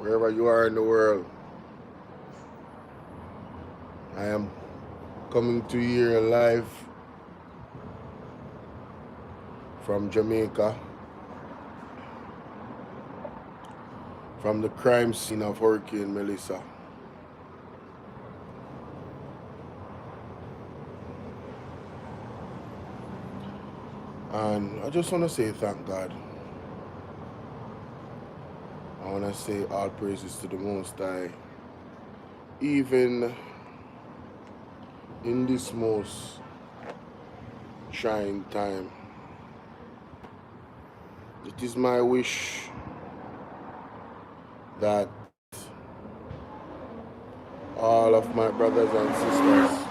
wherever you are in the world. I am coming to you here live from Jamaica, from the crime scene of Hurricane Melissa. And I just want to say thank God. I want to say all praises to the Most High. Even in this most trying time, it is my wish that all of my brothers and sisters,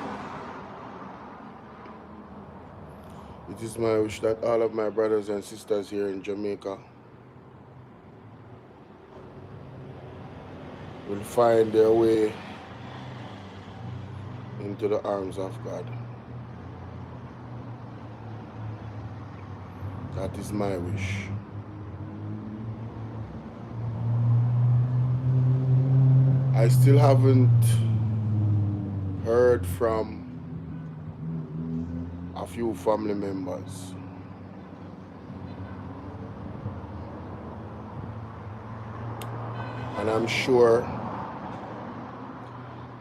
it is my wish that all of my brothers and sisters here in Jamaica will find their way into the arms of God. That is my wish. I still haven't heard from a few family members. And I'm sure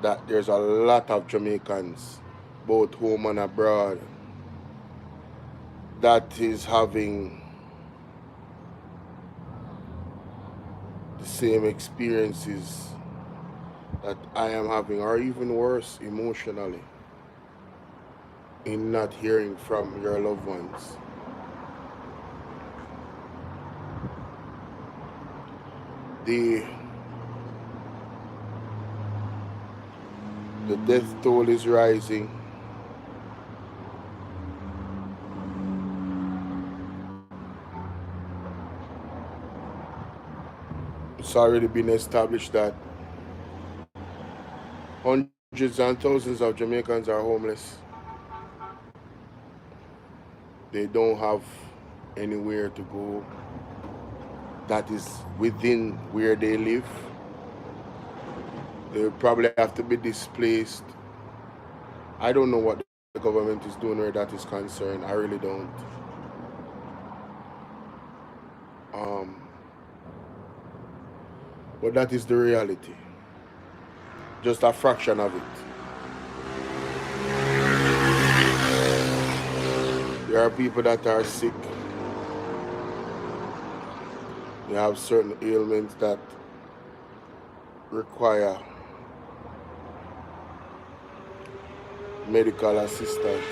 that there's a lot of Jamaicans, both home and abroad, that is having the same experiences that I am having, or even worse emotionally, in not hearing from your loved ones. The death toll is rising. It's already been established that hundreds and thousands of Jamaicans are homeless. They don't have anywhere to go that is within where they live. They probably have to be displaced. I don't know what the government is doing where that is concerned. I really don't. But that is the reality. Just a fraction of it. There are people that are sick. They have certain ailments that require medical assistance.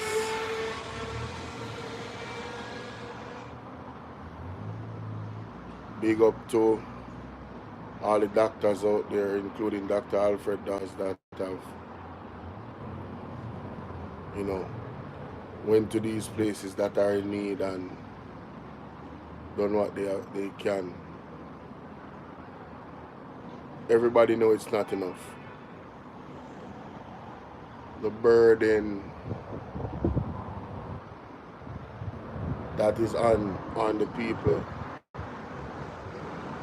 Big up to all the doctors out there, including Dr. Alfred Dawes, that have, went to these places that are in need and done what they can. Everybody knows it's not enough. The burden that is on the people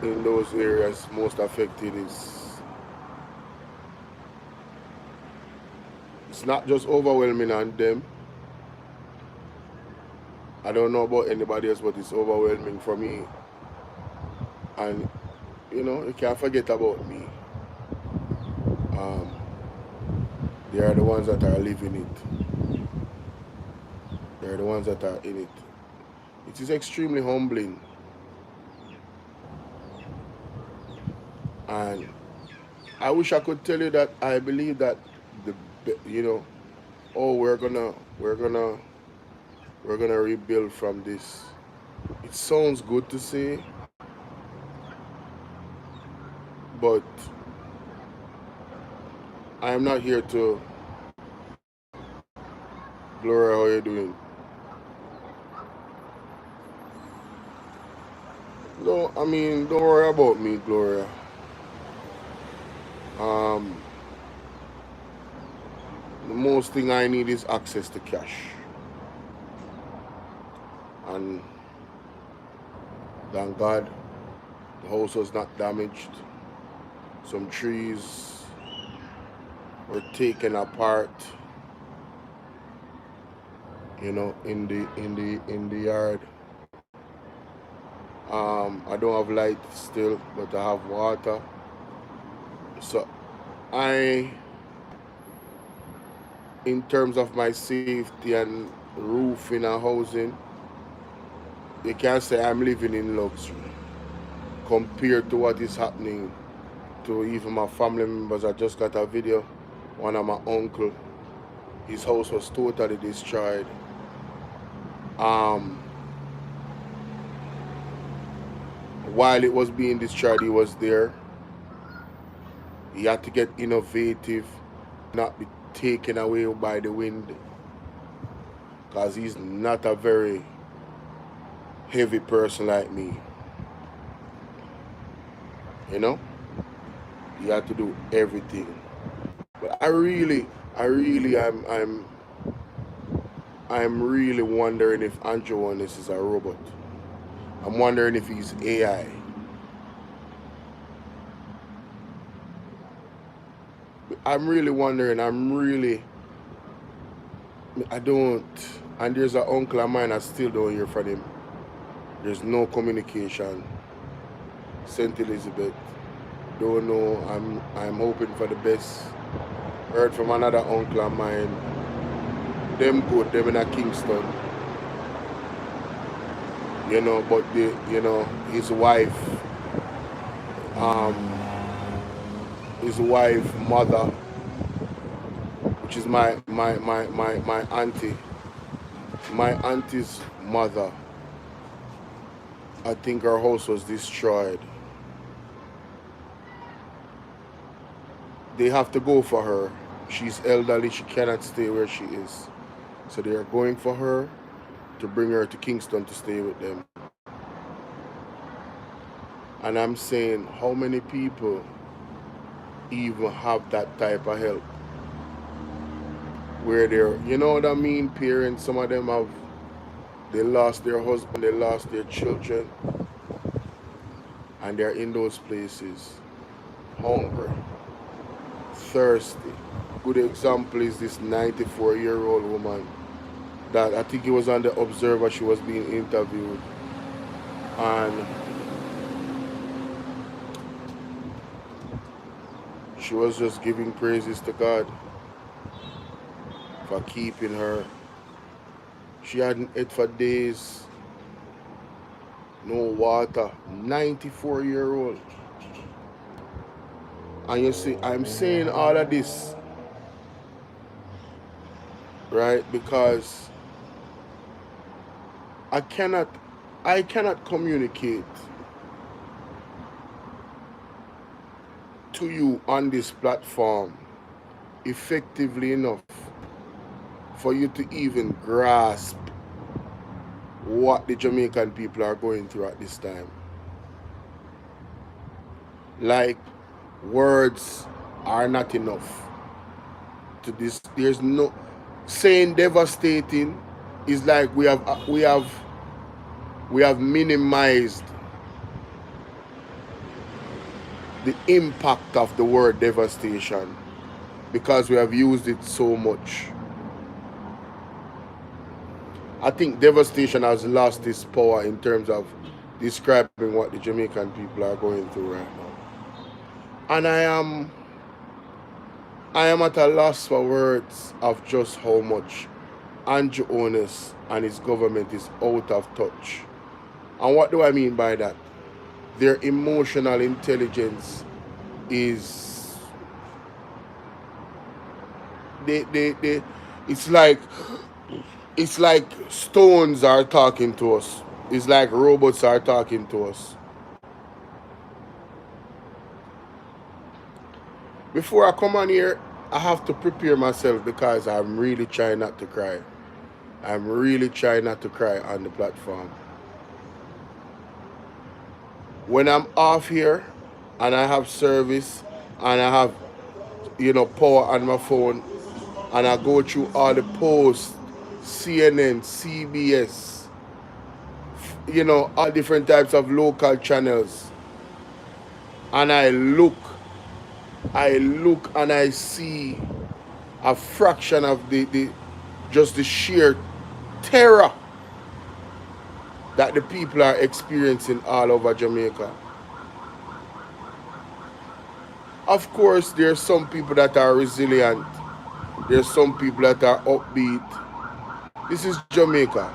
in those areas most affected it's not just overwhelming on them. I don't know about anybody else, but it's overwhelming for me. And you can't forget about me. They are the ones that are living it. They are the ones that are in it. It is extremely humbling. And I wish I could tell you that I believe that we're gonna rebuild from this. It sounds good to say, but I am not here to. Gloria, how are you doing? No, I mean, don't worry about me, Gloria. The most thing I need is access to cash. And thank God, the house was not damaged. Some trees were taken apart, you know, in the yard. I don't have light still, but I have water. So in terms of my safety and roofing and housing, you can say I'm living in luxury compared to what is happening to even my family members. I just got a video. One of my uncle, his house was totally destroyed. While it was being destroyed, he was there. He had to get innovative, not be taken away by the wind, because he's not a very heavy person like me. You know, he had to do everything. But I'm really wondering if Andrew Holness is a robot. I'm wondering if he's AI. I'm really wondering. I don't. And there's an uncle of mine I still don't hear from him. There's no communication. St. Elizabeth. Don't know. I'm hoping for the best. Heard from another uncle of mine. Them good. Them in a Kingston. You know, but his wife, mother, which is my auntie. My auntie's mother, I think her house was destroyed. They have to go for her. She's elderly, she cannot stay where she is. So they are going for her to bring her to Kingston to stay with them. And I'm saying, how many people even have that type of help? Where they're, you know what I mean, parents, some of them they lost their husband, they lost their children, and they're in those places, hungry, thirsty. Good example is this 94-year-old woman that I think it was on the Observer, she was being interviewed, and she was just giving praises to God for keeping her. She hadn't ate for days, no water, 94-year-old. And you see, I'm saying all of this, right, because I cannot communicate to you on this platform effectively enough for you to even grasp what the Jamaican people are going through at this time. Like, words are not enough to this. There's no saying devastating is like we have minimized the impact of the word devastation because we have used it so much. I think devastation has lost its power in terms of describing what the Jamaican people are going through right now. And I am at a loss for words of just how much Andrew Holness and his government is out of touch. And what do I mean by that? Their emotional intelligence is it's like stones are talking to us. It's like robots are talking to us. Before I come on here, I have to prepare myself because I'm really trying not to cry. I'm really trying not to cry on the platform. When I'm off here and I have service and I have, power on my phone and I go through all the posts, CNN, CBS, all different types of local channels, and I look I look and I see a fraction of just the sheer terror that the people are experiencing all over Jamaica. Of course, there's some people that are resilient. There's some people that are upbeat. This is Jamaica.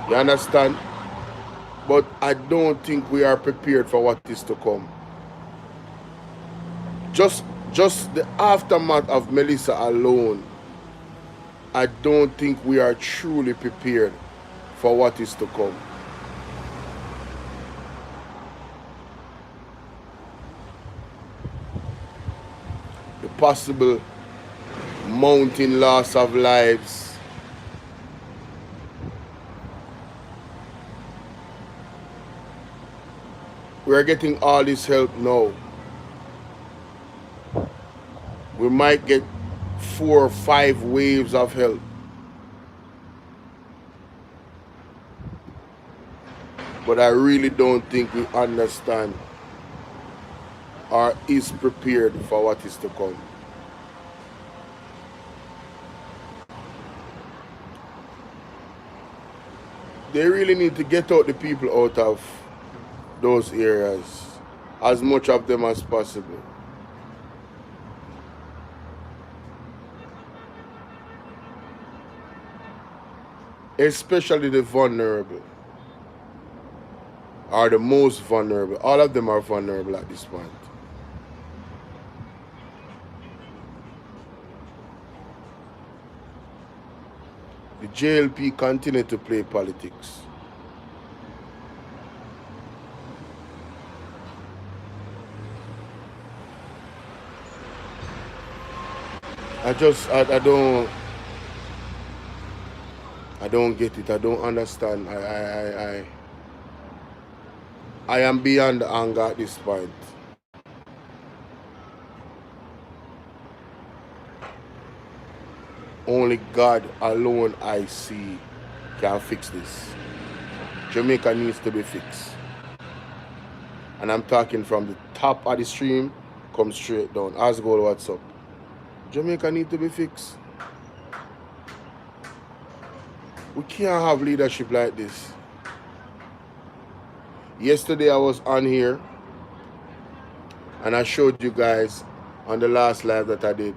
You understand? But I don't think we are prepared for what is to come. Just just the aftermath of Melissa alone, I don't think we are truly prepared for what is to come. The possible mounting loss of lives. We are getting all this help now. We might get 4 or 5 waves of help. But I really don't think we understand or is prepared for what is to come. They really need to get out the people out of those areas, as much of them as possible. Especially the vulnerable, are the most vulnerable. All of them are vulnerable at this point. The JLP continue to play politics. I don't get it. I don't understand. I am beyond anger at this point. Only God alone I see can fix this. Jamaica needs to be fixed. And I'm talking from the top of the stream, come straight down. Ask God what's up. Jamaica needs to be fixed. We can't have leadership like this. Yesterday I was on here and I showed you guys on the last live that I did.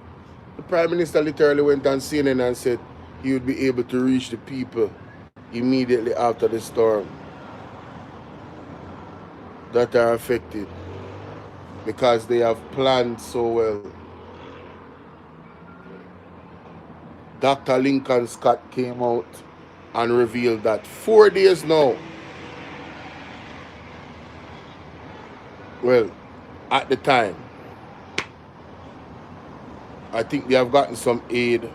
The Prime Minister literally went on CNN and said he would be able to reach the people immediately after the storm that are affected because they have planned so well. Dr. Lincoln Scott came out and revealed that 4 days now, well, at the time, I think they have gotten some aid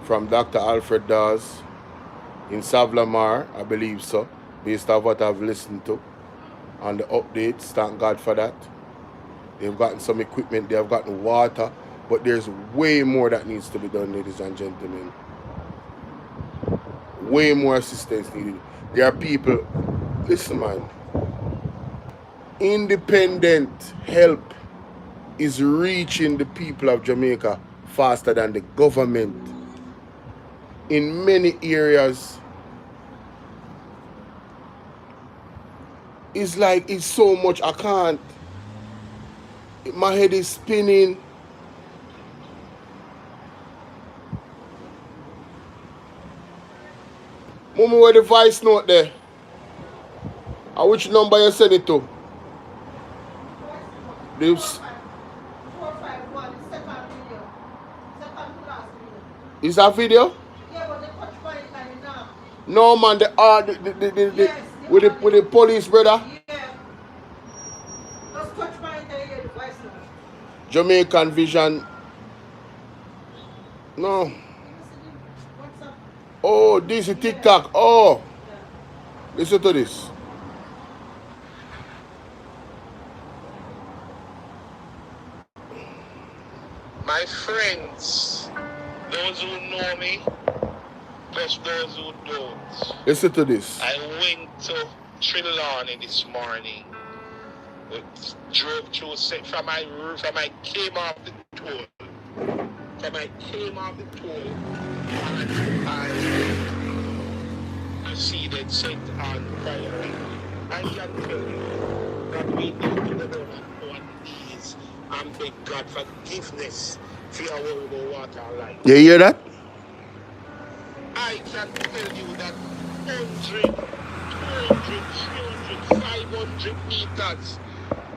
from Dr. Alfred Dawes in Savlamar, I believe so, based on what I've listened to on the updates. Thank God for that. They've gotten some equipment, they have gotten water, but there's way more that needs to be done, ladies and gentlemen. Way more assistance needed. There are people, listen man, independent help is reaching the people of Jamaica faster than the government. In many areas, it's like it's so much I can't. My head is spinning. Mommy, where the voice note there? And which number you send it to? This. 451, second video. Second to last video. Is that video? Yeah, but the touch point line now. No man, with the police brother. Yeah. Just touch point and hear the voice now. Jamaican Vision. No. Oh, this is TikTok. Oh. Listen to this. My friends, those who know me, plus those who don't. Listen to this. I went to Trelawney this morning Drove through from my roof, from I came off the toll. From I came off the toll, and I proceeded set on fire. I can tell you that we need to go down on our knees and beg God forgiveness for our horrible water line. You hear that? I can tell you that 100, 200, 300, 500 meters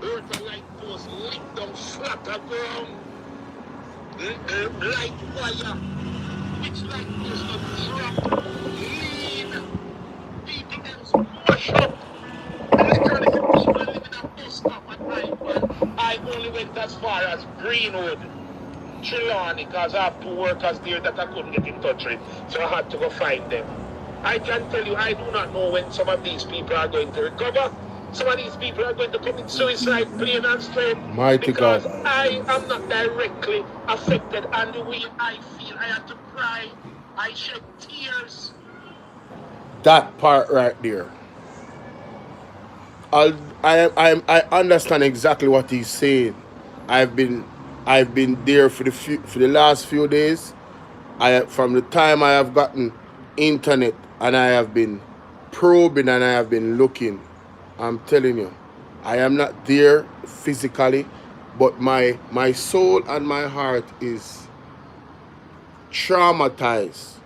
worth of light posts licked down flat ground. Light wire, which light post not drop, lean, people else mash up. Literally, the people living in a bus stop at night, man. I only went as far as Greenwood, Trelawney, because I have two workers there that I couldn't get in touch with, so I had to go find them. I can tell you, I do not know when some of these people are going to recover. Some of these people are going to commit suicide, plain and straight. Mighty because God. I am not directly affected, and the way I feel, I had to cry, I shed tears. That part right there. I understand exactly what he's saying. I've been there for the last few days. From the time I have gotten internet, and I have been probing, and I have been looking. I'm telling you, I am not there physically, but my soul and my heart is traumatized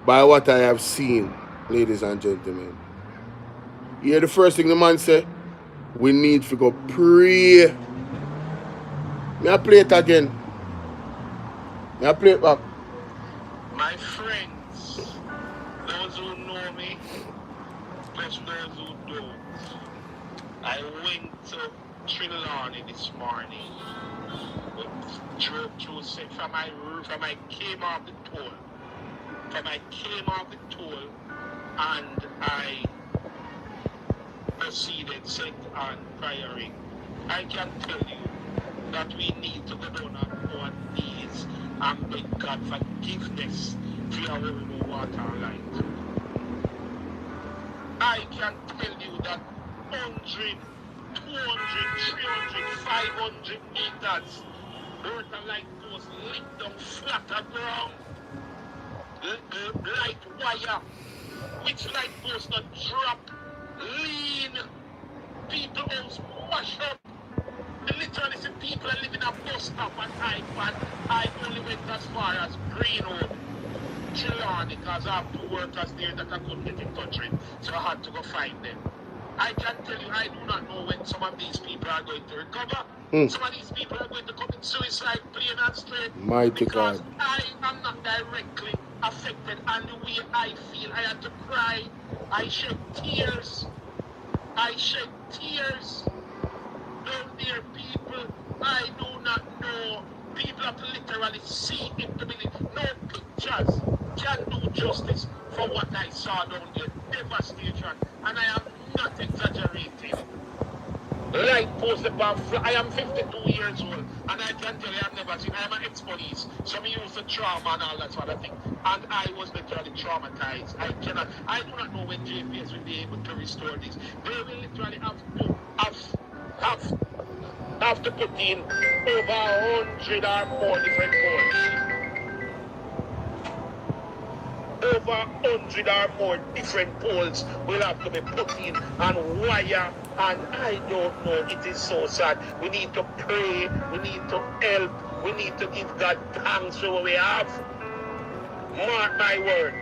by what I have seen, ladies and gentlemen. You hear the first thing the man said? We need to go pray. May I play it again? May I play it back? My friends, those who know me, plus those who don't, I went to Trelawney this morning. Drove through from my roof, from I came off the toll. From I came off the toll, and I proceeded set on firing. I can tell you that we need to go down on our knees and beg God forgiveness for our water line. I can tell you that 100, 200, 300, 500 meters worth of light posts licked down flat ground. Light wire, which light post not drop, lean, people house mash up. Literally, see people are living a bus stop at night, but I only went as far as Greenwood, Trelawney, because I have two workers there that I couldn't get in touch with, so I had to go find them. I can tell you, I do not know when some of these people are going to recover. Some of these people are going to commit suicide, plain and straight. Mighty because God. I am not directly affected, and the way I feel, I had to cry, I shed tears. I shed tears. Down there, people, I do not know. People have literally seen it to believe. No pictures can do justice for what I saw down there. Devastation. And I am not exaggerating. Light posted above. I am 52 years old, and I can tell you I've never seen. I am an ex-police, so I used to trauma and all that sort of thing. And I was literally traumatized. I do not know when JPS will be able to restore this. They will literally have to put in over 100 or more different poles. Over 100 or more different poles will have to be put in, and wire, and I don't know. It is so sad. We need to pray. We need to help. We need to give God thanks for what we have. Mark my word.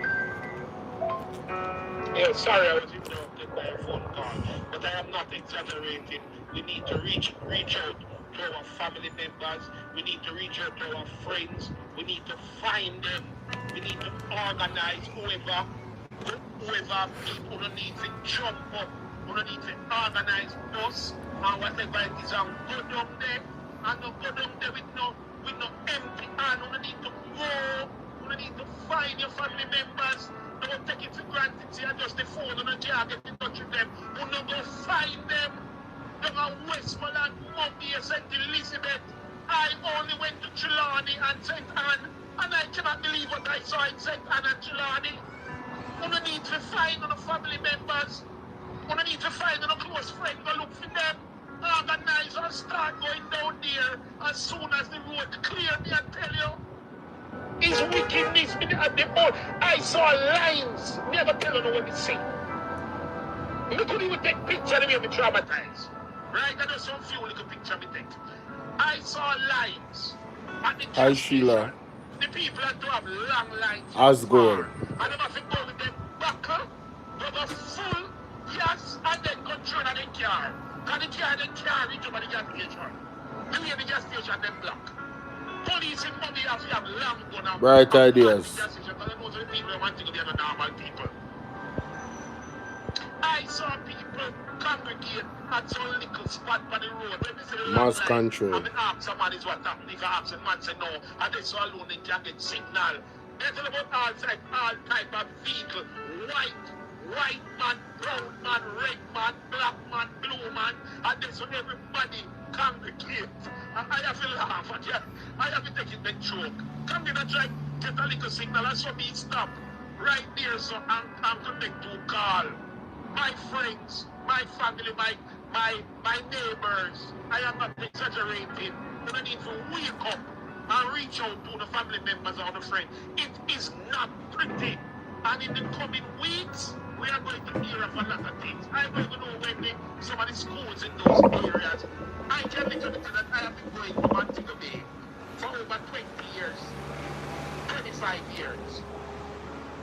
Yeah, sorry, I was interrupted by a phone call, but I am not exaggerating. We need to reach out to our family members. We need to reach out to our friends. We need to find them. We need to organize whoever people who need to jump up, who need to organize us, and whatever it is, and go down there, and not go down there with no empty hand. We need to go. We need to find your family members. Don't take it for granted. See, just the phone and can't get in touch with them. We not go find them. Down at Westmoreland, Mumbai, St. Elizabeth. I only went to Trelawney and St. Anne, and I cannot believe what I saw in St. Anne and Trelawney. We need to find the family members. You need to find a close friend, go look for them. Organize and start going down there as soon as the road clear, me I tell you. It's wickedness at the old. I saw lines. Never tell you what they see. We couldn't even take pictures of me traumatized. Right? I know some few little pictures me take. I saw lines at the Hi, gas Sheila. station. The people had to have long lines As from good. far. And they have to go with them buckle, go the full gas, and then go turn on the car. Because the car then can't reach over the gas station. Clear the gas station, then block. Police in money have to have long gun and Bright man the ideas. gas station. Because most of the people want to be the normal people. I saw people congregate at some little spot by the road. When they say the long Mass line, control. and they ask somebody what happened. If I ask a man say no, and they saw alone they can get signal. They tell about all type of vehicle. White man, brown man, red man, black man, blue man, and that's when everybody congregate. I have to laugh at you. I have to take it the joke. Come in and try get a little signal and so me stop right there so I'm connect to call. My friends, my family, my neighbors, I am not exaggerating. I need to wake up and reach out to the family members or the friends. It is not pretty. And in the coming weeks, we are going to hear of a lot of things. I don't even know when some of the schools in those areas. I can literally tell that I have been going to Montego Bay for over 20 years, 25 years.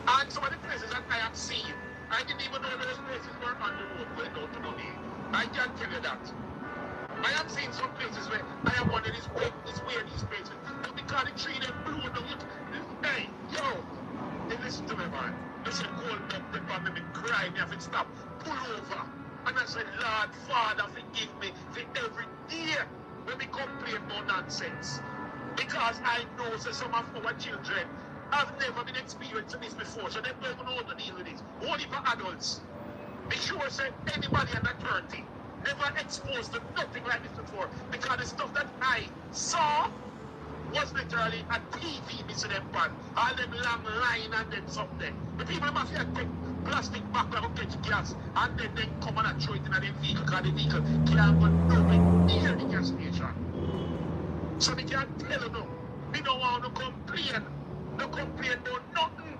And some of the places that I have seen, I didn't even know those places were on the road going down to Money. I can tell you that. I have seen some places where I have wondered is where these places. But because the tree they blew down, hey, yo, they listen to me, man. They said, cold up, pepper, me cry, me have to stop, pull over. And I said, Lord, Father, forgive me for every day when we complain about nonsense. Because I know that some of our children have never been experiencing this before, so they don't even know how to deal with this. Only for adults. Be sure that anybody under 30 never exposed to nothing like this before. Because the stuff that I saw was literally a TV missing them pan. All them long line and then something. The people must have take plastic bag and get gas and then they come and throw it in their vehicle because the vehicle can't go nowhere near the gas station. So they can't tell you no. We don't want to complain. No complain about nothing.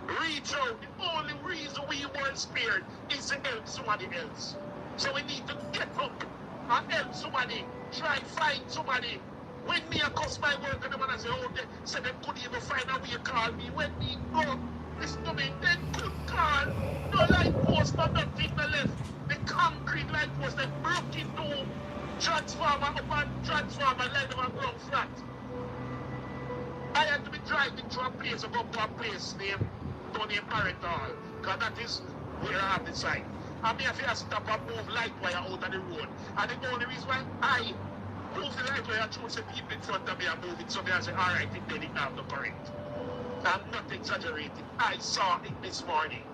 Reach out. The only reason we were spared is to help somebody else. So we need to get up and help somebody. Try find somebody. When me a cuss my work and the man I say, oh, they said they couldn't even find a way to call me. When me go, listen to me, they could call. No light post, no nothing no left. The concrete light post, they broke into transformer upon transformer, light of a ground flat. I had to be driving to a place, I go to a place named Tony Parental, because that is where I have the site. And me have to stop and move light wire out of the road. And the only reason why I move the light wire through the people in front of me and move it, so I say, all right, it didn't have the current. I'm not exaggerating. I saw it this morning.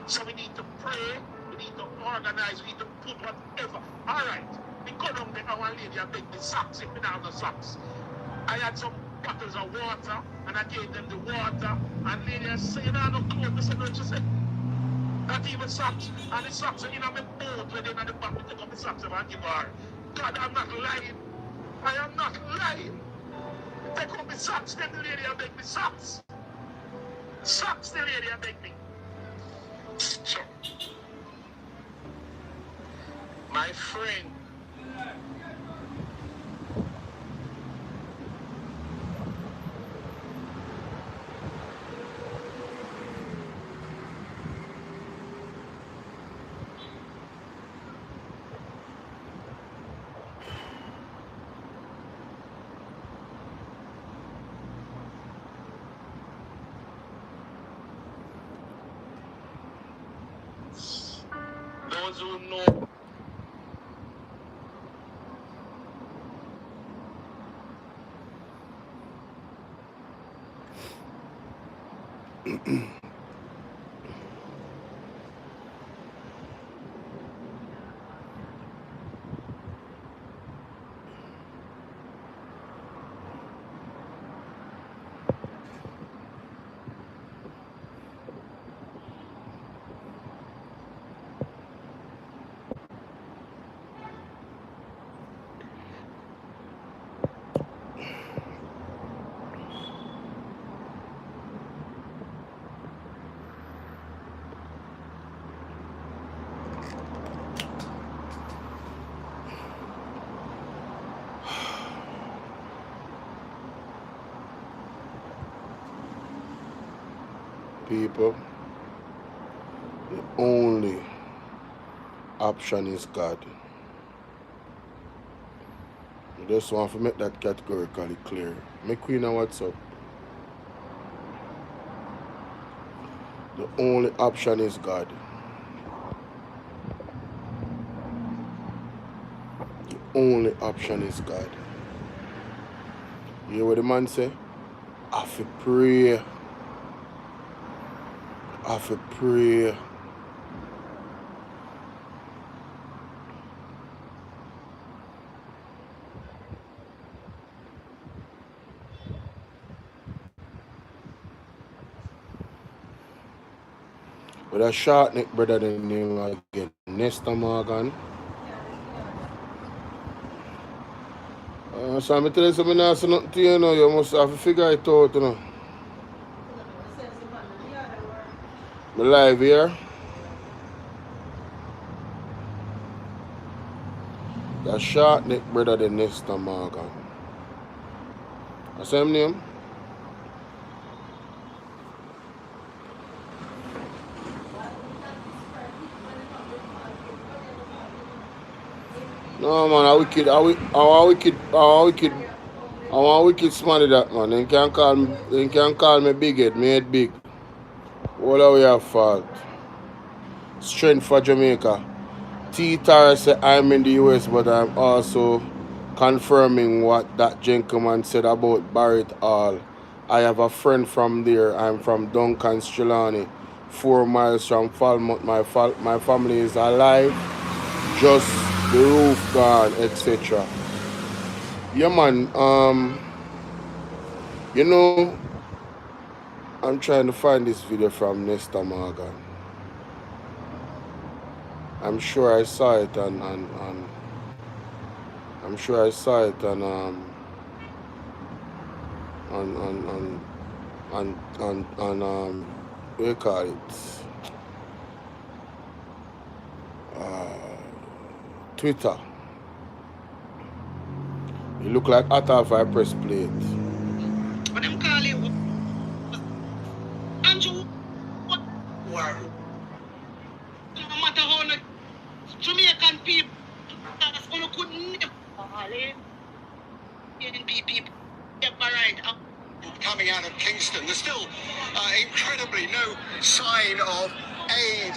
So we need to pray, we need to organize, we need to put whatever. All right, we go down there, our lady and make the socks, if we don't have the socks. I had some bottles of water, and I gave them the water, and lady said, you know, no clothes. I said, no, she said, not even socks. And the socks are in my boat, when they're in the back, we take up the socks and give her. God, I'm not lying. I am not lying. Take up the socks, then the lady and make me socks. Socks, the lady and make me. So, my friend, those who know. people, the only option is God. I just want to make that categorically clear. My queen, what's up? The only option is God. The only option is God. You hear what the man say? I have to pray. I have to pray. With a short neck brother than him again. Nesta Morgan. So I'm telling you something else, nothing to you know. You must have to figure it out, you know. I'm live here. The short neck brother than Nesta Morgan. What's his name? No man, I wicked smarty that man. They can call me big head, me head big. All our way have fault. Strength for Jamaica. T-Tar say I'm in the US, but I'm also confirming what that gentleman said about Barrett Hall. I have a friend from there. I'm from Duncan, Trelawney, 4 miles from Falmouth. My family is alive. Just the roof gone, etc. Yeah, man. You know, I'm trying to find this video from Nesta Morgan. I'm sure I saw it on I'm sure I saw it on what do you call it? Twitter. You look like Atta if I press play it. What them call it? Andrew, what? No matter how much Jamaican people that's gonna couldn't never people get right up. Coming out of Kingston, there's still incredibly no sign of aid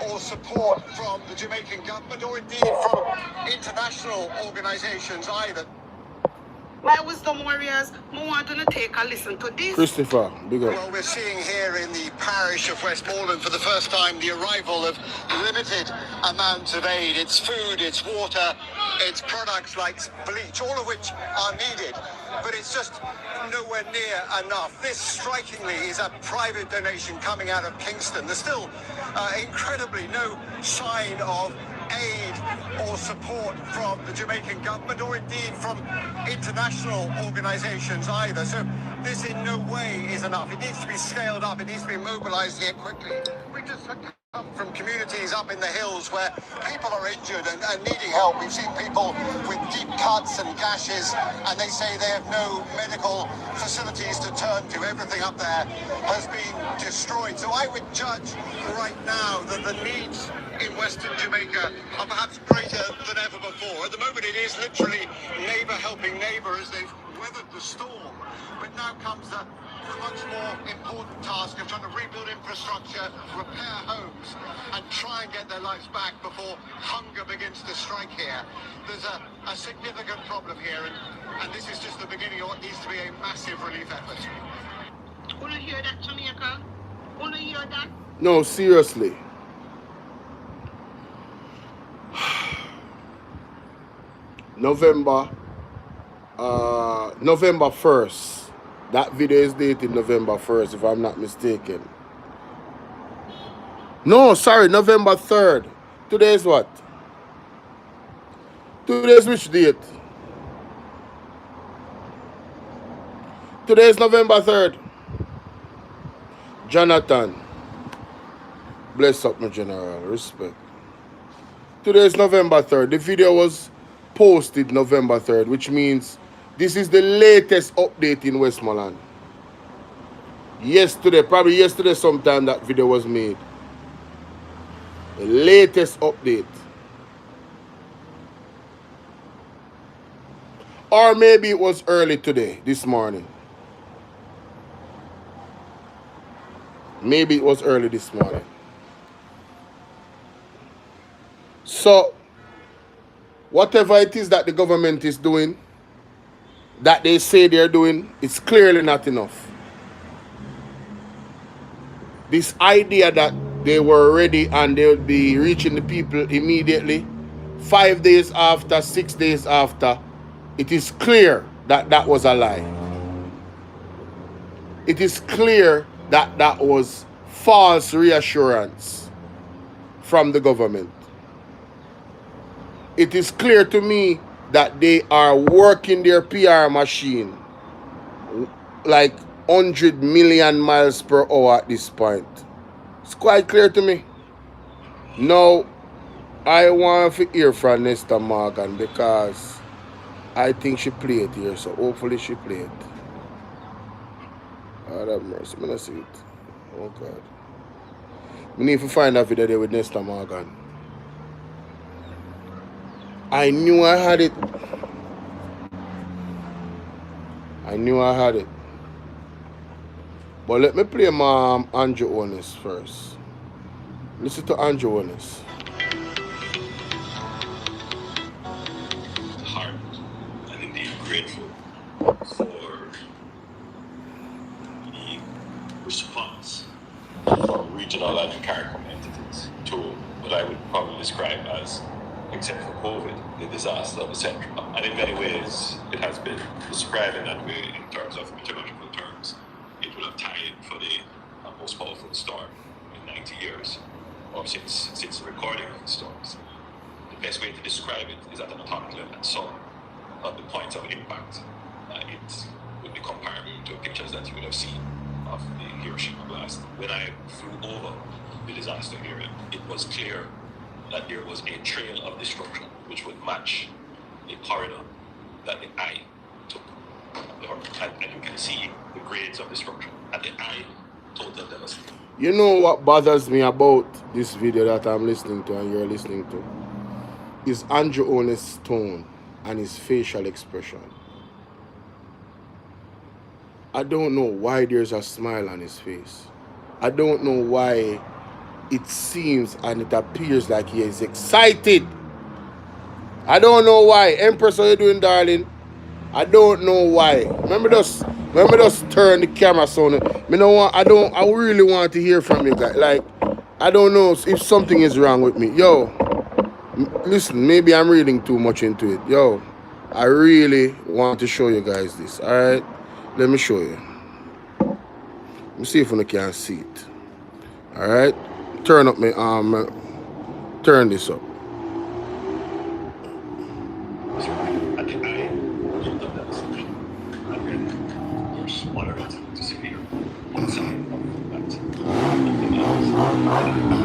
or support from the Jamaican government or indeed from international organizations either. My wisdom warriors, I want to take a listen to this. Christopher, big up. Well, we're seeing here in the parish of Westmoreland for the first time the arrival of limited amounts of aid. It's food, it's water, it's products like bleach, all of which are needed. But it's just nowhere near enough. This strikingly is a private donation coming out of Kingston. There's still incredibly no sign of aid or support from the Jamaican government or indeed from international organizations either. So this in no way is enough. It needs to be scaled up. It needs to be mobilized here quickly. We just come from communities up in the hills where people are injured and needing help. We've seen people with deep cuts and gashes, and they say they have no medical facilities to turn to. Everything up there has been destroyed. So I would judge right now that the needs in Western Jamaica are perhaps greater than ever before. At the moment it is literally neighbour helping neighbour as they've weathered the storm. But now comes the much more important task of trying to rebuild infrastructure, repair homes, and try and get their lives back before hunger begins to strike here. There's a significant problem here, and this is just the beginning of what needs to be a massive relief effort. Want to hear that, Jamaica? Want to hear that? No, seriously. November 1st. That video is dated November 1st, if I'm not mistaken. No, sorry, November 3rd. Today is what? Today is which date? Today is November 3rd. Jonathan. Bless up, my general. Respect. Today is November 3rd. The video was posted November 3rd, which means this is the latest update in Westmoreland. Yesterday, probably yesterday sometime that video was made. The latest update. Or maybe it was early today, this morning. Maybe it was early this morning. So, whatever it is that the government is doing, that they say they're doing, it's clearly not enough. This idea that they were ready and they would be reaching the people immediately, 5 days after, 6 days after, it is clear that that was a lie. It is clear that that was false reassurance from the government. It is clear to me that they are working their PR machine like 100 million miles per hour at this point. It's quite clear to me. Now, I want to hear from Nesta Morgan because I think she played it here, so hopefully she played it. God have mercy, I'm not see it. Oh God. We need to find that video there with Nesta Morgan. I knew I had it. I knew I had it. But let me play my Andrew Holness first. Listen to Andrew Holness. Heart and indeed grateful for the response from regional and CARICOM entities to what I would probably describe as, except for COVID, the disaster of the century. And in many ways, it has been described in that way in terms of meteorological terms. It will have tied for the most powerful storm in 90 years, or since the recording of the storms. The best way to describe it is at an atomic level, and some of the points of impact, it would be comparable to pictures that you would have seen of the Hiroshima blast. When I flew over the disaster area, it was clear that there was a trail of destruction which would match the corridor that the eye took. And you can see the grades of destruction. And the eye total devastation. You know what bothers me about this video that I'm listening to and you're listening to? Is Andrew Holness' tone and his facial expression. I don't know why there's a smile on his face. I don't know why it seems and it appears like he is excited. I don't know why. Empress, how you doing, darling? I don't know why. Remember just turn the camera so I really want to hear from you guys. Like, I don't know if something is wrong with me. Yo, listen, maybe I'm reading too much into it. Yo, I really want to show you guys this. Alright? Let me show you. Let me see if I can see it. Alright? Turn up my turn this up.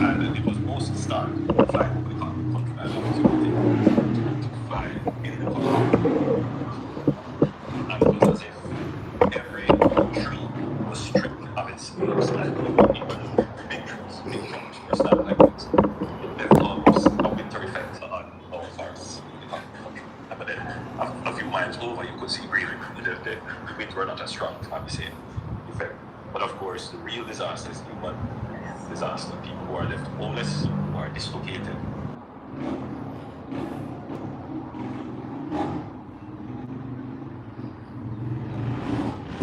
And it was most stark to fly over the country to fly in the country. And it was as if every tree was stripped of its leaves and big trees, big trunks were snapped like this. It left almost a winter effect on our forests in the country. But then a few miles over you could see really the winds were not as strong to have the same effect. But of course the real disaster is human disaster. People who are left homeless, who are dislocated.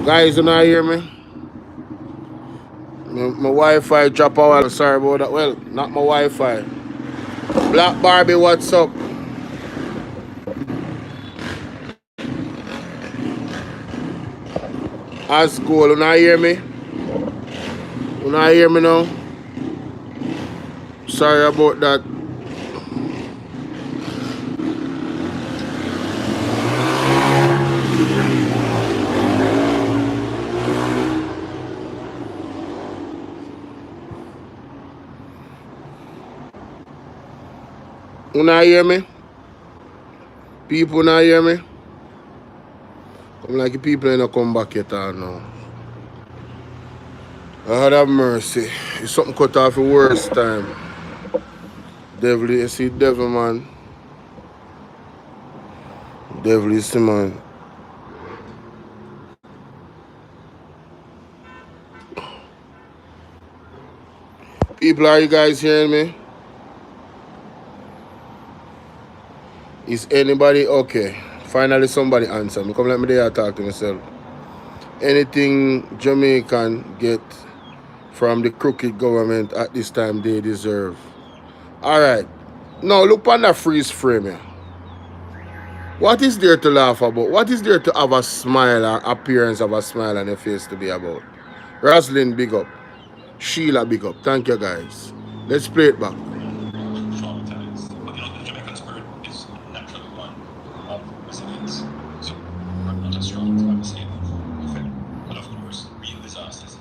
Guys, you not hear me? My Wi-Fi drop out. Sorry about that. Well, not my Wi-Fi. Black Barbie, what's up? That's cool. You not hear me? You not hear me now? Sorry about that. You not hear me? People not hear me? Come like the people ain't not come back yet or now. God have mercy. It's something cut off the worst time. Devil, you see devil, man. Devil is the man. People, are you guys hearing me? Is anybody okay? Finally somebody answer me. Come let me there talk to myself. Anything Jamaican get from the crooked government at this time they deserve. Alright. Now look on that freeze frame here. What is there to laugh about? What is there to have a smile or appearance of a smile on your face to be about? Roslyn, big up. Sheila, big up. Thank you, guys. Let's play it back. Traumatized. But you know, the Jamaican spirit is naturally one of resilience. So we're not just strong, I would say, of effect. But of course, real disasters,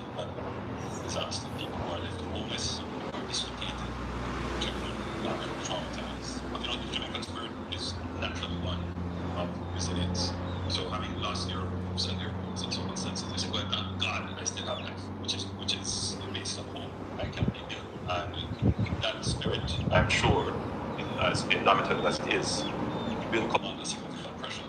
disaster, people who are left homeless, who are dislocated, traumatized. But you know, the Jamaican spirit is naturally one of resilience. So having lost your hopes and your hopes in some instances, you say, well, thank God I still have life, which is the base of hope. I can rebuild. And that spirit, I'm sure, as indomitable as it is, it will come under significant pressure.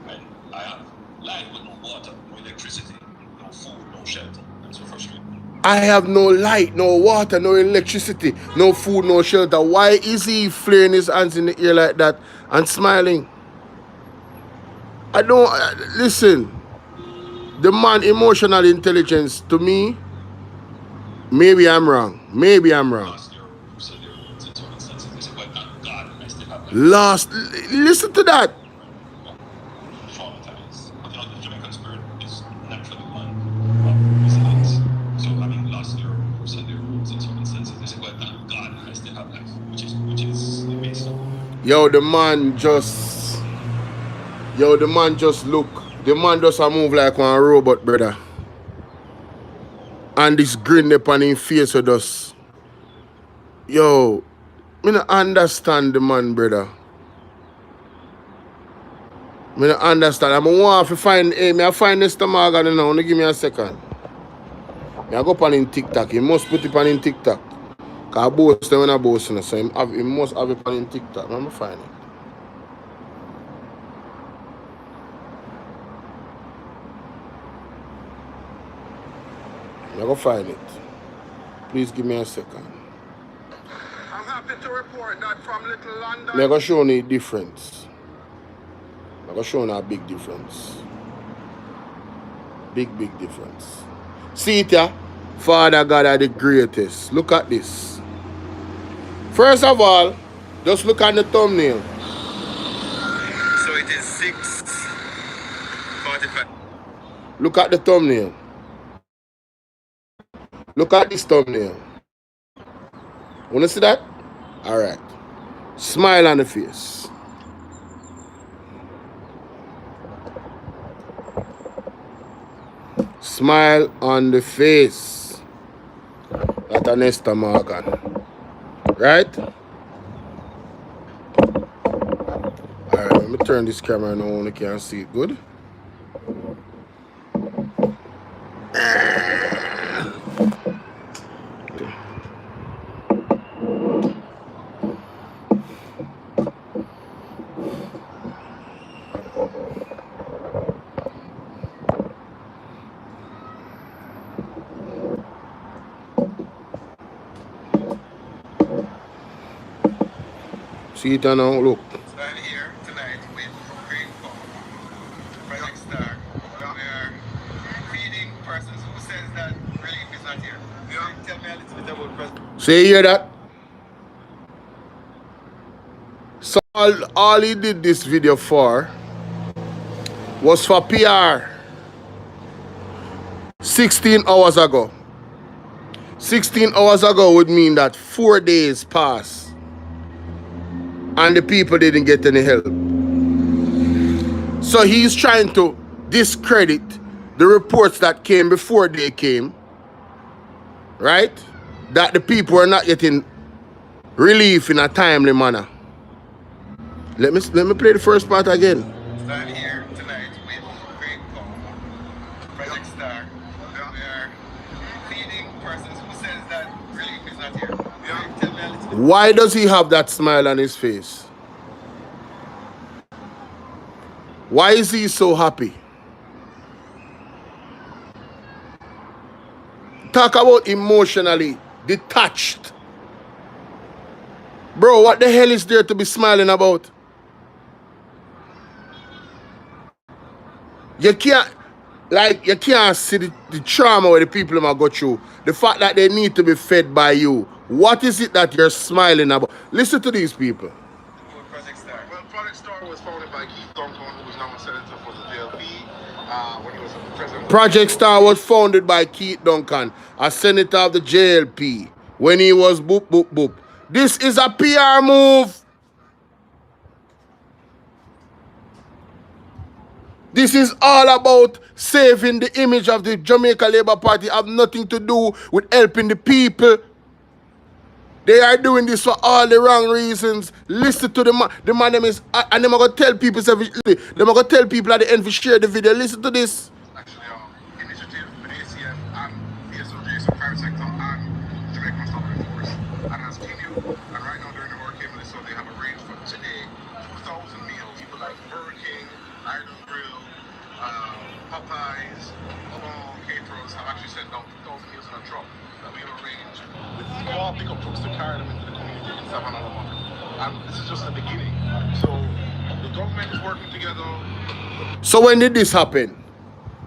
And I have life with no water, no electricity, no food, no shelter. I'm so frustrated. I have no light, no water, no electricity, no food, no shelter. Why is he flaring his hands in the air like that and smiling? I don't... listen. The man emotional intelligence, to me, maybe I'm wrong. Maybe I'm wrong. Lost. Listen to that. Traumatized. But you know, the Jamaican spirit is naturally one of resilience. So having lost your hopes and your hopes in some instances, you say, well, thank God I still have life, which is the base of hope. Yo, the man just look. The man just a move like one robot, brother. And this grin upon his face with us. Yo, me not understand the man, brother. Me not understand. I'm want to find, me I find this Morgan now. Only give me a second. Me I go up on in TikTok. He must put it on in TikTok. Because I boast when I boast. So he must have it on in TikTok. I'm going to find it. I'm going to find it. Please give me a second. I'm happy to report that from Little London. I'm going to show you the difference. I'm going to show you a big difference. Big difference. See it here? Father God are the greatest. Look at this. First of all, just look at the thumbnail. So it is 6:45. Look at the thumbnail. Look at this thumbnail. Want to see that? Alright. Smile on the face. Smile on the face. That's an Esther Morgan. Right? Alright, let me turn this camera now so you can see it good. See it now, look. I'm here tonight with Green Pump, Project Star. We are feeding persons who says that relief is not here. Yeah. Tell me a little bit about President. So you hear that? So all he did this video for was for PR. 16 hours ago. 16 hours ago would mean that 4 days passed and the people didn't get any help. So he's trying to discredit the reports that came before they came, right? That the people are not getting relief in a timely manner. Let me play the first part again. I'm here tonight with Green Pump, Project Star. We are feeding Why does he have that smile on his face? Why is he so happy? Talk about emotionally detached. Bro, what the hell is there to be smiling about? You can't, like, you can't see the trauma where the people might go through. The fact that they need to be fed by you. What is it that you're smiling about? Listen to these people. Project Star. Well, Project Star was founded by Keith Duncan, who was now a senator for the JLP when he was president. Project Star was founded by Keith Duncan, a senator of the JLP, when he was boop, boop, boop. This is a PR move. This is all about saving the image of the Jamaica Labour Party. Have nothing to do with helping the people. They are doing this for all the wrong reasons. Listen to the man. The man them is, and them are going to tell people, them are going to tell people at the end to share the video. Listen to this. Actually, initiative with ACM and the Association of Private Sector and Jamaica Stop Force. And has continued. And right now during the hurricane, so they have arranged for today 2,000 meals. People like Burger King, Iron Grill, Popeyes, all caterers have actually sent down 2,000 meals in a truck that we have arranged with small pickup trucks to carry them into the community in Savannah. And this is just the beginning. So the government is working together. So when did this happen?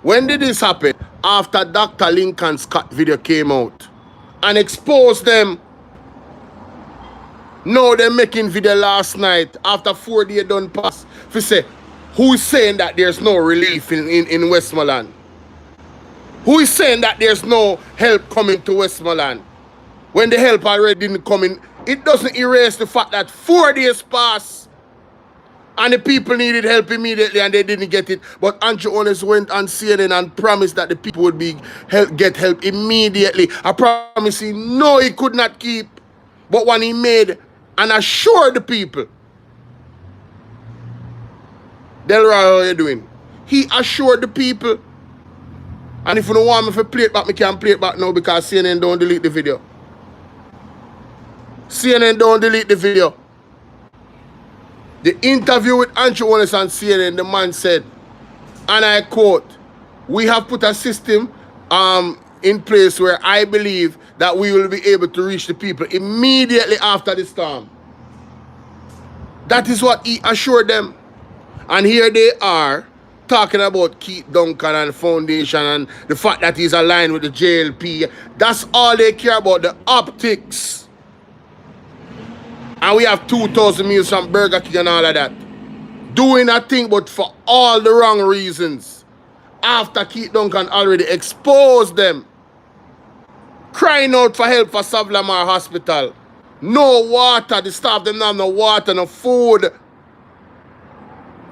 When did this happen? After Dr. Lincoln Scott video came out and exposed them. No, they're making video last night after 4 days done pass. If you say, who is saying that there's no relief in Westmoreland? Who is saying that there's no help coming to Westmoreland? When the help already didn't come in, it doesn't erase the fact that 4 days passed and the people needed help immediately and they didn't get it. But Andrew Holness went on CNN and promised that the people would get help immediately. A promise he know he could not keep, but when he made and assured the people. Delroy, how are you doing? He assured the people. And if you don't want me to play it back, I can play it back now because CNN don't delete the video. CNN don't delete the video. The interview with Andrew Holness on CNN, the man said, and I quote, "We have put a system in place where I believe that we will be able to reach the people immediately after the storm." That is what he assured them. And here they are talking about Keith Duncan and the foundation and the fact that he's aligned with the JLP. That's all they care about, the optics. And we have 2,000 meals from Burger King and all of that. Doing a thing but for all the wrong reasons. After Keith Duncan already exposed them. Crying out for help for Savlamar Hospital. No water, the staff them have no water, no food.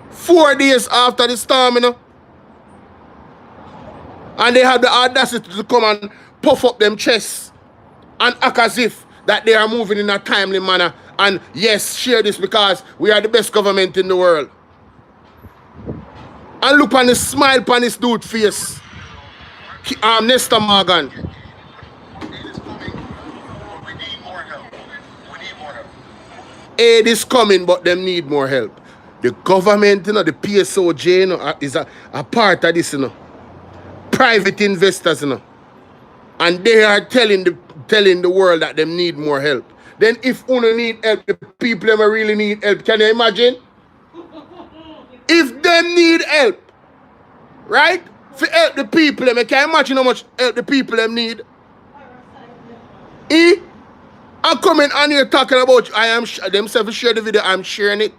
4 days after the storm, you know. And they have the audacity to come and puff up them chests and act as if that they are moving in a timely manner. And yes, share this because we are the best government in the world. And look on the smile on this dude's face. Nestor Morgan. Aid is coming, but them need more help. The government, you know, the PSOJ, you know, is a part of this, you know. Private investors, you know. And they are telling the world that they need more help. Then if you need help, the people them really need help. Can you imagine? If them need help, right? For help the people them, can you imagine how much help the people them need? I'm coming on here talking about themselves share the video, I'm sharing it.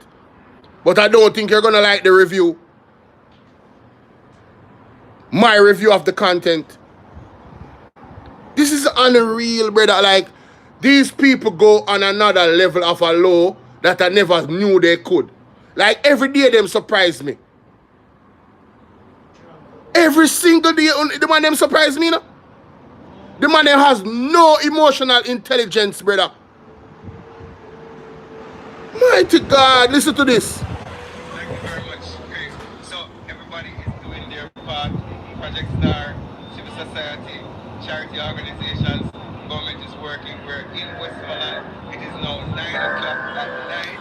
But I don't think you're gonna like the review. My review of the content. This is unreal, brother. Like, these people go on another level of a low that I never knew they could. Like, every day them surprise me. Every single day, the man them surprise me, you know? The man them has no emotional intelligence, brother. Mighty God, listen to this. Thank you very much. Okay, so everybody is doing their part. Project Star, civil society, charity organizations, government is working. We're in Westmoreland. It is now 9 o'clock at night.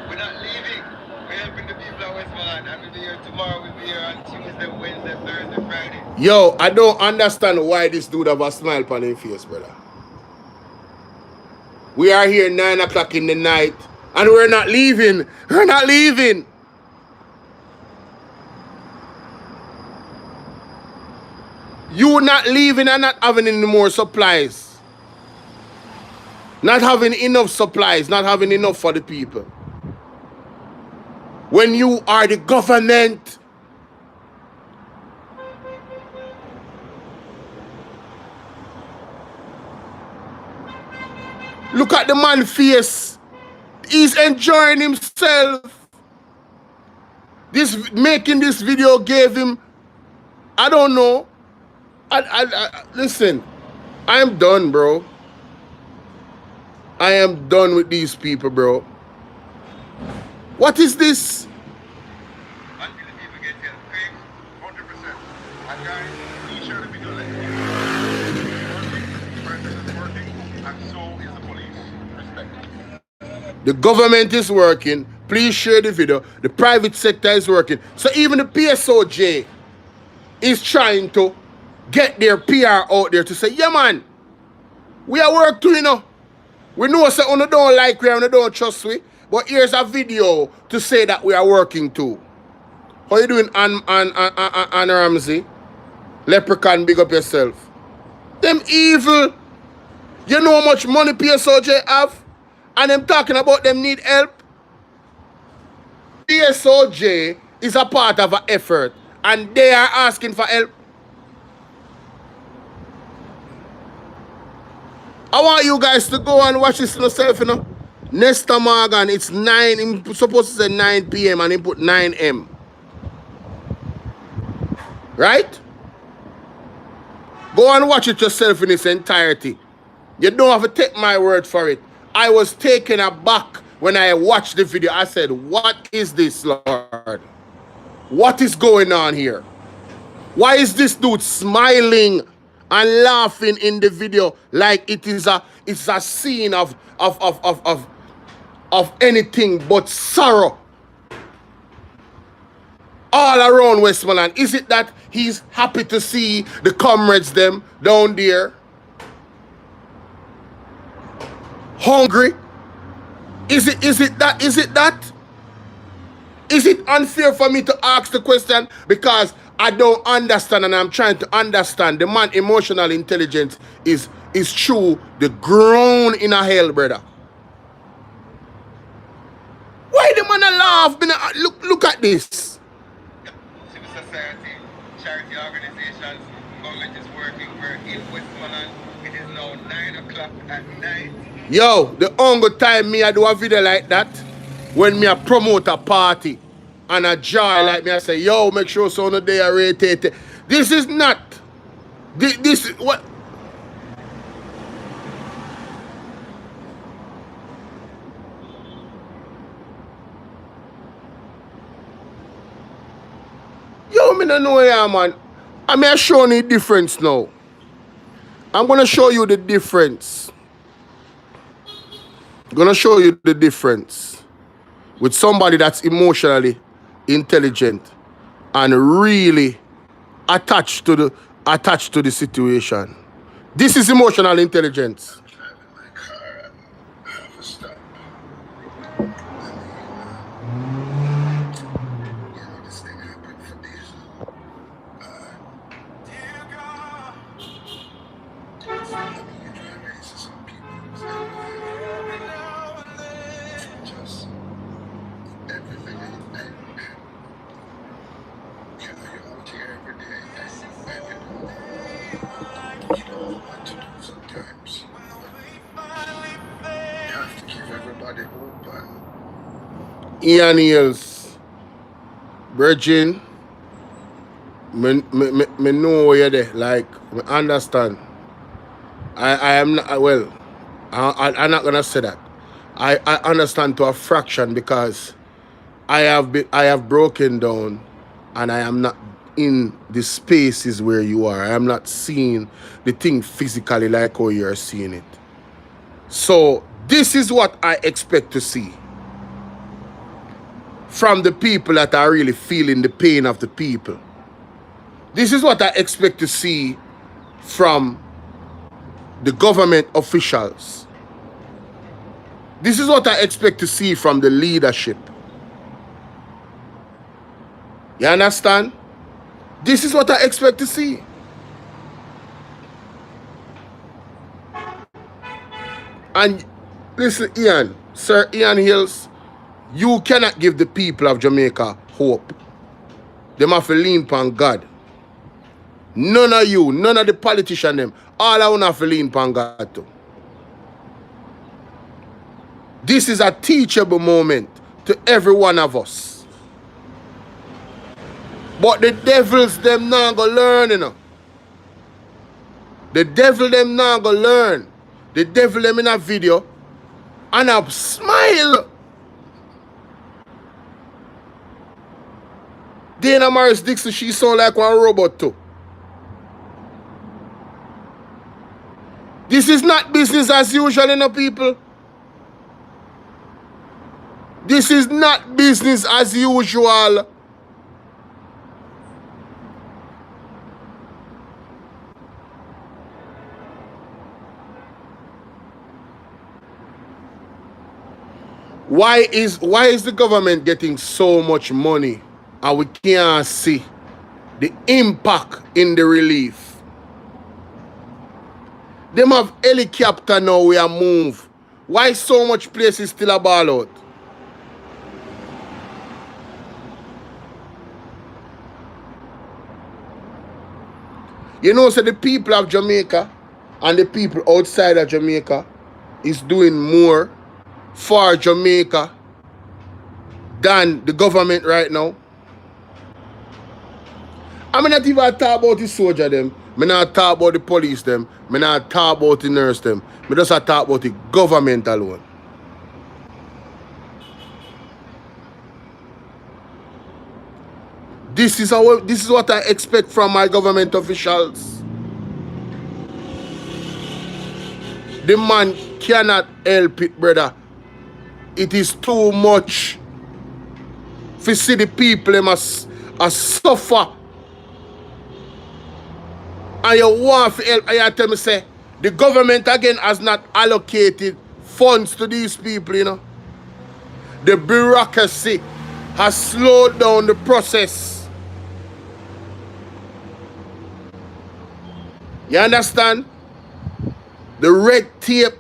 We're not leaving. We're helping the people of Westmoreland. And we'll be here tomorrow. We'll be here on Tuesday, Wednesday, Thursday, Friday. Yo, I don't understand why this dude have a smile on his face, brother. We are here 9 o'clock in the night, and we're not leaving. We're not leaving. You not leaving and not having any more supplies. Not having enough supplies, not having enough for the people. When you are the government, look at the man's face. He's enjoying himself. Making this video gave him, I don't know. Listen, I'm done, bro. I am done with these people, bro. What is this? Until the people get paid 100%. And guys, please share the video. Let me working, and so is the police. Respect. The government is working. Please share the video. The private sector is working. So even the PSOJ is trying to get their PR out there to say, yeah, man, we are work too, you know. We know that we don't like we and we don't trust we, but here's a video to say that we are working too. How you doing, Ann Ramsey? Leprechaun, big up yourself. Them evil. You know how much money PSOJ have? And them talking about them need help? PSOJ is a part of an effort, and they are asking for help. I want you guys to go and watch this yourself, you know. Nesta Morgan, it's 9, I'm supposed to say 9 p.m. and he put 9 m. Right? Go and watch it yourself in its entirety. You don't have to take my word for it. I was taken aback when I watched the video. I said, what is this, Lord? What is going on here? Why is this dude smiling and laughing in the video like it's a scene of anything but sorrow all around Westmoreland? Is it that he's happy to see the comrades them down there hungry? Is it that? Is it unfair for me to ask the question? Because I don't understand, and I'm trying to understand. The man emotional intelligence is true the grown in a hell, brother. Why the man a laugh? Look at this. Civil society, charity organizations, government is working. We're in Westmoreland. It is now 9 o'clock at night. Yo, the only time me I do a video like that, when me I promote a party and a joy like me, I say, yo, make sure so no day I rated. This is not. This is what. Yo, me don't know ya, man. I'm showing you the difference now. I'm gonna show you the difference. I'm gonna show you the difference with somebody that's emotionally intelligent and really attached to the situation. This is emotional intelligence. I'm driving my car at half a stop. This thing happened for these. You drive races some people. Just everything. You're out here every day. You don't know what to do sometimes. You have to keep everybody open. Ian Hills, Virgin, me know where you're there. Like, me understand. I am not, well, I'm not gonna say that. I understand to a fraction because I have broken down and I am not in the spaces where you are. I am not seeing the thing physically like how you're seeing it. So this is what I expect to see from the people that are really feeling the pain of the people. This is what I expect to see from the government officials. This is what I expect to see from the leadership. You understand? This is what I expect to see. And listen, Ian, Sir Ian Hills, you cannot give the people of Jamaica hope. They have to lean upon God. None of you, none of the politicians, them, all I want to have to lean upon God too. This is a teachable moment to every one of us. But the devils, them not going to learn, you know. The devil, them not going to learn. The devil, them in a video, and I smile. Dana Morris Dixon, she sound like one robot too. This is not business as usual, you know, people. This is not business as usual. Why is the government getting so much money and we can't see the impact in the relief? Them have helicopter now we are move. Why so much places still a ball out? You know, so the people of Jamaica and the people outside of Jamaica is doing more for Jamaica than the government right now. I'm not even talk about the soldier them. I'm not talk about the police them. I'm not talk about the nurse them. I just talk about the government alone. This is what I expect from my government officials. The man cannot help it, brother. It is too much to see the people them as suffer. And you want to help, and you tell me say, the government again has not allocated funds to these people, you know. The bureaucracy has slowed down the process. You understand? The red tape.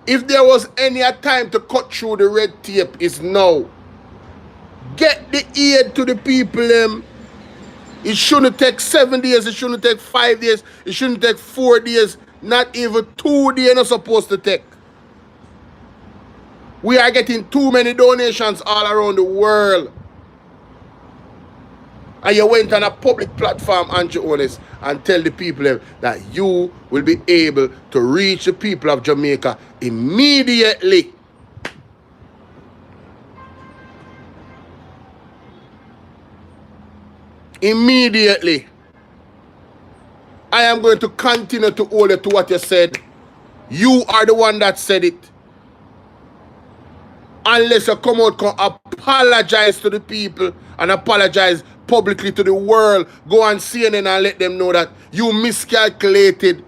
If there was any time to cut through the red tape, it's now. Get the aid to the people. It shouldn't take 7 days. It shouldn't take 5 days. It shouldn't take 4 days. Not even 2 days not supposed to take. We are getting too many donations all around the world. And you went on a public platform, Andrew Holness, and tell the people that you will be able to reach the people of Jamaica immediately. Immediately. I am going to continue to hold you to what you said. You are the one that said it. Unless you come out and apologize to the people and apologize publicly to the world, go on CNN and let them know that you miscalculated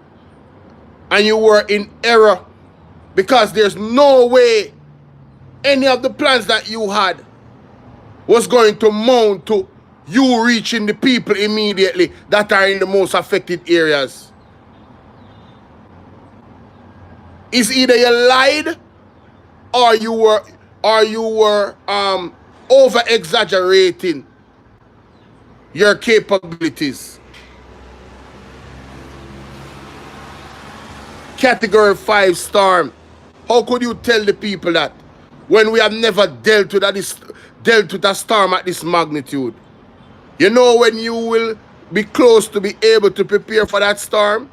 and you were in error, because there's no way any of the plans that you had was going to mount to you reaching the people immediately that are in the most affected areas. It's either you lied or you were over exaggerating your capabilities. Category 5 storm. How could you tell the people that when we have never dealt with a storm at this magnitude? You know when you will be close to be able to prepare for that storm?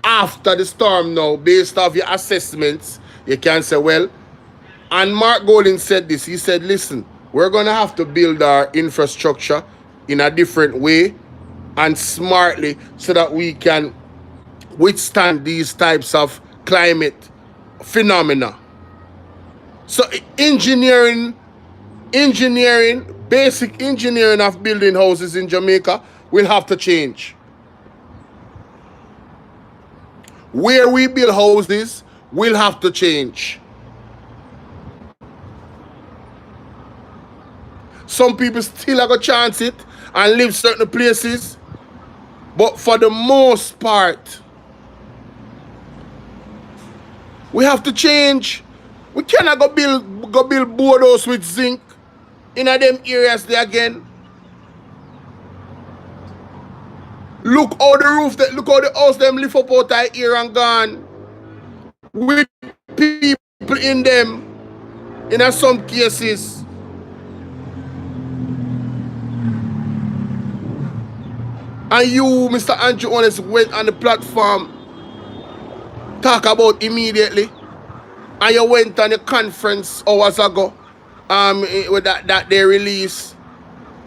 After the storm now, based off your assessments, you can say, well, and Mark Golding said this. He said, listen, we're going to have to build our infrastructure in a different way and smartly so that we can withstand these types of climate phenomena. So engineering, basic engineering of building houses in Jamaica will have to change. Where we build houses will have to change. Some people still have a chance it and live certain places, but for the most part, we have to change. We cannot go build Bolos with zinc in them areas there again. Look how the house them lift up out of here and gone. With people in them, in some cases. And you, Mr. Andrew Holness, went on the platform, talk about immediately. And you went on a conference hours ago, with that they release.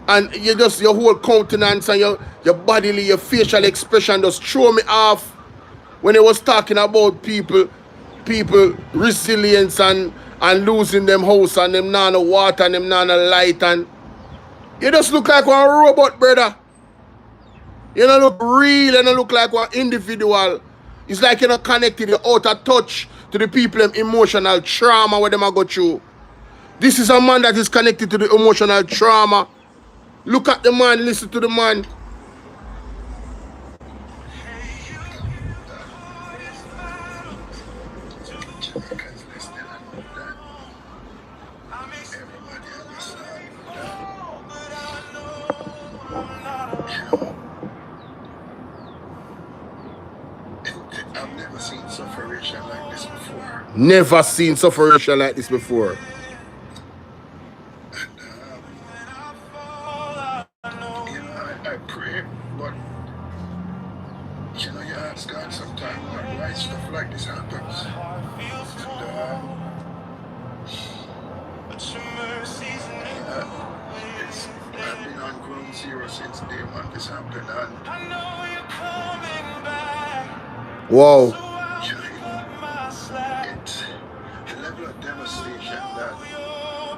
And you just, your whole countenance and your bodily, your facial expression just throw me off when he was talking about people resilience and losing them house and them nano water and them nano light, and you just look like one robot, brother. You don't look real, you don't look like one individual. It's like you're not connected, you're out of touch to the people, them emotional trauma where them are go through. This is a man that is connected to the emotional trauma. Look at the man, listen to the man. I've never seen sufferation like this before. Never seen sufferation like this before. I pray, but you ask God sometimes why stuff like this happens. I've been on ground zero since day one this happened, and wow. It's the level of devastation that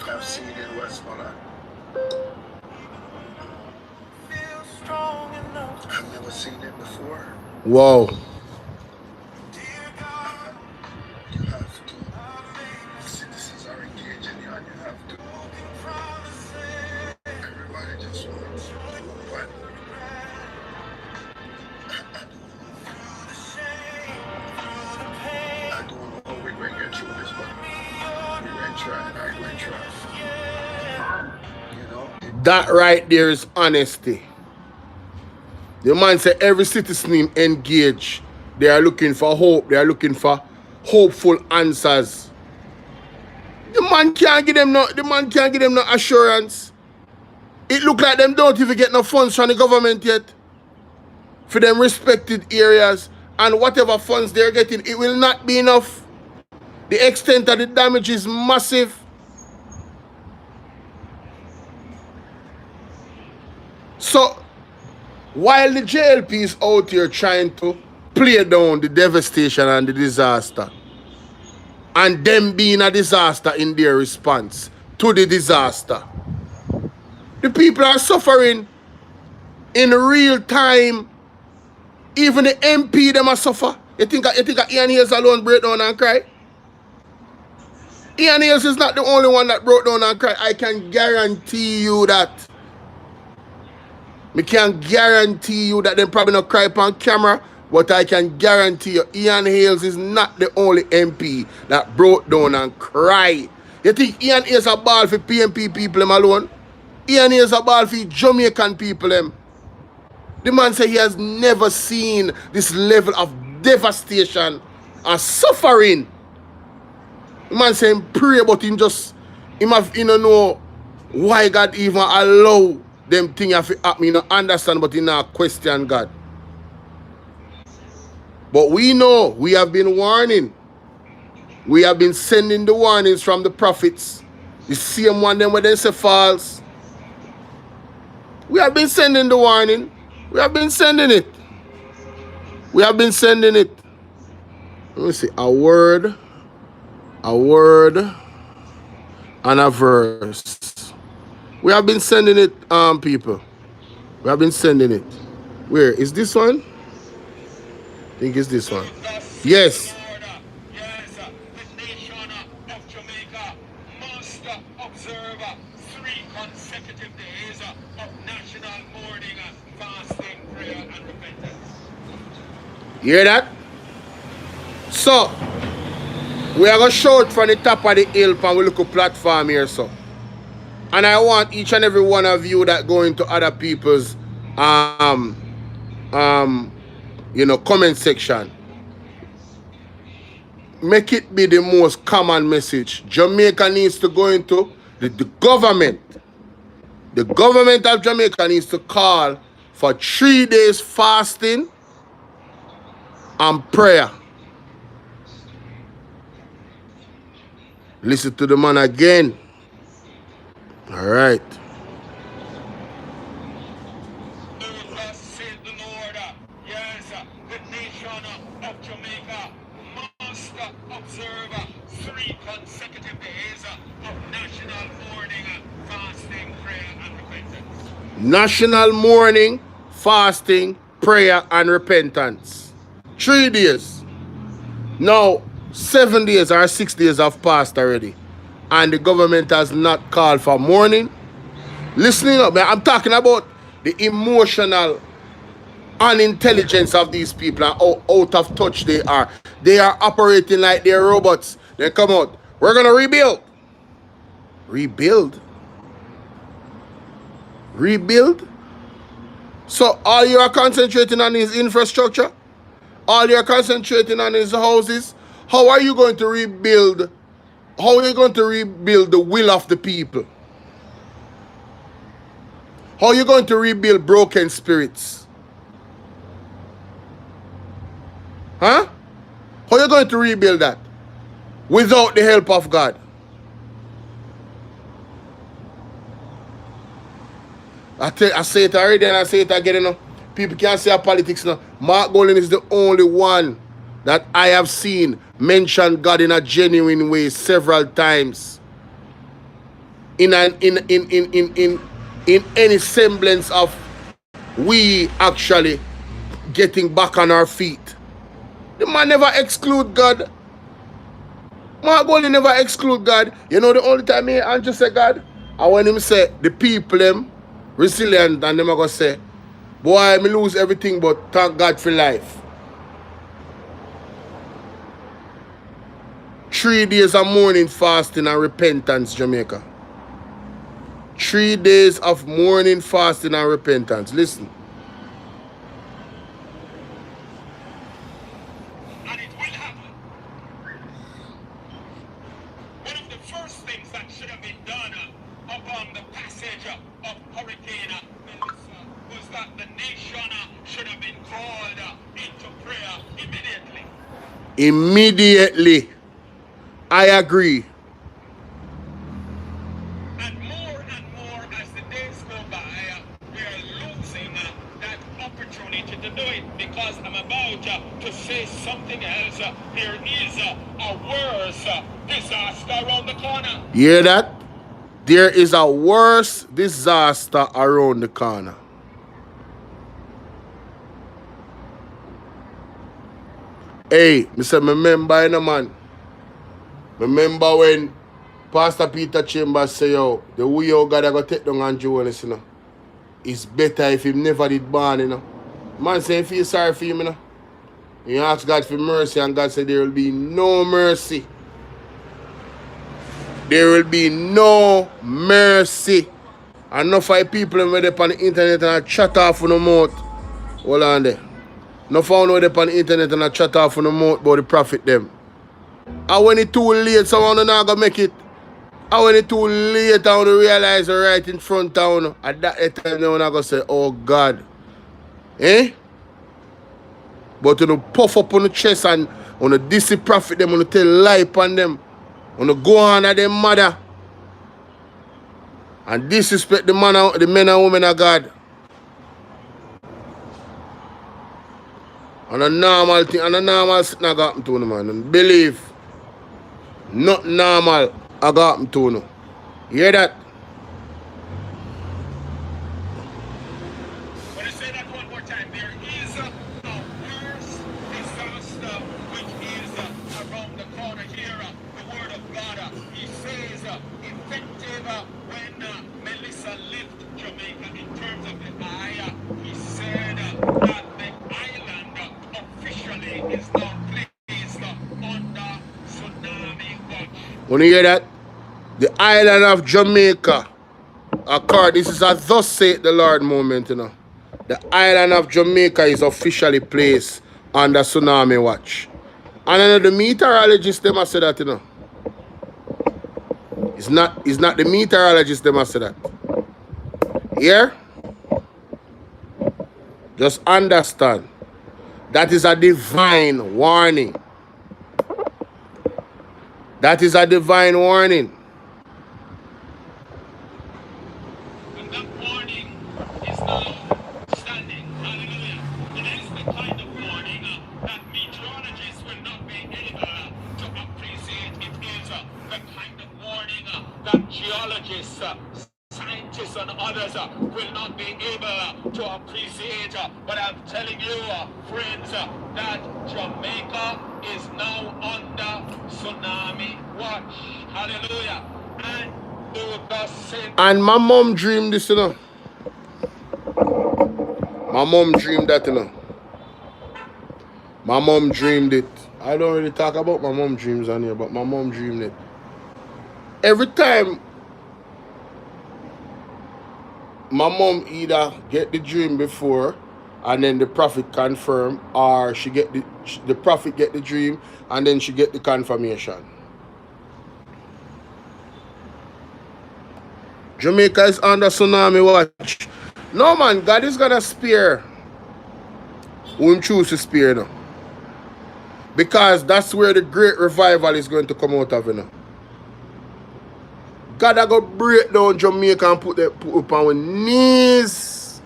I've seen in Westmoreland. I've never seen it before. Wow. You have to. Citizens are engaging you, and you have to. Everybody just wants to do what. I don't know how we're going to get through this, but we're going to try, and I'm going to try. That right there is honesty. The man said every citizen engaged. They are looking for hope. They are looking for hopeful answers. The man can't give them no assurance. It look like them don't even get no funds from the government yet for them respected areas, and whatever funds they're getting, it will not be enough. The extent of the damage is massive. So while the JLP is out here trying to play down the devastation and the disaster, and them being a disaster in their response to the disaster, the people are suffering in real time. Even the MP them are suffer. You think Ian Hayes alone break down and cry? Ian Hayes is not the only one that broke down and cried. I can guarantee you that. I can guarantee you that they probably not cry on camera, but I can guarantee you Ian Hayes is not the only MP that broke down and cried. You think Ian Hayes a ball for PMP people them alone? Ian Hayes a ball for Jamaican people them. The man said he has never seen this level of devastation and suffering. The man saying pray, but him don't know why God even allow them things have to happen. You don't understand, but you not question God. But we know, we have been warning. We have been sending the warnings from the prophets. The same one them where they say false. We have been sending the warning. We have been sending it. We have been sending it. Let me see. A word, and a verse. We have been sending it, people. We have been sending it. Where? Is this one? I think it's this one. Yes. Yes, the nation of Jamaica must observe 3 consecutive days of national mourning, fasting, prayer, and repentance. You hear that? So, we are going to shout from the top of the hill and we look at platform here, so. And I want each and every one of you that go into other people's comment section. Make it be the most common message. Jamaica needs to go into the government. The government of Jamaica needs to call for 3 days fasting and prayer. Listen to the man again. All right. Thus said the Lord, yes, the nation of Jamaica must observe 3 consecutive days of national mourning, fasting, prayer, and repentance. National mourning, fasting, prayer, and repentance. 3 days. Now, 7 days or 6 days have passed already. And the government has not called for mourning. Listening up, man, I'm talking about the emotional unintelligence of these people and how out of touch they are. They are operating like they're robots. They come out. We're going to rebuild. Rebuild? Rebuild? So all you are concentrating on is infrastructure? All you are concentrating on is houses? How are you going to rebuild? How are you going to rebuild the will of the people? How are you going to rebuild broken spirits? Huh? How are you going to rebuild that? Without the help of God? I say it already and I say it again, you know. People can't say politics now. Mark Golden is the only one that I have seen mention God in a genuine way several times. In any semblance of we actually getting back on our feet. The man never exclude God. Mark Golden never exclude God. You know the only time he Andrew say God, and when him say the people them resilient and them are gonna say, boy, me lose everything but thank God for life. 3 days of mourning, fasting, and repentance, Jamaica. 3 days of mourning, fasting, and repentance. Listen. And it will happen. One of the first things that should have been done upon the passage of Hurricane Melissa was that the nation should have been called into prayer immediately. Immediately. I agree. And more as the days go by, we are losing that opportunity to do it because I'm about to say something else. There is a worse disaster around the corner. You hear that? There is a worse disaster around the corner. Hey, I said, remember, you know, man. Remember when Pastor Peter Chambers say, yo, the way you God are going to take down Andrew Holness, you know. It's better if he never did born, you know. Man say, feel sorry for him, you know. You ask God for mercy, and God said there will be no mercy. There will be no mercy. Enough of people who are on the internet and chat off on the mouth. Hold on there. Enough of them on the internet and chat off on the mouth about the prophet them. And when it's too late, someone not going to make it. And when it's too late, I want to realize right in front of you. At that time, they're going to say, oh God. Eh? But you know, puff up on the chest and on the DC prophet them, on the tell lie upon them. On the go on at them mother. And disrespect the men and women of God. And a normal thing, and a normal thing I got to you, man. And believe, not normal I got to you. Hear that? When I say that one more time, there is a worse disaster which is around the corner here. The word of God, he says, effective when Melissa left Jamaica in terms of the eye. He said that the island officially is now placed under tsunami watch. When you hear that? The island of Jamaica. This is a thus saith the Lord moment, you know. The island of Jamaica is officially placed under tsunami watch. And I know the meteorologists them say that, you know. It's not the meteorologists them say that. Here? Just understand. That is a divine warning. That is a divine warning. And that warning is now standing. Hallelujah. It is the kind of warning that meteorologists will not be able to appreciate. It is the kind of warning that geologists, scientists, and others will not be able to appreciate. But I'm telling you, friends, that Jamaica is now under tsunami watch. Hallelujah. And my mom dreamed this, you know. My mom dreamed that, you know. My mom dreamed it. I don't really talk about my mom dreams on here, but my mom dreamed it. Every time my mom either get the dream before and then the prophet confirm, or she get the prophet get the dream and then she get the confirmation. Jamaica is under tsunami watch. No man, God is gonna spare who him choose to spare now. Because that's where the great revival is going to come out of, you know. God I go break down Jamaica and put up on our knees.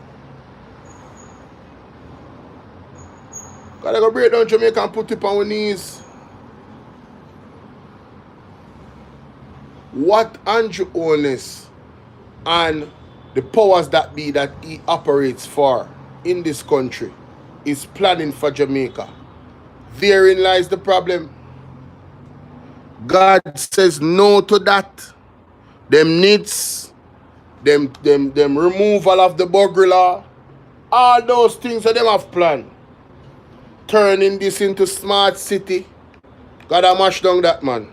God I go break down Jamaica and put it on our knees. What Andrew Holness and the powers that be that he operates for in this country is planning for Jamaica. Therein lies the problem. God says no to that. Them needs, them removal of the buggery law, all those things that them have planned. Turning this into smart city. God a mash down that, man.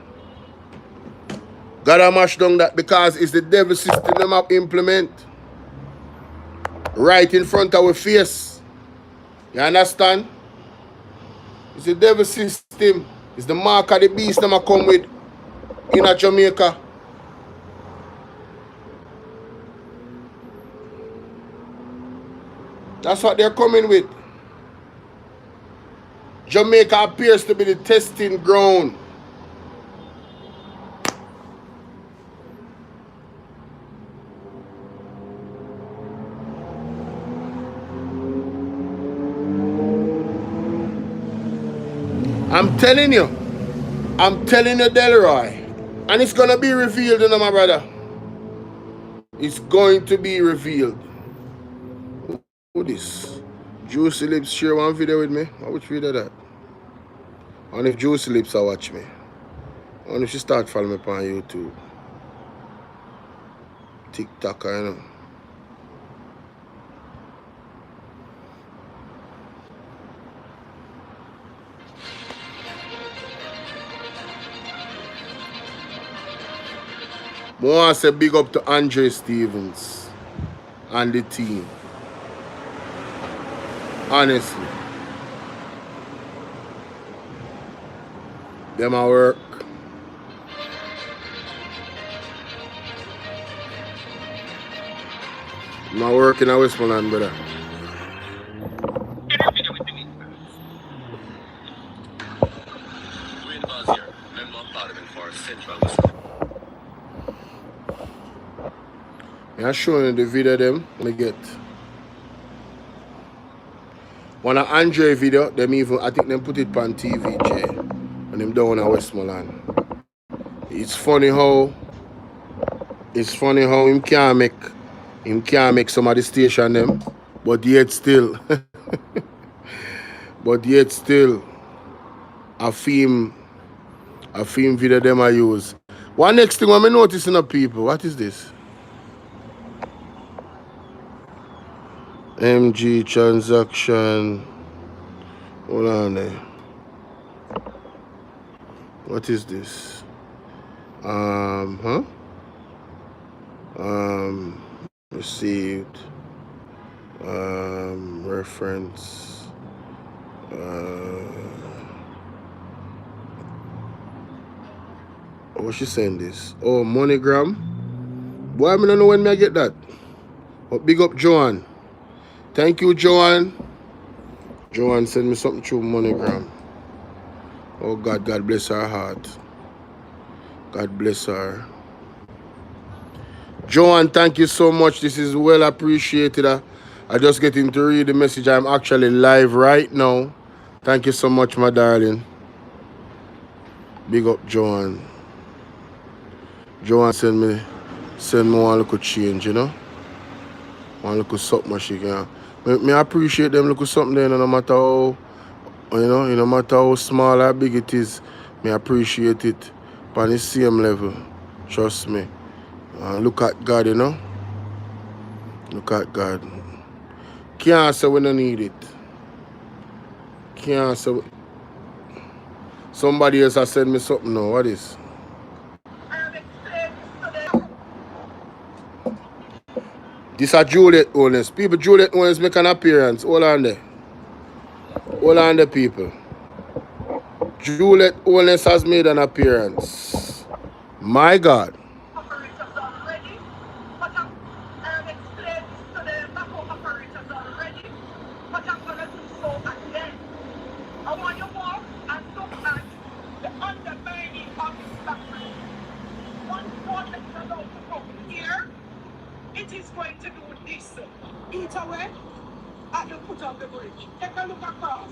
God a mash down that because it's the devil system them have implement. Right in front of our face. You understand? It's the devil system. It's the mark of the beast them a come with in a Jamaica. That's what they're coming with. Jamaica appears to be the testing ground. I'm telling you, Delroy, and it's gonna be revealed, you know, my brother. It's going to be revealed. Who this? Juicy Lips share one video with me. Which video that? And if Juicy Lips will watch me. And if she start following me on YouTube. TikTok, you know. I want to say big up to Andre Stevens and the team. Honestly. Them a work. Them a work in a Westmoreland, brother. I'm showing you the video them I get. One of Andre video, them even, I think them put it on TVJ when them down in Westmoreland. It's funny how him can't make some of the station them, but yet still a film video them I use. One next thing I'm noticing of people, what is this? MG transaction. Hold on there. What is this? Received. Reference. What's she saying this? Oh, MoneyGram. Boy, I don't know when I get that. But big up Joanne. Thank you, Joanne. Joanne sent me something through MoneyGram. Oh God, God bless her heart. God bless her. Joanne, thank you so much. This is well appreciated. I just getting to read the message. I'm actually live right now. Thank you so much, my darling. Big up Joanne. Joanne send me one little change, you know. One little something she can. Me appreciate them little something there, no matter how, no matter how small or big it is, me appreciate it on the same level. Trust me. Look at God, you know. Look at God. Can't say we don't need it. Can't say somebody else has sent me something now. What is? This is Juliet Holness. People, Juliet Holness make an appearance. Hold on there. Hold on there, people. Juliet Holness has made an appearance. My God. It is going to do this. Eat away at the foot of the bridge. Take a look across.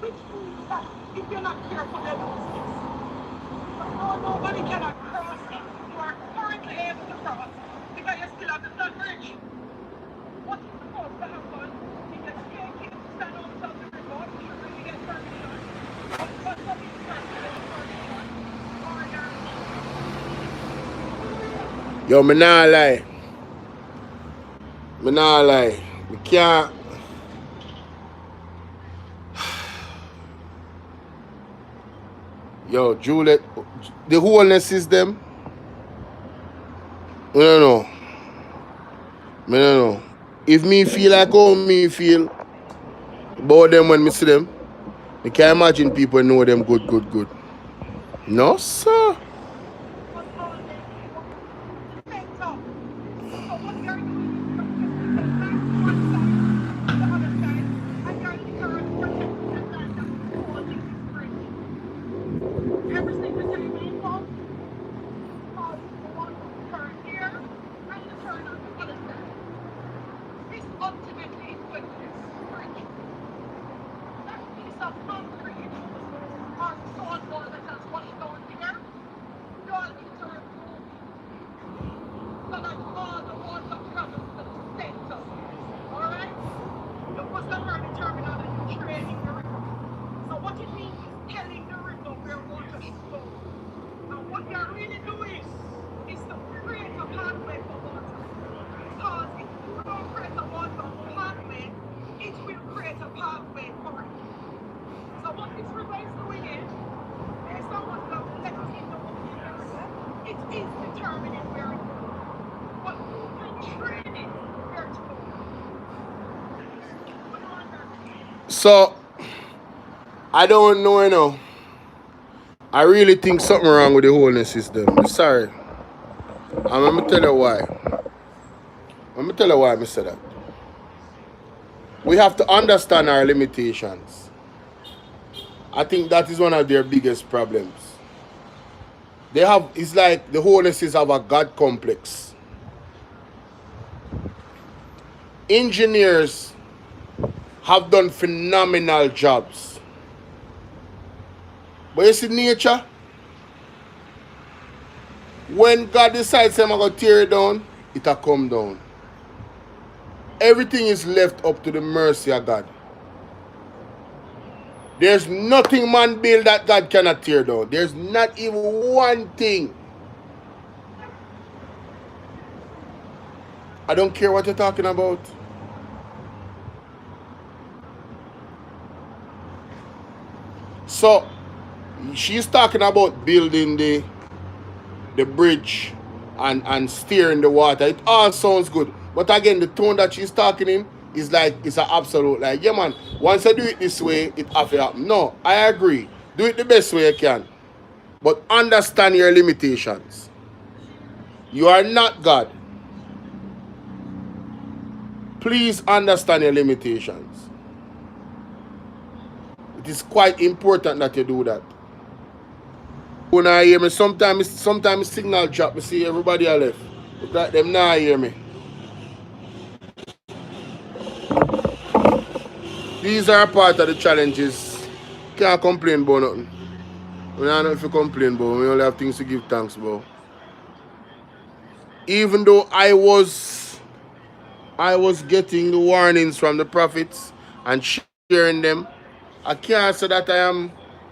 Which means that if you're not careful, they lose this. But no, nobody cannot cross it. You are currently able to cross because you're still at the flood bridge. What is supposed to happen? If you take it, stand outside the river, you should really get permission. But what's up is permission or Yo, me nah lie. Me nah lie. Me can't. Yo, Juliet, the Holness is them. I don't know. I don't know. If me feel like how me feel about them when me see them, I can't imagine people know them good. No, sir. So, I don't know, you know. I really think something wrong with the Holness system. I'm sorry. I'm going to tell you why. I'm going to tell you why I say that. We have to understand our limitations. I think that is one of their biggest problems. It's like the Holnesses have a God complex. Engineers have done phenomenal jobs. But you see nature, when God decides I'm going to tear it down, it'll come down. Everything is left up to the mercy of God. There's nothing man build that God cannot tear down. There's not even one thing. I don't care what you're talking about. So, she's talking about building the bridge and steering the water. It all sounds good. But again, the tone that she's talking in is like, it's an absolute, like, yeah man, once I do it this way, it have to happen. No, I agree. Do it the best way you can. But understand your limitations. You are not God. Please understand your limitations. It is quite important that you do that. When I hear me, sometimes signal drop, me see everybody are left. Look like them now hear me. These are part of the challenges. Can't complain about nothing. We don't know if you complain about. We only have things to give thanks about. Even though I was getting the warnings from the prophets and sharing them, I can't say that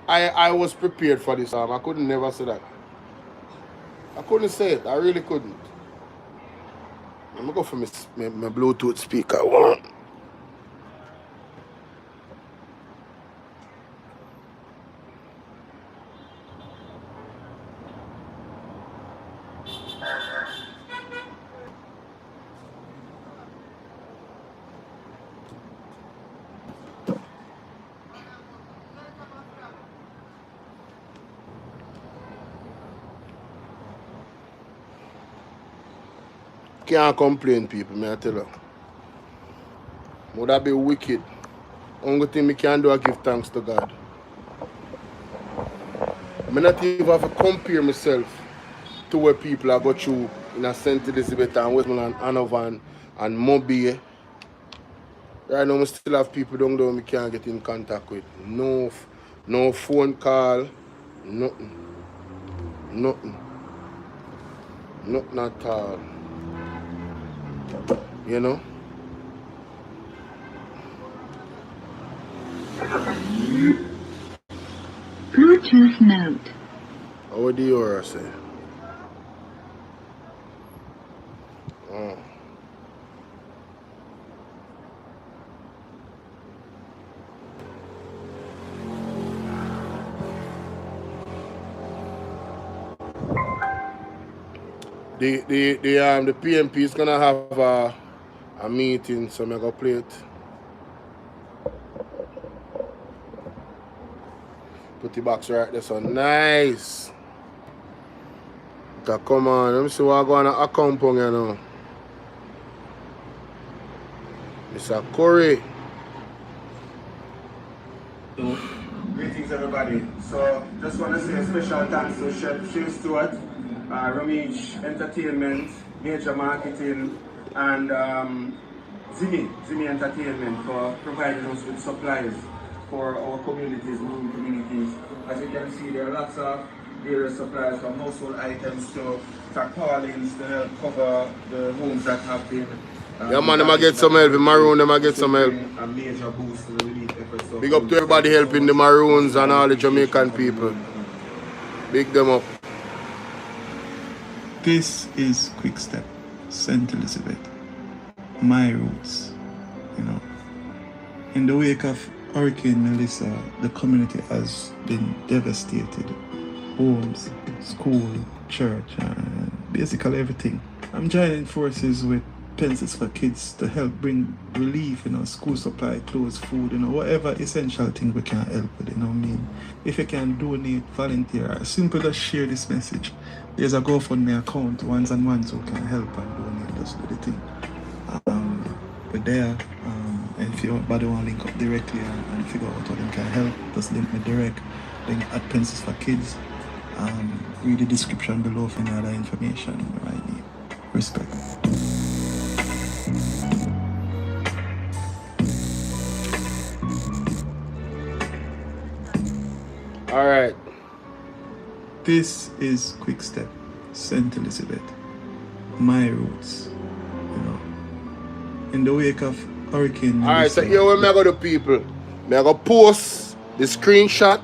I was prepared for this. I couldn't never say that. I couldn't say it. I really couldn't. Let me go for my Bluetooth speaker. Can't complain, people, may I tell you. Would that be wicked? Only thing we can do is give thanks to God. I not even have to compare myself to where people are go through in a St. Elizabeth and Westmoreland and Hanover and Mobile. Right now, we still have people down there we can't get in contact with. No phone call, nothing. Nothing at all. You know? Bluetooth mode. What do you say? Oh. The PMP is gonna have a meeting, so I'm gonna play it. Put the box right there, so nice. So come on, let me see what I'm going to accompany you now. Mr. Corey. Greetings, everybody. So, just want to say a special thanks to Chef Shane Stewart, Ramich Entertainment, Major Marketing, and Zimi Entertainment for providing us with supplies for our communities, rural communities. As you can see, there are lots of various supplies from household items to tarpaulins to help cover the homes that have been. Yeah, man, them get some help. The Maroon, them get some help. A major boost to the relief efforts. Big up to everybody helping the Maroons and all the Jamaican people. Big them up. This is Quick Step, St. Elizabeth. My roots, you know. In the wake of Hurricane Melissa, the community has been devastated. Homes, school, church, and basically everything. I'm joining forces with Pencils for Kids to help bring relief, you know, school supply, clothes, food, you know, whatever essential thing we can help with, you know what I mean? If you can donate, volunteer, or simply just share this message. There's a GoFundMe account, ones and ones who can help and donate, just do the thing. But there, and if anybody want to link up directly and figure out how they can help, just link me direct, link at Pencils for Kids. Read the description below for any other information you might need. Respect. All right. This is Quick Step, St. Elizabeth. My roots, you know. In the wake of Hurricane Melissa. Alright, so here we go to people. I'm going to post the screenshot.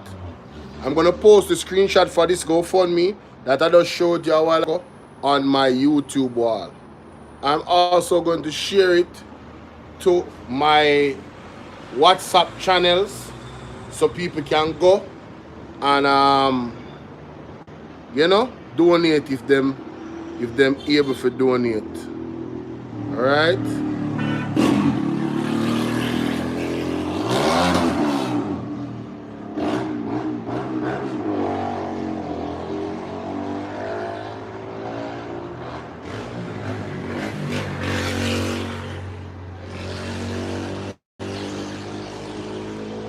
I'm going to post the screenshot for this GoFundMe that I just showed you a while ago on my YouTube wall. I'm also going to share it to my WhatsApp channels so people can go and you know, donate if them able to donate. All right.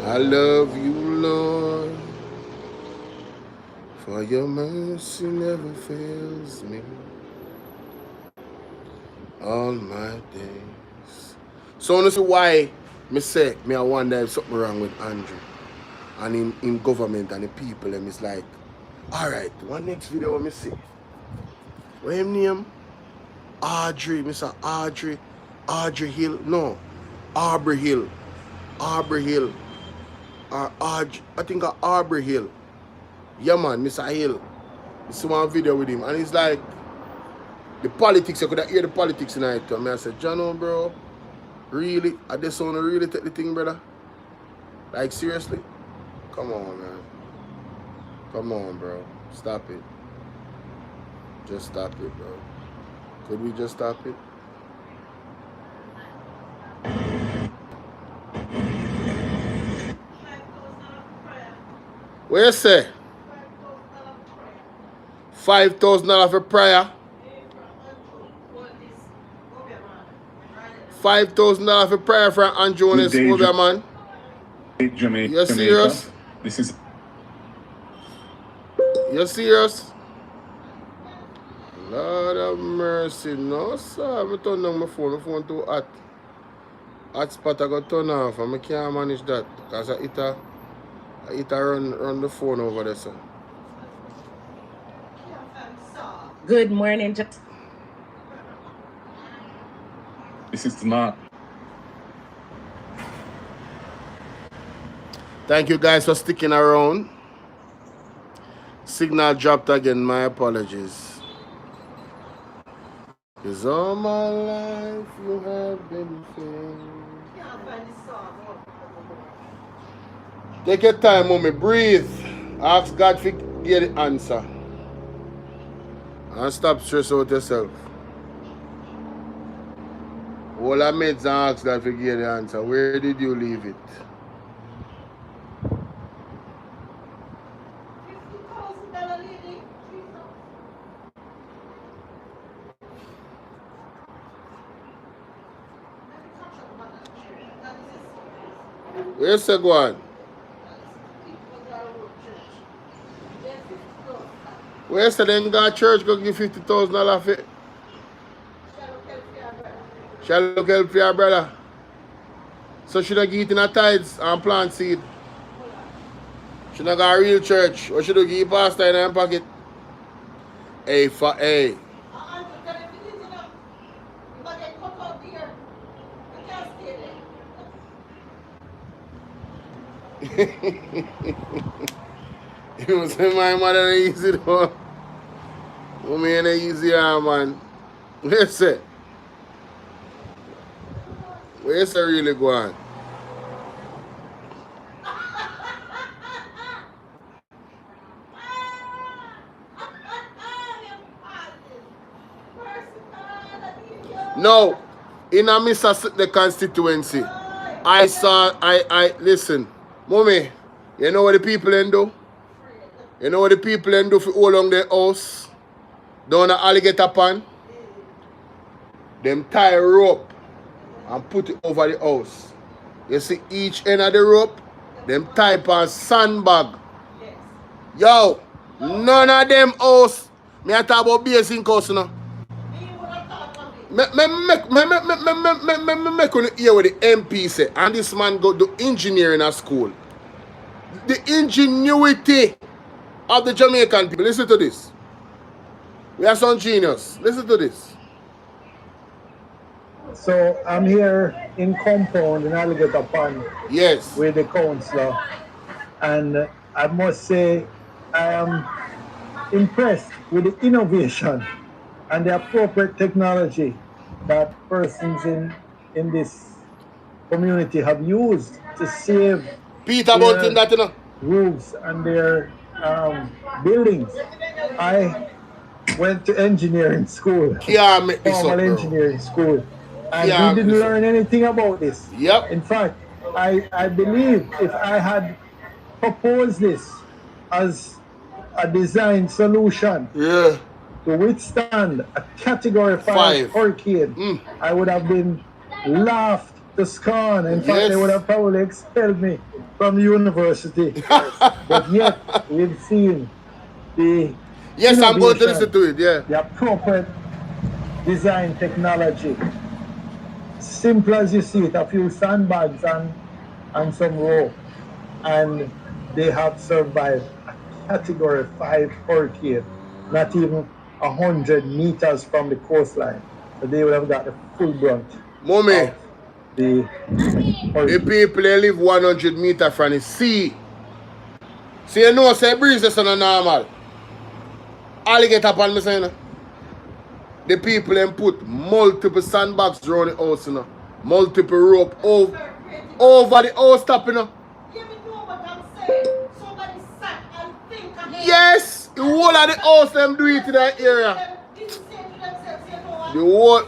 I love you, Lord, for your mercy never fails me all my days. So this is why I wonder if something wrong with Andrew and in government and the people. And it's like, all right, one next video let me see. What him name? Audrey, Mr. Audrey Hill. No, Aubrey Hill. I think Aubrey Hill. Yeah man, Mr. Hill. I see one video with him and he's like, the politics, I could hear the politics tonight. And I said, Jono, bro, really? I just want to really take the thing, brother? Like, seriously? Come on, man. Come on, bro. Stop it. Just stop it, bro. Could we just stop it? What you say? $5,000 for prayer. $5,000 for prayer for Andrew and his man. Jamaica. You serious? This is. You serious? Lord of mercy, no sir. I turn down my phone. My phone too hot. Hotspot I got turn off and I can't manage that. Because I hit run the phone over there, sir. Good morning. This is not. Thank you guys for sticking around. Signal dropped again, my apologies. Cause all my life you have been faithful. Take your time, mommy, breathe. Ask God to get the answer. And stop stressing out yourself. All I made is ask God to get the answer. Where did you leave it? Where's the one? Where's the then God church go give $50,000 for it? Shall look help your brother. So should I give it in a tithes and plant seed? Should I go a real church? Or should I give pastor in her pocket? A for A. You must say my mother ain't easy though. Woman ain't easy, man. Where's it? Where's it really going? No, in a Mississippi constituency, I listen, mommy, you know what the people then do? You know what the people then do for all along their house? Down the alligator pan? Them tie a rope and put it over the house. You see each end of the rope, them tie on sandbag. Yo, none of them house. Me I talk about basic house now. Me make on hear what the MP say, and this man go do engineering at school. the ingenuity of the Jamaican people. Listen to this. We are some genius. Listen to this. So I'm here in compound in Alligator Pond. Yes. With the councillor. And I must say I am impressed with the innovation and the appropriate technology that persons in this community have used to save Peter about that, you know. roofs and their buildings. I went to engineering school, formal engineering school, and we didn't learn anything about this. Yep. In fact, I believe if I had proposed this as a design solution to withstand a category 5 hurricane, I would have been laughed to scorn. In fact, they would have probably expelled me from the university. But yet, we've seen the I'm going to listen to it, the appropriate design technology. Simple as you see it, a few sandbags and some rope. And they have survived a category 5 hurricane, not even 100 meters from the coastline. So they would have got the full brunt. Mommy, the people they live 100 meters from the sea. So you know, say breeze is not normal. Alligator upon me saying, the people then put multiple sandbags around the house, you know. Multiple rope over the house top, you know. Yes, the whole of the house them do it in that area. The whole.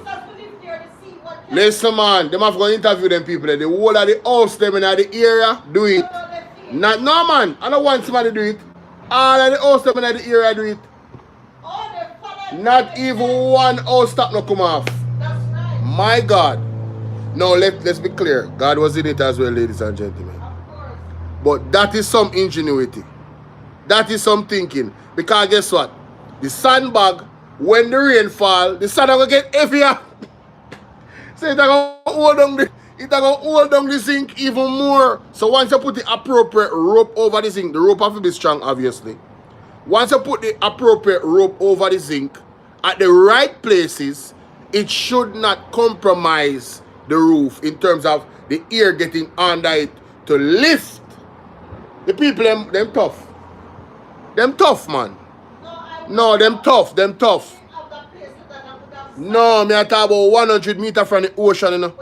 Listen, man, them have to go interview them people. The whole of the house them in the area do it. Not no man. I don't want somebody to do it. All of the house them in the area do it. Not even one house top no come off. My God. No, let's be clear. God was in it as well, ladies and gentlemen. But that is some ingenuity. That is some thinking. Because guess what? The sandbag, when the rain fall, the sand will get heavier. So it's going to hold down the zinc even more. So once you put the appropriate rope over the zinc, the rope have to be strong, obviously. Once you put the appropriate rope over the zinc at the right places, it should not compromise the roof in terms of the air getting under it to lift. The people, them tough. Them tough, man. No, them tough. No, me I talk about 100 meters from the ocean, you know.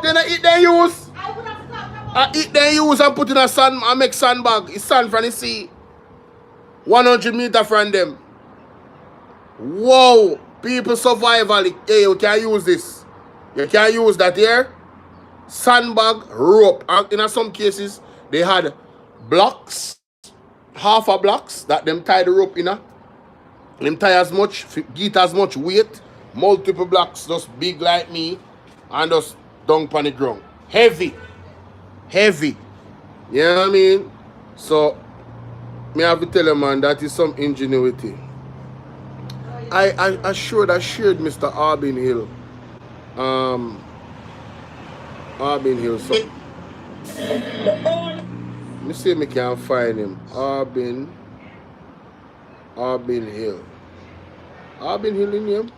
Then I eat then use. I eat then use and put in a sand and make sandbag. It's sand from the sea. 100 meters from them. Whoa. People survival. Hey, you can use this. You can use that here. Sandbag, rope. And in some cases, they had blocks, half a blocks that them tie the rope in. Them tie as much, get as much weight, multiple blocks, just big like me, and just dunk on the ground. Heavy. You know what I mean? So, me have to tell you, man, that is some ingenuity. I shared Mr. Arbin Hill. Arbin Hill, something. Let me see if I can find him. Arbin Hill. Arbin Hill in him?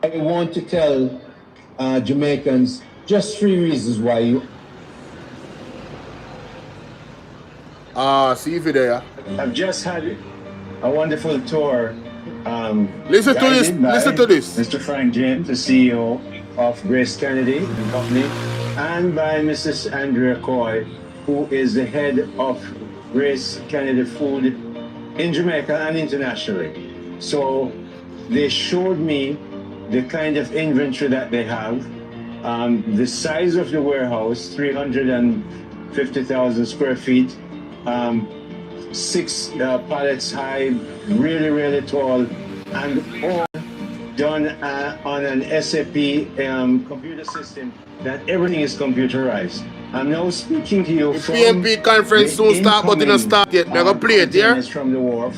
I want to tell Jamaicans just 3 reasons why you... See if you're there. I've just had a wonderful tour. Listen to this. Mr. Frank James, the CEO of Grace Kennedy and Company, and by Mrs. Andrea Coy, who is the head of Grace Kennedy Food in Jamaica and internationally. So they showed me the kind of inventory that they have, the size of the warehouse, 350,000 square feet, 6 pallets high, really tall, and all done on an SAP computer system that everything is computerized. I'm now speaking to you the from PMP conference the soon start, but it don't start yet. I'm gonna play it here. containers from the wharf.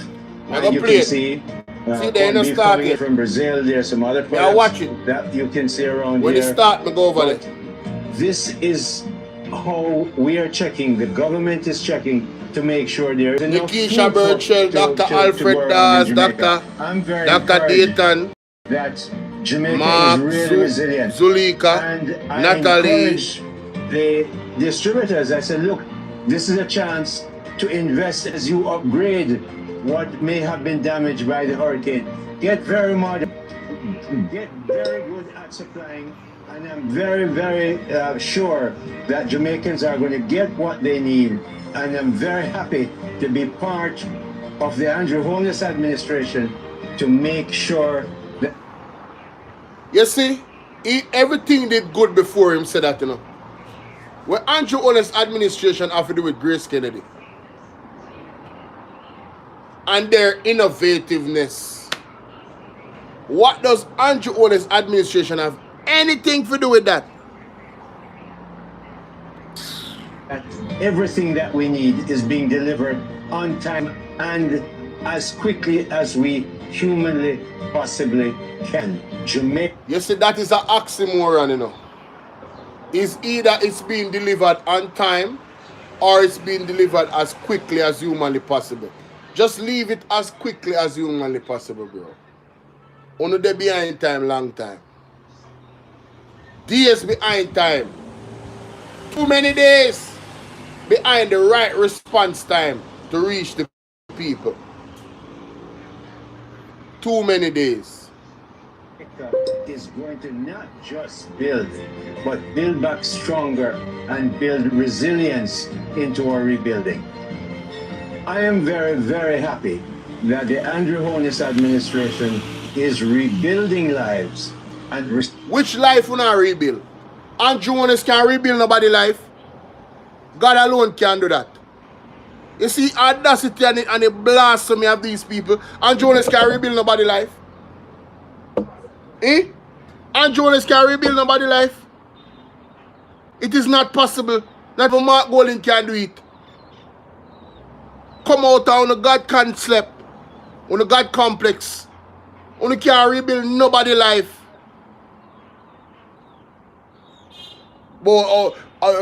I'm And gonna you play can it. see, See, they don't beef start coming in yet. from Brazil. There's some other Yeah, watch products it. that you can see around When here. it start, we go over But there. this is how we are checking. The government is checking to make sure there is enough Nikisha food Birchall, Dr. Alfred go around in Dawes, Jamaica. I'm very Dr. encouraged Dayton, that Jamaica Mark, is really resilient. Zulika, And I Natalie. encourage the distributors. I said, look, this is a chance to invest as you upgrade what may have been damaged by the hurricane. Get very modern, get very good at supplying, and I'm very, very sure that Jamaicans are going to get what they need. And I'm very happy to be part of the Andrew Holness administration to make sure that... You see, everything did good before him said that, you know. When Andrew Holness administration have to do with Grace Kennedy and their innovativeness. What does Andrew Holness administration have anything to do with that? Everything that we need is being delivered on time and as quickly as we humanly possibly can. Jamaica. You see, that is an oxymoron, you know. It's either it's being delivered on time or it's being delivered as quickly as humanly possible. Just leave it as quickly as humanly possible, bro. Only they behind time, long time. Days behind time. Too many days behind the right response time to reach the people. Too many days. Is going to not just build, but build back stronger and build resilience into our rebuilding. I am very, very happy that the Andrew Holness administration is rebuilding lives. And which life will not rebuild? Andrew Holness can't rebuild nobody's life. God alone can do that. You see, audacity and the blasphemy of these people. Andrew Holness can't rebuild nobody's life. Eh? Andrew Holness can't rebuild nobody's life. It is not possible. Not even Mark Golding can do it. Come out on the God can't sleep. On the God complex. On the can't rebuild nobody's life. But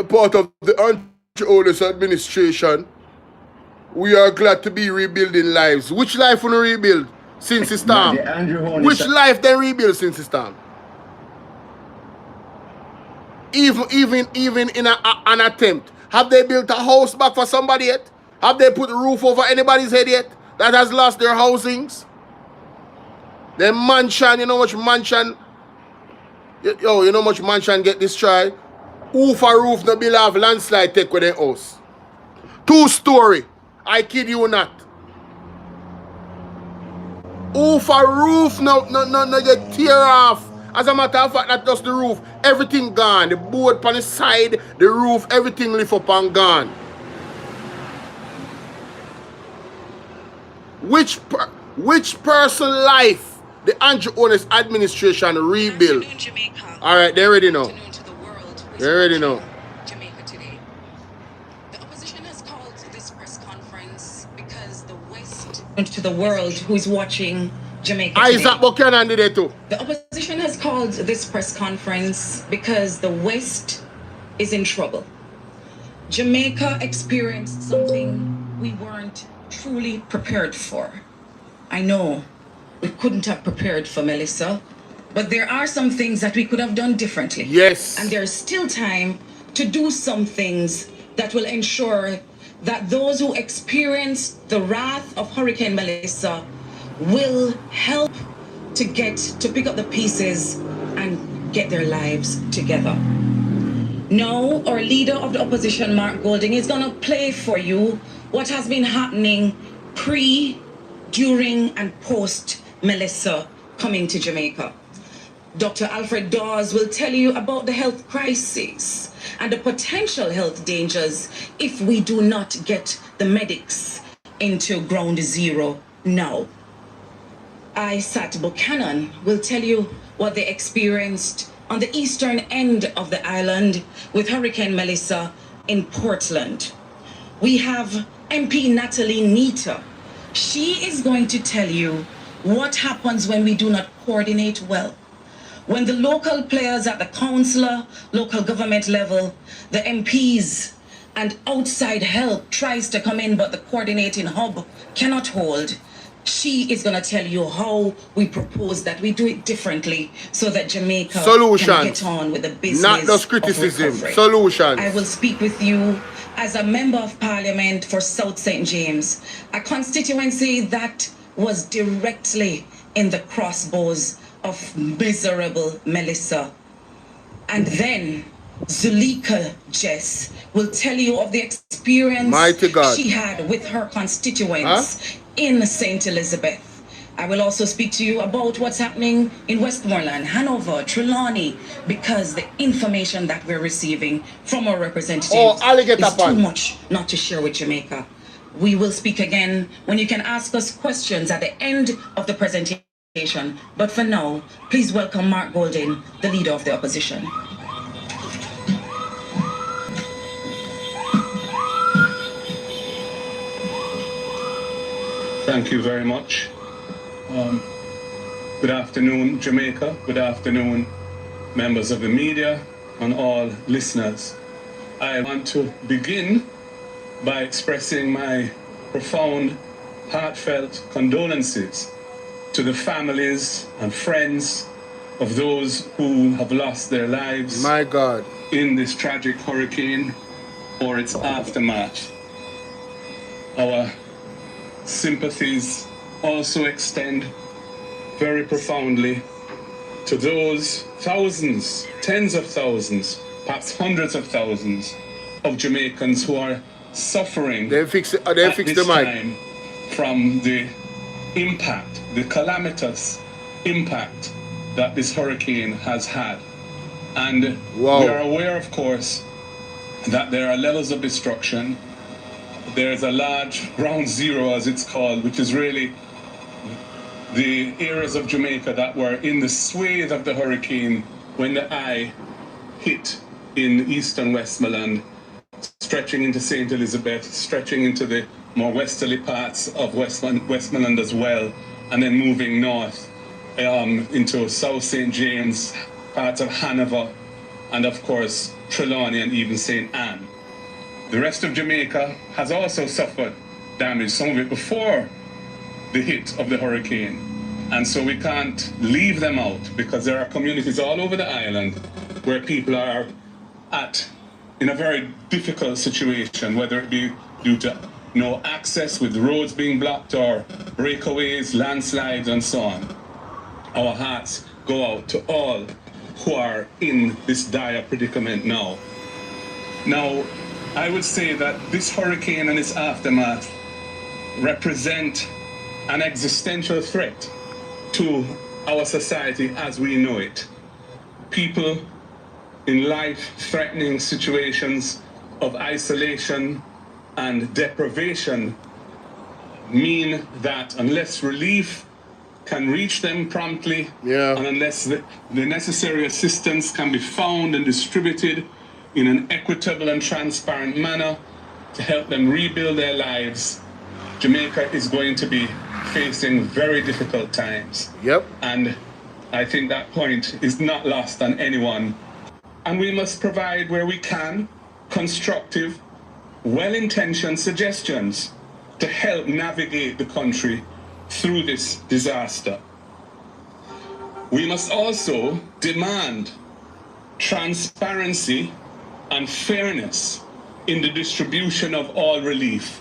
part of the Andrew Holness administration, we are glad to be rebuilding lives. Which life will we rebuild since the storm? Which life they rebuild since the storm? Even in an attempt. Have they built a house back for somebody yet? Have they put a roof over anybody's head yet that has lost their housings? The mansion, you know much mansion, yo, you know much mansion get destroyed? Who for roof no bill have landslide take with their house? 2-story. I kid you not. Who for roof no get tear off? As a matter of fact, not just the roof. Everything gone. The board on the side, the roof, everything lift up and gone. Which person life the Andrew Holness administration rebuild? Alright, they already know. They already know. Jamaica today. The opposition has called this press conference because the West to the world who is watching Jamaica today. Isaac Buchanan did it too. The opposition has called this press conference because the West is in trouble. Jamaica experienced something we weren't truly prepared for. I know we couldn't have prepared for Melissa, but there are some things that we could have done differently. Yes. And there's still time to do some things that will ensure that those who experience the wrath of Hurricane Melissa will help to pick up the pieces and get their lives together. Now, our leader of the opposition, Mark Golding, is going to play for you what has been happening pre, during, and post Melissa coming to Jamaica. Dr. Alfred Dawes will tell you about the health crisis and the potential health dangers if we do not get the medics into ground zero now. Isaac Buchanan will tell you what they experienced on the eastern end of the island with Hurricane Melissa in Portland. We have MP Natalie Nita. She is going to tell you what happens when we do not coordinate well. When the local players at the councillor, local government level, the MPs, and outside help tries to come in, but the coordinating hub cannot hold, she is going to tell you how we propose that we do it differently so that Jamaica can get on with the business. Not just criticism. Solutions. I will speak with you as a member of parliament for South St. James, a constituency that was directly in the crossbows of miserable Melissa. And then Zuleika Jess will tell you of the experience she had with her constituents in St. Elizabeth. I will also speak to you about what's happening in Westmoreland, Hanover, Trelawney, because the information that we're receiving from our representatives is too much not to share with Jamaica. We will speak again when you can ask us questions at the end of the presentation. But for now, please welcome Mark Golding, the leader of the opposition. Thank you very much. Good afternoon, Jamaica. Good afternoon, members of the media and all listeners. I want to begin by expressing my profound, heartfelt condolences to the families and friends of those who have lost their lives in this tragic hurricane or its aftermath. Our sympathies also extend very profoundly to those thousands, tens of thousands, perhaps hundreds of thousands of Jamaicans who are suffering at this time from the impact, the calamitous impact that this hurricane has had. And we are aware, of course, that there are levels of destruction. There's a large ground zero, as it's called, which is really the areas of Jamaica that were in the swathe of the hurricane when the eye hit in eastern Westmoreland, stretching into St. Elizabeth, stretching into the more westerly parts of Westmoreland as well, and then moving north into South St. James, parts of Hanover, and of course Trelawney and even St. Anne. The rest of Jamaica has also suffered damage, some of it before the hit of the hurricane. And so we can't leave them out because there are communities all over the island where people are in a very difficult situation, whether it be due to no access with roads being blocked or breakaways, landslides and so on. Our hearts go out to all who are in this dire predicament now. Now, I would say that this hurricane and its aftermath represent an existential threat to our society as we know it. People in life-threatening situations of isolation and deprivation mean that unless relief can reach them promptly, and unless the necessary assistance can be found and distributed in an equitable and transparent manner to help them rebuild their lives, Jamaica is going to be facing very difficult times. And I think that point is not lost on anyone. And we must provide, where we can, constructive, well-intentioned suggestions to help navigate the country through this disaster. We must also demand transparency and fairness in the distribution of all relief.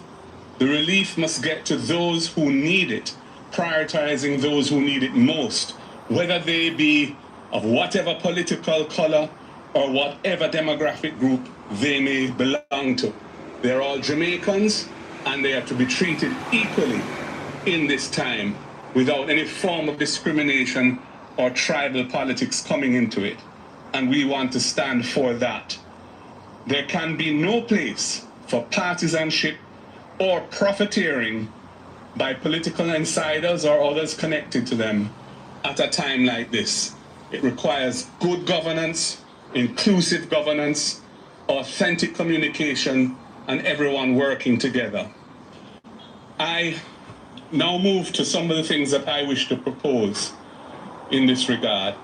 The relief must get to those who need it, prioritizing those who need it most, whether they be of whatever political color or whatever demographic group they may belong to. They're all Jamaicans, and they are to be treated equally in this time without any form of discrimination or tribal politics coming into it. And we want to stand for that. There can be no place for partisanship or profiteering by political insiders or others connected to them at a time like this. It requires good governance, inclusive governance, authentic communication, and everyone working together. I now move to some of the things that I wish to propose in this regard.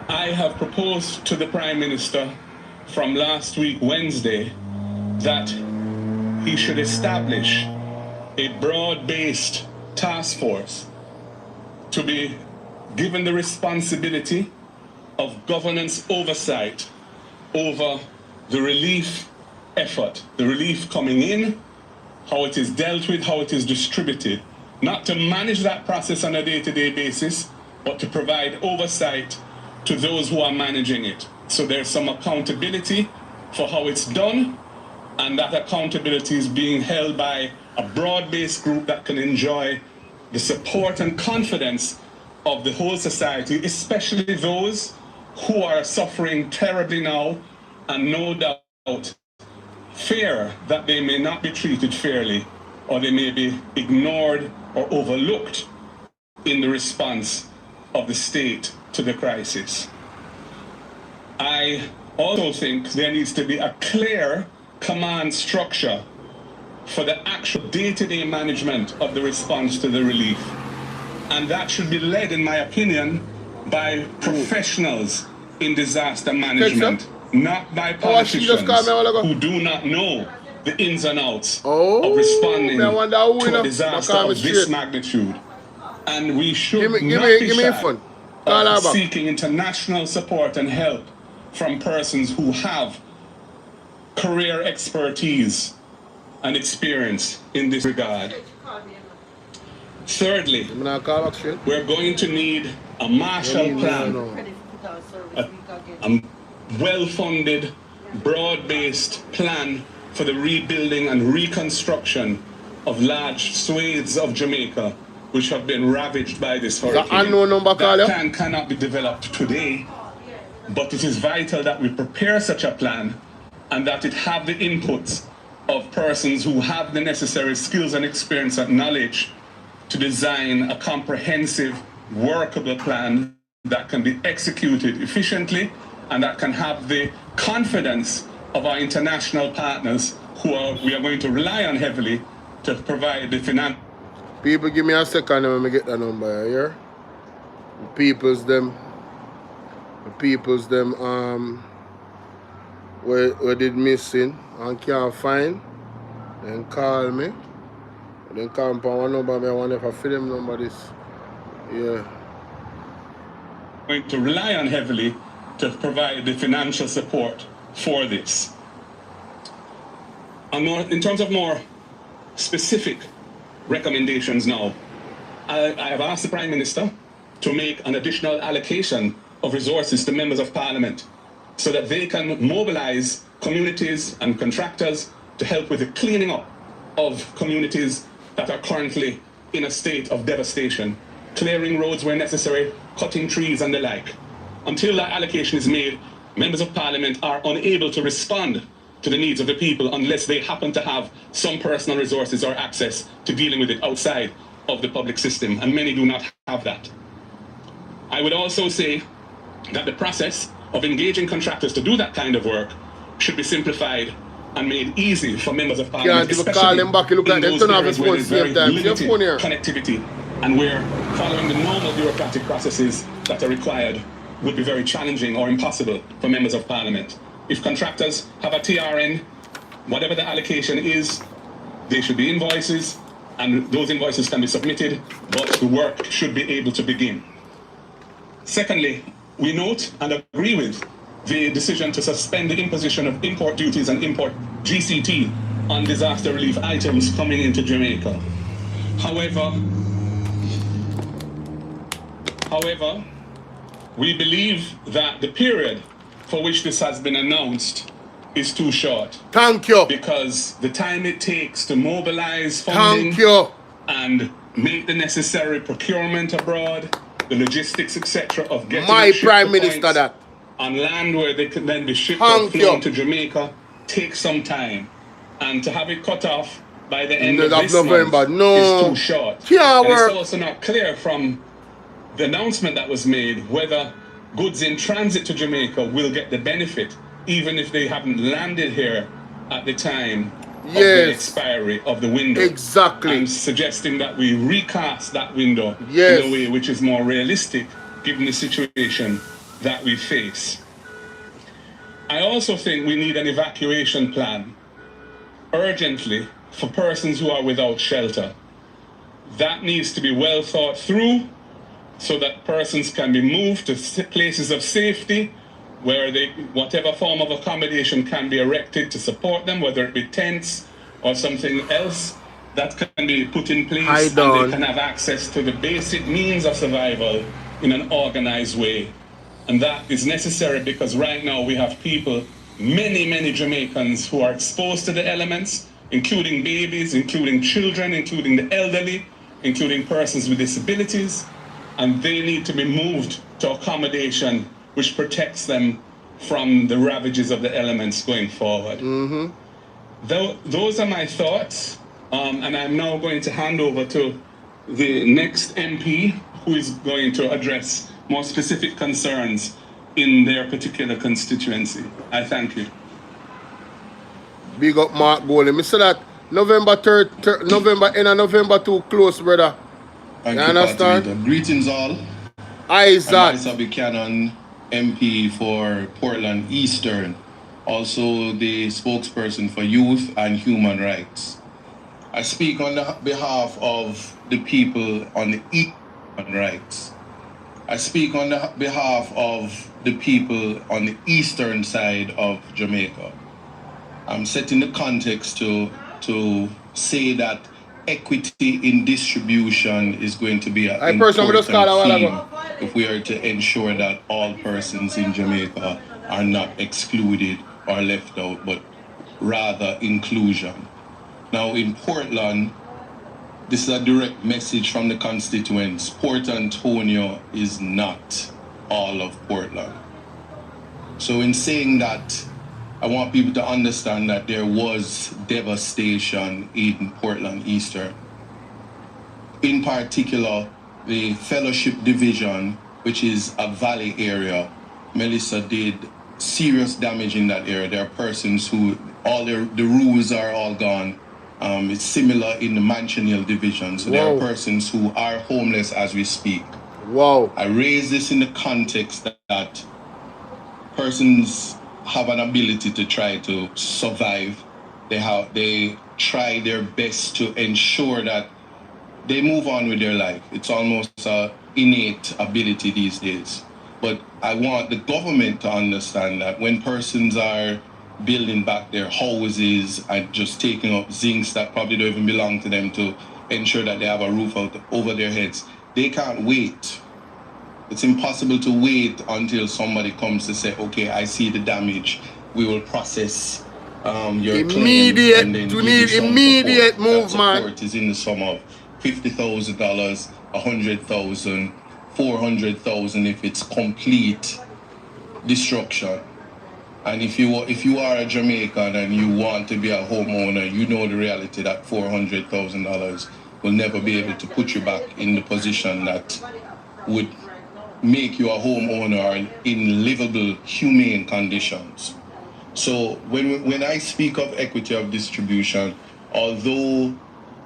I have proposed to the Prime Minister from last week, Wednesday, that he should establish a broad-based task force to be given the responsibility of governance oversight over the relief effort, the relief coming in, how it is dealt with, how it is distributed, not to manage that process on a day-to-day basis, but to provide oversight to those who are managing it. So there's some accountability for how it's done, and that accountability is being held by a broad-based group that can enjoy the support and confidence of the whole society, especially those who are suffering terribly now and no doubt fear that they may not be treated fairly, or they may be ignored or overlooked in the response of the state to the crisis. I also think there needs to be a clear command structure for the actual day-to-day management of the response to the relief. And that should be led, in my opinion, by professionals in disaster management, not by politicians who do not know the ins and outs of responding to a disaster of this magnitude. And we should not be shy of seeking international support and help from persons who have career expertise and experience in this regard. Thirdly, we're going to need a Marshall Plan, a well-funded, broad-based plan for the rebuilding and reconstruction of large swathes of Jamaica which have been ravaged by this hurricane. That plan cannot be developed today, but it is vital that we prepare such a plan and that it have the inputs of persons who have the necessary skills and experience and knowledge to design a comprehensive, workable plan that can be executed efficiently and that can have the confidence of our international partners who we are going to rely on heavily to provide the finance. People, give me a second when I get that number here. The peoples them where did missing and can't find, then call me. Then call me on one number, I wonder if I fill them number this. Yeah. Going to rely on heavily to provide the financial support for this. And more, in terms of more specific recommendations now, I have asked the Prime Minister to make an additional allocation of resources to members of Parliament so that they can mobilize communities and contractors to help with the cleaning up of communities that are currently in a state of devastation, clearing roads where necessary, cutting trees and the like. Until that allocation is made, members of Parliament are unable to respond to the needs of the people unless they happen to have some personal resources or access to dealing with it outside of the public system, and many do not have that. I would also say that the process of engaging contractors to do that kind of work should be simplified and made easy for members of Parliament, especially in those areas where there's very limited connectivity and where following the normal bureaucratic processes that are required would be very challenging or impossible for members of Parliament. If contractors have a TRN, whatever the allocation is, there should be invoices, and those invoices can be submitted, but the work should be able to begin. Secondly, we note and agree with the decision to suspend the imposition of import duties and import GCT on disaster relief items coming into Jamaica. However, we believe that the period for which this has been announced is too short. Thank you. Because the time it takes to mobilize funding and make the necessary procurement abroad, the logistics, etc., of getting my Prime Minister that on land where they could then be shipped or flown to Jamaica takes some time. And to have it cut off by the end of this November month is too short. Can't work. It's also not clear from the announcement that was made, whether goods in transit to Jamaica will get the benefit, even if they haven't landed here at the time of the expiry of the window. Exactly. I'm suggesting that we recast that window in a way which is more realistic, given the situation that we face. I also think we need an evacuation plan urgently for persons who are without shelter. That needs to be well thought through so that persons can be moved to places of safety where whatever form of accommodation can be erected to support them, whether it be tents or something else that can be put in place, and they can have access to the basic means of survival in an organized way. And that is necessary because right now we have people, many Jamaicans who are exposed to the elements, including babies, including children, including the elderly, including persons with disabilities, and they need to be moved to accommodation which protects them from the ravages of the elements going forward. Those are my thoughts, and I'm now going to hand over to the next MP who is going to address more specific concerns in their particular constituency. I thank you. Big up Mark Goley. I said that November 3rd, November too close, brother. Thank you you, understand? Party. Greetings all. Isaac. I'm Isaac Buchanan, MP for Portland Eastern, also the spokesperson for Youth and Human Rights. I speak on behalf of the people on the Human Rights. I speak on behalf of the people on the eastern side of Jamaica. I'm setting the context to say that equity in distribution is going to be an important theme if we are to ensure that all persons in Jamaica are not excluded or left out, but rather inclusion. Now in Portland, this is a direct message from the constituents. Port Antonio is not all of Portland. So in saying that, I want people to understand that there was devastation in Portland Eastern. In particular, the Fellowship Division, which is a valley area, Melissa did serious damage in that area. There are persons who, the rules are all gone. It's similar in the Mansion Hill Division. So there are persons who are homeless as we speak. I raise this in the context that persons have an ability to try to survive. They try their best to ensure that they move on with their life. It's almost an innate ability these days. But I want the government to understand that when persons are building back their houses and just taking up zincs that probably don't even belong to them to ensure that they have a roof over their heads, they can't wait. It's impossible to wait until somebody comes to say, okay, I see the damage. We will process your claim. And then we need immediate movement. That support is in the sum of $50,000, $100,000, $400,000 if it's complete destruction. And if you are a Jamaican and you want to be a homeowner, you know the reality that $400,000 will never be able to put you back in the position that would make you a homeowner in livable, humane conditions. So when I speak of equity of distribution, although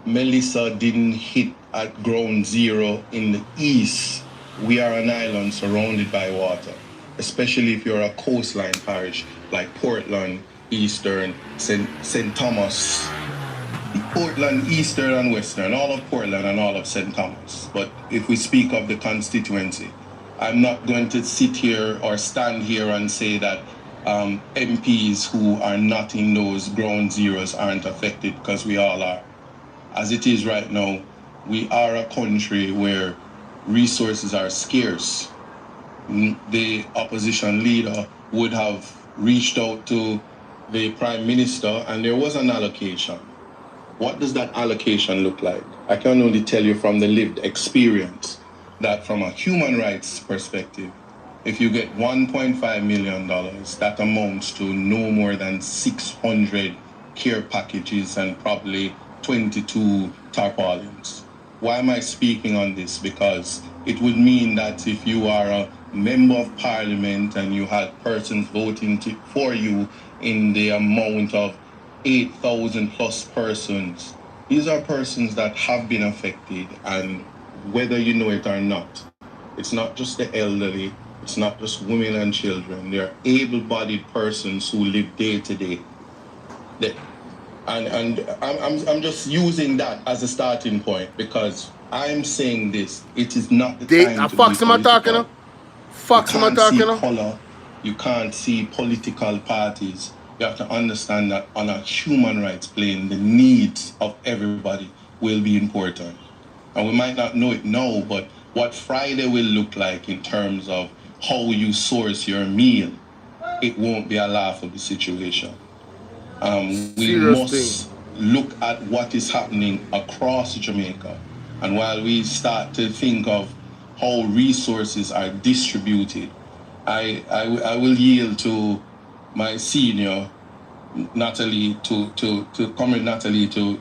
Melissa didn't hit at ground zero in the east, we are an island surrounded by water, especially if you're a coastline parish like Portland, Eastern, St. Thomas, Portland, Eastern and Western, all of Portland and all of St. Thomas. But if we speak of the constituency, I'm not going to sit here or stand here and say that MPs who are not in those ground zeros aren't affected, because we all are. As it is right now, we are a country where resources are scarce. The opposition leader would have reached out to the Prime Minister and there was an allocation. What does that allocation look like? I can only tell you from the lived experience that from a human rights perspective, if you get $1.5 million, that amounts to no more than 600 care packages and probably 22 tarpaulins. Why am I speaking on this? Because it would mean that if you are a member of parliament and you had persons voting for you in the amount of 8,000 plus persons, these are persons that have been affected, and whether you know it or not, it's not just the elderly, it's not just women and children, they are able-bodied persons who live day to day. And I'm just using that as a starting point because I'm saying this, it is not the time to be political. You can't see color, you can't see political parties. You have to understand that on a human rights plane, the needs of everybody will be important. And we might not know it now, but what Friday will look like in terms of how you source your meal, it won't be a laughable situation. We must look at what is happening across Jamaica. And while we start to think of how resources are distributed, I will yield to my senior, Natalie, to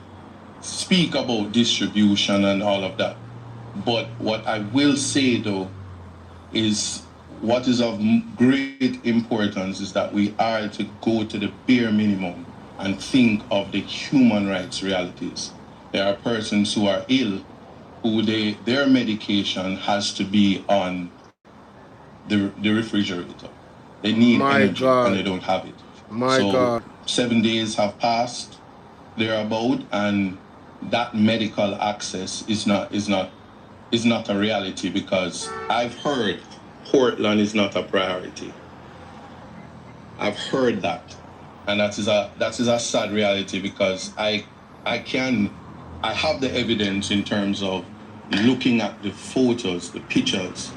speak about distribution and all of that. But what I will say though is what is of great importance is that we are to go to the bare minimum and think of the human rights realities. There are persons who are ill, who their medication has to be on the refrigerator. They need energy and they don't have it. So 7 days have passed, thereabout, and that medical access is not a reality because I've heard Portland is not a priority. I've heard that, and that is a sad reality because I have the evidence in terms of looking at the photos, the pictures,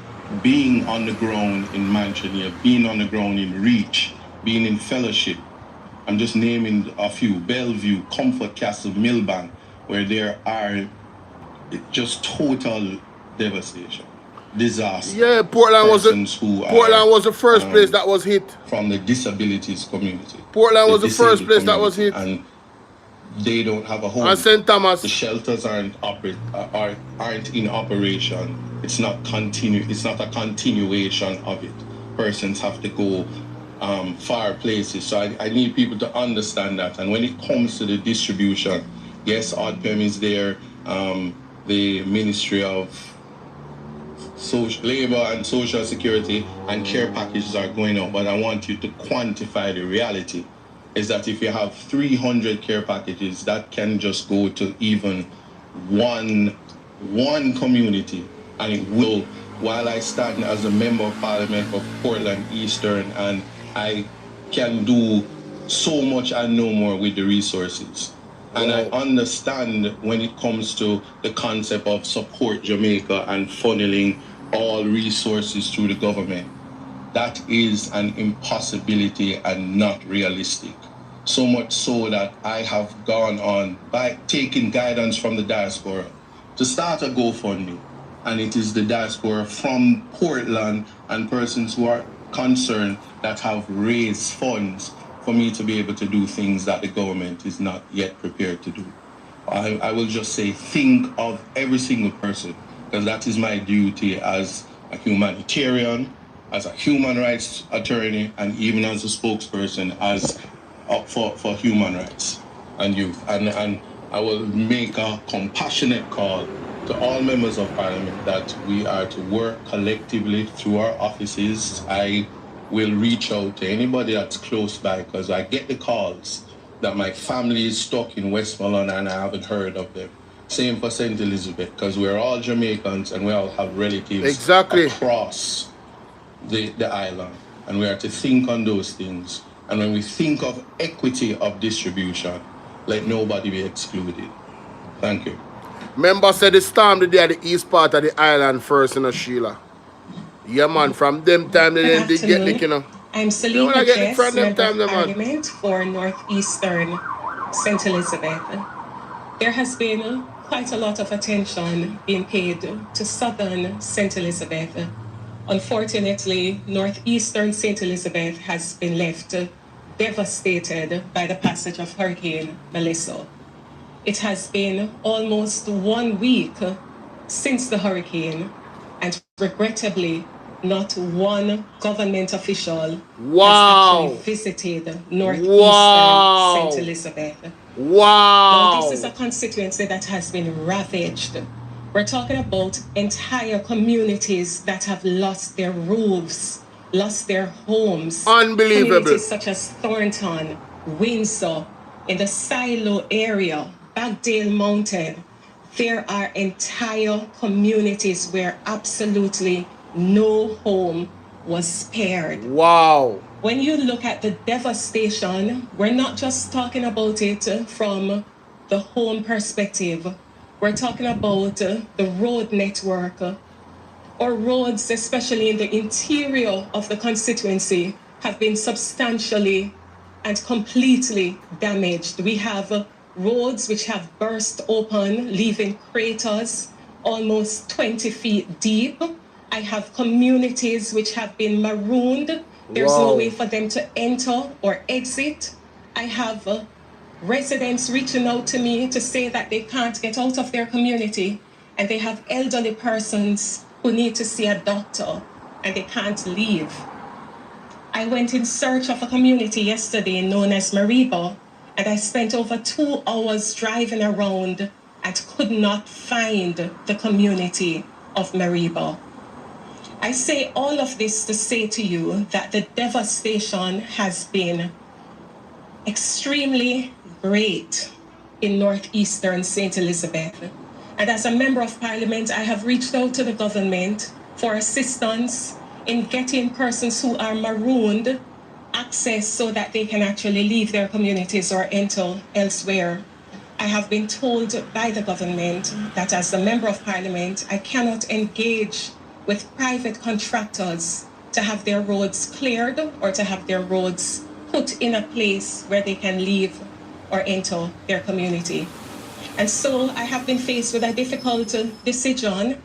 being on the ground in Manchester, being on the ground in Reach, being in Fellowship. I'm just naming a few: Bellevue, Comfort Castle, Millbank, where there are just total devastation, disaster. Yeah, Portland was the first place that was hit from the disabilities community. Portland was the first place that was hit, and they don't have a home. And St. Thomas, the shelters aren't in operation. It's not a continuation of it. Persons have to go far places. So I need people to understand that. And when it comes to the distribution, yes, ODPEM is there. The Ministry of Labor and Social Security and care packages are going up, but I want you to quantify the reality. Is that if you have 300 care packages, that can just go to even one community, and it will. While I stand as a member of Parliament for Portland Eastern, and I can do so much and no more with the resources. And I understand when it comes to the concept of support Jamaica and funneling all resources through the government. That is an impossibility and not realistic. So much so that I have gone on by taking guidance from the diaspora to start a GoFundMe. And it is the diaspora from Portland and persons who are concerned that have raised funds for me to be able to do things that the government is not yet prepared to do. I will just say, think of every single person, because that is my duty as a humanitarian, as a human rights attorney, and even as a spokesperson as for human rights and youth. And I will make a compassionate call to all members of Parliament that we are to work collectively through our offices. I will reach out to anybody that's close by, because I get the calls that my family is stuck in Westmoreland and I haven't heard of them. Same for St. Elizabeth, because we're all Jamaicans and we all have relatives across the island. And we are to think on those things. And when we think of equity of distribution, let nobody be excluded. Thank you. Member said the storm the day at the east part of the island first, Sheila. Yeah, man, from them time they didn't get it, I'm Selena Jess, Member of Parliament for Northeastern St. Elizabeth. There has been quite a lot of attention being paid to Southern St. Elizabeth. Unfortunately, Northeastern St. Elizabeth has been left devastated by the passage of Hurricane Melissa. It has been almost 1 week since the hurricane, and regrettably, not one government official Wow. has actually visited Northeastern Wow. St. Elizabeth. Wow. Now, this is a constituency that has been ravaged. We're talking about entire communities that have lost their roofs, lost their homes. Unbelievable. Communities such as Thornton, Windsor, in the Silo area, Bagdale Mountain. There are entire communities where absolutely no home was spared. Wow. When you look at the devastation, we're not just talking about it from the home perspective. We're talking about the road network, or roads, especially in the interior of the constituency, have been substantially and completely damaged. We have roads which have burst open, leaving craters almost 20 feet deep. I have communities which have been marooned. There's no way for them to enter or exit. I have residents reaching out to me to say that they can't get out of their community, and they have elderly persons who need to see a doctor and they can't leave. I went in search of a community yesterday known as Mariba, and I spent over 2 hours driving around and could not find the community of Mariba. I say all of this to say to you that the devastation has been extremely great in Northeastern St. Elizabeth. And as a member of parliament, I have reached out to the government for assistance in getting persons who are marooned access so that they can actually leave their communities or enter elsewhere. I have been told by the government that as a member of parliament, I cannot engage with private contractors to have their roads cleared or to have their roads put in a place where they can leave or enter their community. And so I have been faced with a difficult decision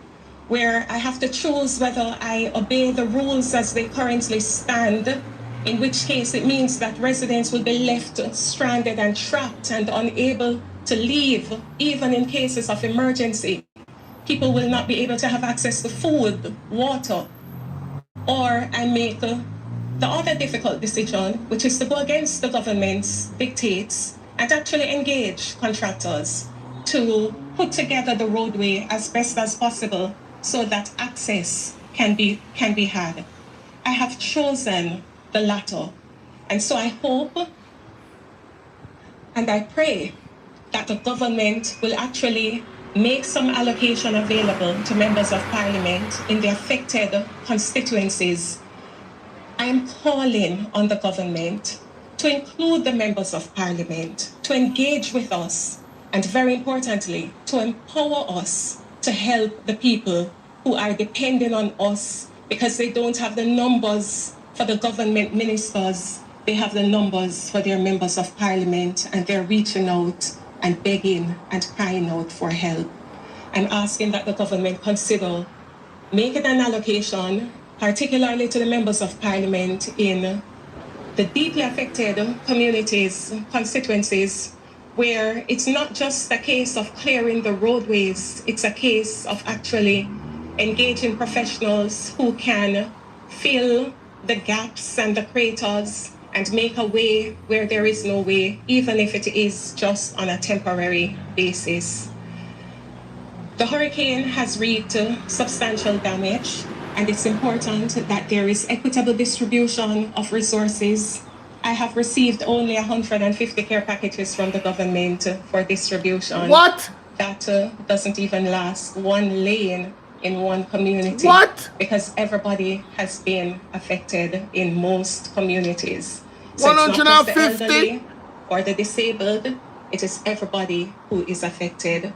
where I have to choose whether I obey the rules as they currently stand, in which case it means that residents will be left stranded and trapped and unable to leave, even in cases of emergency. People will not be able to have access to food, water, or I make the other difficult decision, which is to go against the government's dictates and actually engage contractors to put together the roadway as best as possible so that access can be had. I have chosen the latter. And so I hope and I pray that the government will actually make some allocation available to members of parliament in the affected constituencies. I am calling on the government to include the members of parliament, to engage with us, and very importantly, to empower us to help the people who are depending on us because they don't have the numbers for the government ministers, they have the numbers for their members of parliament, and they're reaching out and begging and crying out for help. I'm asking that the government consider making an allocation, particularly to the members of parliament in the deeply affected communities, constituencies, where it's not just a case of clearing the roadways, it's a case of actually engaging professionals who can fill the gaps and the craters and make a way where there is no way, even if it is just on a temporary basis. The hurricane has wreaked substantial damage, and it's important that there is equitable distribution of resources. I have received only 150 care packages from the government for distribution. What? That doesn't even last one lane in one community. What? Because everybody has been affected in most communities. So it's not just the elderly or the disabled, it is everybody who is affected.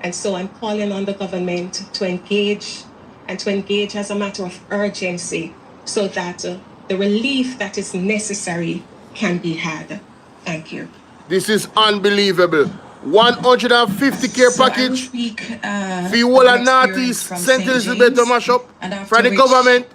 And so I'm calling on the government to engage, and to engage as a matter of urgency so that the relief that is necessary can be had. Thank you. This is unbelievable. 150 care package for all of Northeast St. Elizabeth to mash up from the government.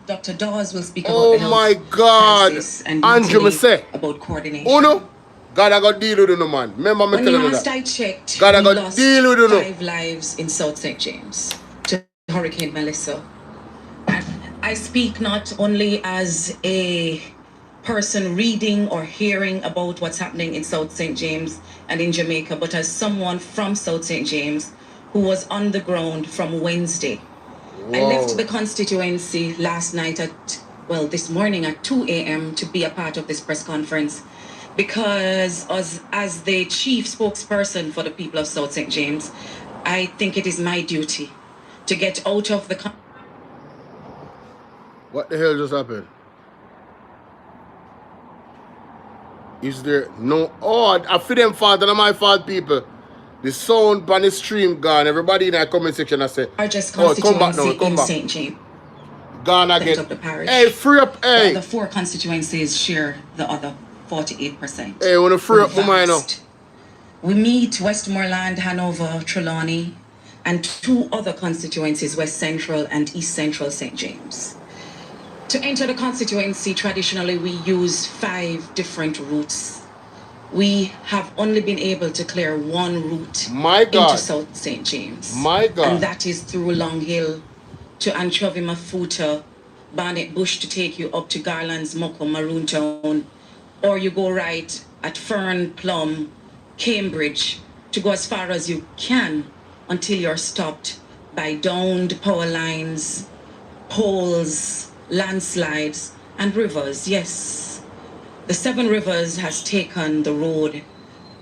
Dr. Dawes will speak about oh my God. Andrew me say about coordination. Uno, God I got deal with you, man. Remember me telling you that. I checked, God I got deal with you. 5 lives in South St. James. Hurricane Melissa. I speak not only as a person reading or hearing about what's happening in South St. James and in Jamaica, but as someone from South St. James who was on the ground from Wednesday. Whoa. I left the constituency last night this morning at 2 a.m. to be a part of this press conference because as the chief spokesperson for the people of South St. James, I think it is my duty to get out of the... What the hell just happened? Is there no... Oh, I feel them fault and my fault, people. The sound on the stream gone. Everybody in the comment section I say, oh, come back now, come back. St. James. Gone again. Hey, free up, hey. The 4 constituencies share the other 48%. Hey, want to free up my now? We meet Westmoreland, Hanover, Trelawney, and 2 other constituencies, West Central and East Central St. James. To enter the constituency, traditionally, we use 5 different routes. We have only been able to clear 1 route into South St. James. My God. And that is through Long Hill to Anchovy Mafuta, Barnet Bush to take you up to Garland's, Moko, Maroon Town, or you go right at Fern, Plum, Cambridge to go as far as you can until you're stopped by downed power lines, poles, landslides, and rivers. Yes, the 7 Rivers has taken the road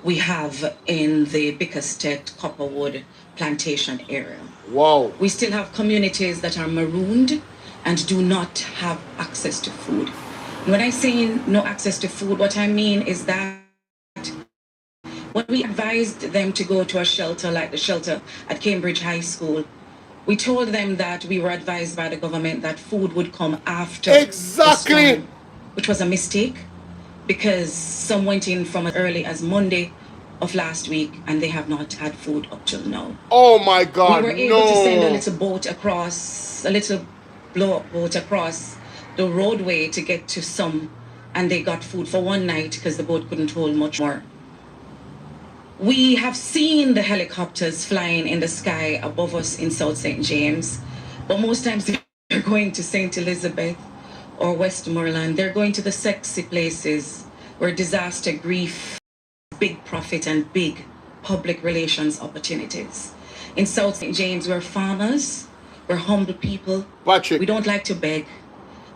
we have in the Bickerstead Copperwood plantation area. Wow. We still have communities that are marooned and do not have access to food. And when I say no access to food, what I mean is that when we advised them to go to a shelter like the shelter at Cambridge High School, we told them that we were advised by the government that food would come after exactly the storm, which was a mistake because some went in from as early as Monday of last week and they have not had food up till now. Oh my God, we were able to send a little boat across, a little blow-up boat across the roadway to get to some, and they got food for 1 night because the boat couldn't hold much more. We have seen the helicopters flying in the sky above us in South St. James, but most times they're going to St. Elizabeth or Westmoreland. They're going to the sexy places where disaster, grief, big profit, and big public relations opportunities. In South St. James, we're farmers, we're humble people. Patrick. We don't like to beg.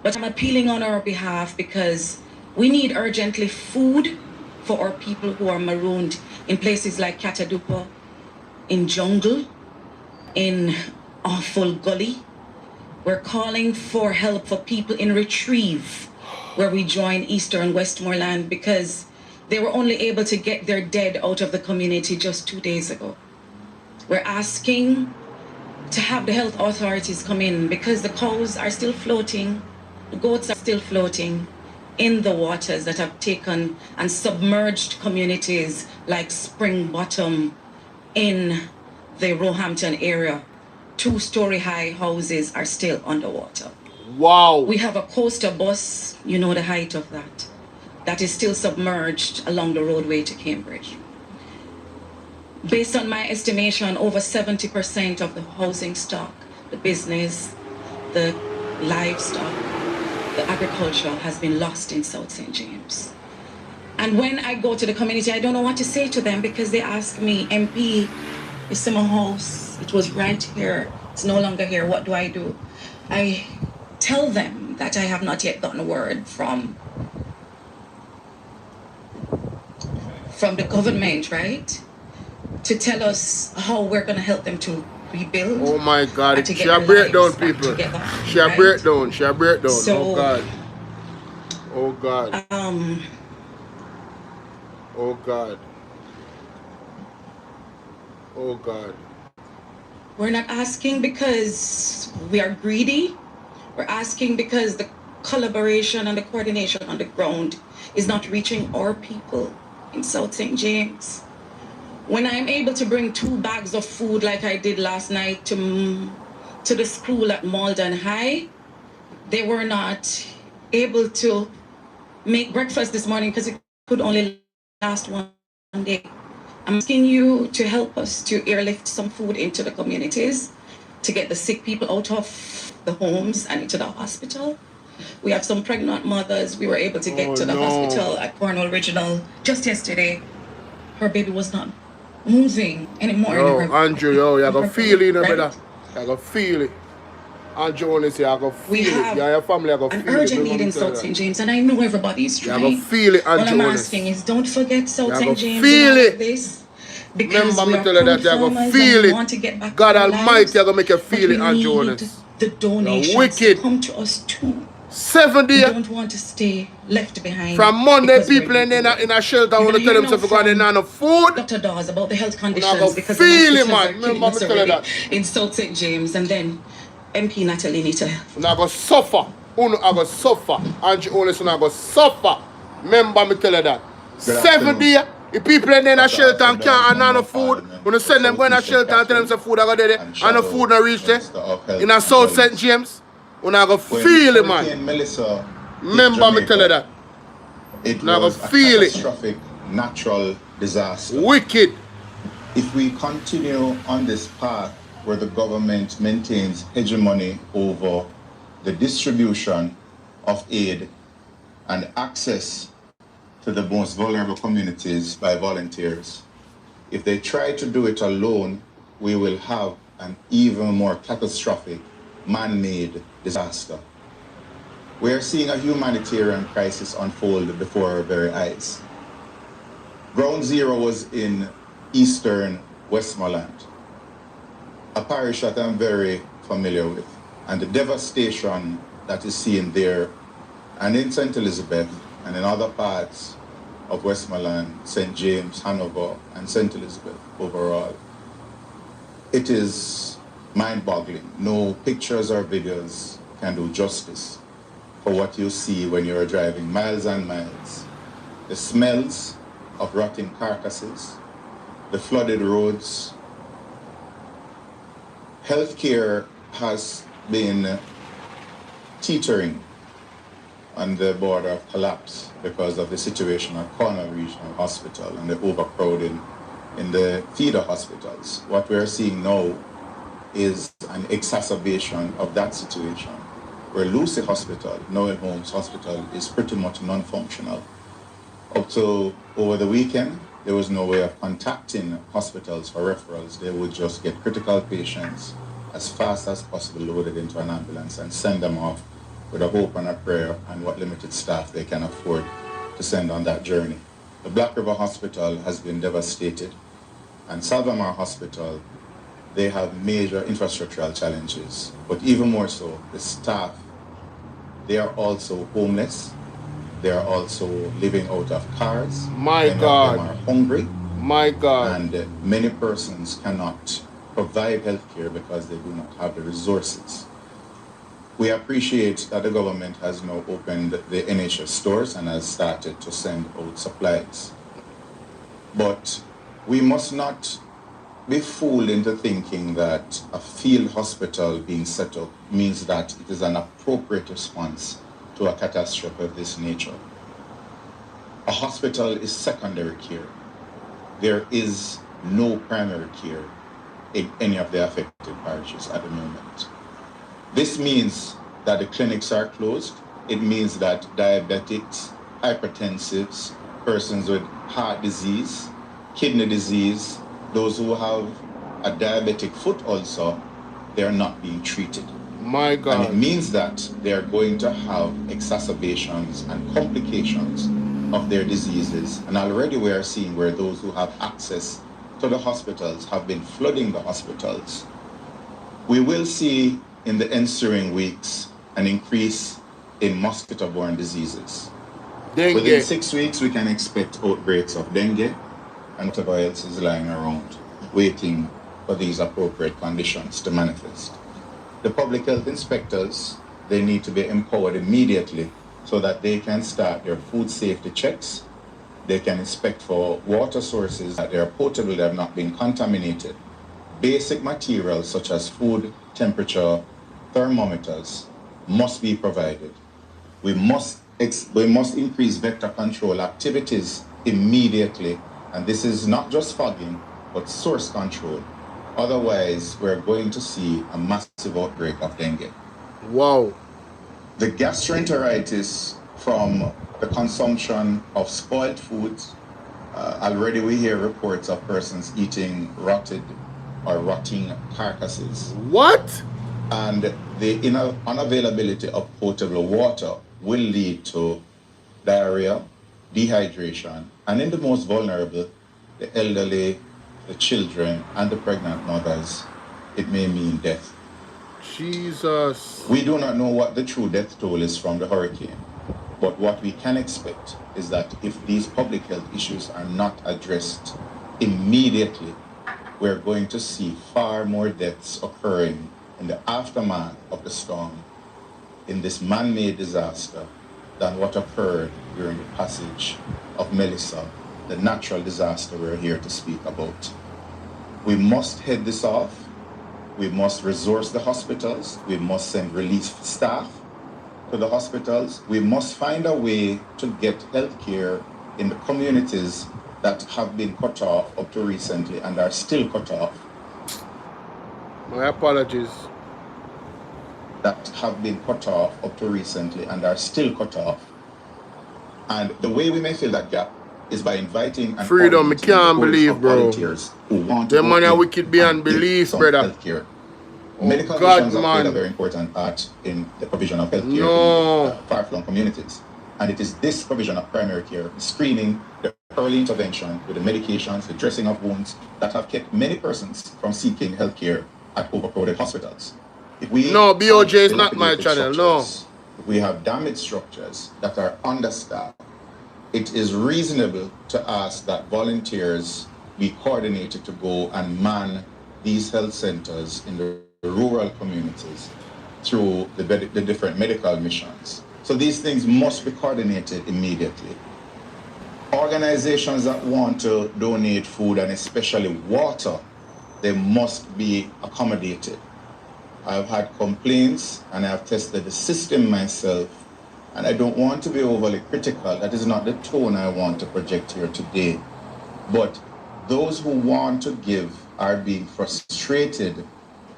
But I'm appealing on our behalf because we need urgently food for our people who are marooned in places like Catadupa, in Jungle, in Awful Gully. We're calling for help for people in Retrieve, where we join Eastern Westmoreland because they were only able to get their dead out of the community just 2 days ago. We're asking to have the health authorities come in because the cows are still floating, the goats are still floating in the waters that have taken and submerged communities like Spring Bottom in the Roehampton area. 2-story high houses are still underwater. Wow. We have a coaster bus, you know the height of that, that is still submerged along the roadway to Cambridge. Based on my estimation, over 70% of the housing stock, the business, the livestock, the agriculture has been lost in South St. James. And when I go to the community, I don't know what to say to them because they ask me, MP, it's in my house, it was right here, it's no longer here, what do I do? I tell them that I have not yet gotten a word from the government, right? To tell us how we're going to help them to rebuild. Oh my God, she a breakdown, people. She a breakdown, she a breakdown. So, oh God. Oh God. Oh God. Oh God. We're not asking because we are greedy. We're asking because the collaboration and the coordination on the ground is not reaching our people in South St. James. When I'm able to bring 2 bags of food like I did last night to the school at Malden High, they were not able to make breakfast this morning because it could only last one day. I'm asking you to help us to airlift some food into the communities to get the sick people out of the homes and into the hospital. We have some pregnant mothers. We were able to get to the hospital at Cornwall Regional just yesterday. Her baby was not moving anymore. Yo, Andrew, yo, you got feel it, brother. You got feel it. Andrew only say, I got feel it. Yeah, your family, I got feel it. An urgent need in South St. James, and I know everybody's trying. You got feel it, Andrew. What I'm asking is, don't forget South St. James. Feel it. This. Remember me tell you that you go feel it. God Almighty, you go make you feel it, Andrew. The donations wicked. Come to us too. 70. We don't want to stay left behind. From Monday, people in a shelter want to tell themselves to go and no food. Dr. Dawes about the health conditions because feel the it, man. Remember me tell you that. In South St. James, and then MP Natalie need to. I go suffer. I go suffer. Andrew Holness, I go suffer. Remember me tell you that. 70. The people in a shelter and can't have no food. When you send them go in a shelter and tell them some food I go there and no food not reach there. In a South St. James. When I go feel it, man. Melissa, remember me tell you that. It now was go feel a it. catastrophic natural disaster. Wicked. If we continue on this path where the government maintains hegemony over the distribution of aid and access to the most vulnerable communities by volunteers, if they try to do it alone, we will have an even more catastrophic man-made disaster. We are seeing a humanitarian crisis unfold before our very eyes. Ground Zero was in eastern Westmoreland, a parish that I'm very familiar with, and the devastation that is seen there and in St. Elizabeth and in other parts of Westmoreland, St. James, Hanover, and St. Elizabeth overall. It is mind-boggling. No pictures or videos can do justice for what you see when you're driving miles and miles. The smells of rotting carcasses, the flooded roads. Healthcare has been teetering on the border of collapse because of the situation at Cornwall Regional Hospital and the overcrowding in the feeder hospitals. What we're seeing now is an exacerbation of that situation, where Lucy Hospital, Noel Holmes Hospital, is pretty much non-functional. Up to over the weekend, there was no way of contacting hospitals for referrals. They would just get critical patients as fast as possible loaded into an ambulance and send them off with a hope and a prayer and what limited staff they can afford to send on that journey. The Black River Hospital has been devastated, and Salvamar Hospital, they have major infrastructural challenges, but even more so, the staff, they are also homeless, they are also living out of cars. My God. Many of them are hungry. My God. And many persons cannot provide health care because they do not have the resources. We appreciate that the government has now opened the NHS stores and has started to send out supplies. But we must not be fooled into thinking that a field hospital being set up means that it is an appropriate response to a catastrophe of this nature. A hospital is secondary care. There is no primary care in any of the affected parishes at the moment. This means that the clinics are closed. It means that diabetics, hypertensives, persons with heart disease, kidney disease, those who have a diabetic foot ulcer, they are not being treated. My God. And it means that they are going to have exacerbations and complications of their diseases. And already we are seeing where those who have access to the hospitals have been flooding the hospitals. We will see in the ensuing weeks an increase in mosquito-borne diseases. Dengue. Within 6 weeks, we can expect outbreaks of dengue and whatever else is lying around, waiting for these appropriate conditions to manifest. The public health inspectors, they need to be empowered immediately so that they can start their food safety checks. They can inspect for water sources that they are potable, they have not been contaminated. Basic materials such as food temperature thermometers must be provided. We must increase vector control activities immediately, and this is not just fogging, but source control. Otherwise, we're going to see a massive outbreak of dengue. Wow. The gastroenteritis from the consumption of spoiled foods. Already we hear reports of persons eating rotted or rotting carcasses. What? And the unavailability of potable water will lead to diarrhea, dehydration, and in the most vulnerable, the elderly, the children, and the pregnant mothers, it may mean death. Jesus. We do not know what the true death toll is from the hurricane, but what we can expect is that if these public health issues are not addressed immediately, we're going to see far more deaths occurring in the aftermath of the storm, in this man-made disaster, than what occurred during the passage of Melissa, the natural disaster we're here to speak about. We must head this off. We must resource the hospitals. We must send relief staff to the hospitals. We must find a way to get health care in the communities that have been cut off up to recently and are still cut off. My apologies. That have been cut off up to recently and are still cut off. And the way we may fill that gap is by inviting and freedom. I can't believe, bro. Volunteers who want the to money wicked beyond belief, brother. Healthcare. Oh, medical missions have played a very important part in the provision of healthcare in far-flung communities. And it is this provision of primary care, the screening, the early intervention with the medications, the dressing of wounds that have kept many persons from seeking healthcare at overcrowded hospitals. If we BOJ is not my channel, no. If we have damaged structures that are understaffed, it is reasonable to ask that volunteers be coordinated to go and man these health centers in the rural communities through the different medical missions. So these things must be coordinated immediately. Organizations that want to donate food and especially water, they must be accommodated. I've had complaints and I've tested the system myself, and I don't want to be overly critical. That is not the tone I want to project here today. But those who want to give are being frustrated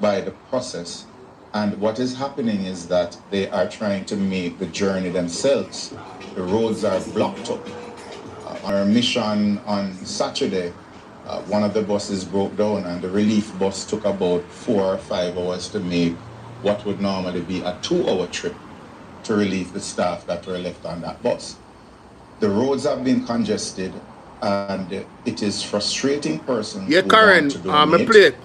by the process. And what is happening is that they are trying to make the journey themselves. The roads are blocked up. On our mission on Saturday, one of the buses broke down and the relief bus took about 4 or 5 hours to make what would normally be a 2-hour trip to relieve the staff that were left on that bus. The roads have been congested and it is frustrating persons who want to donate,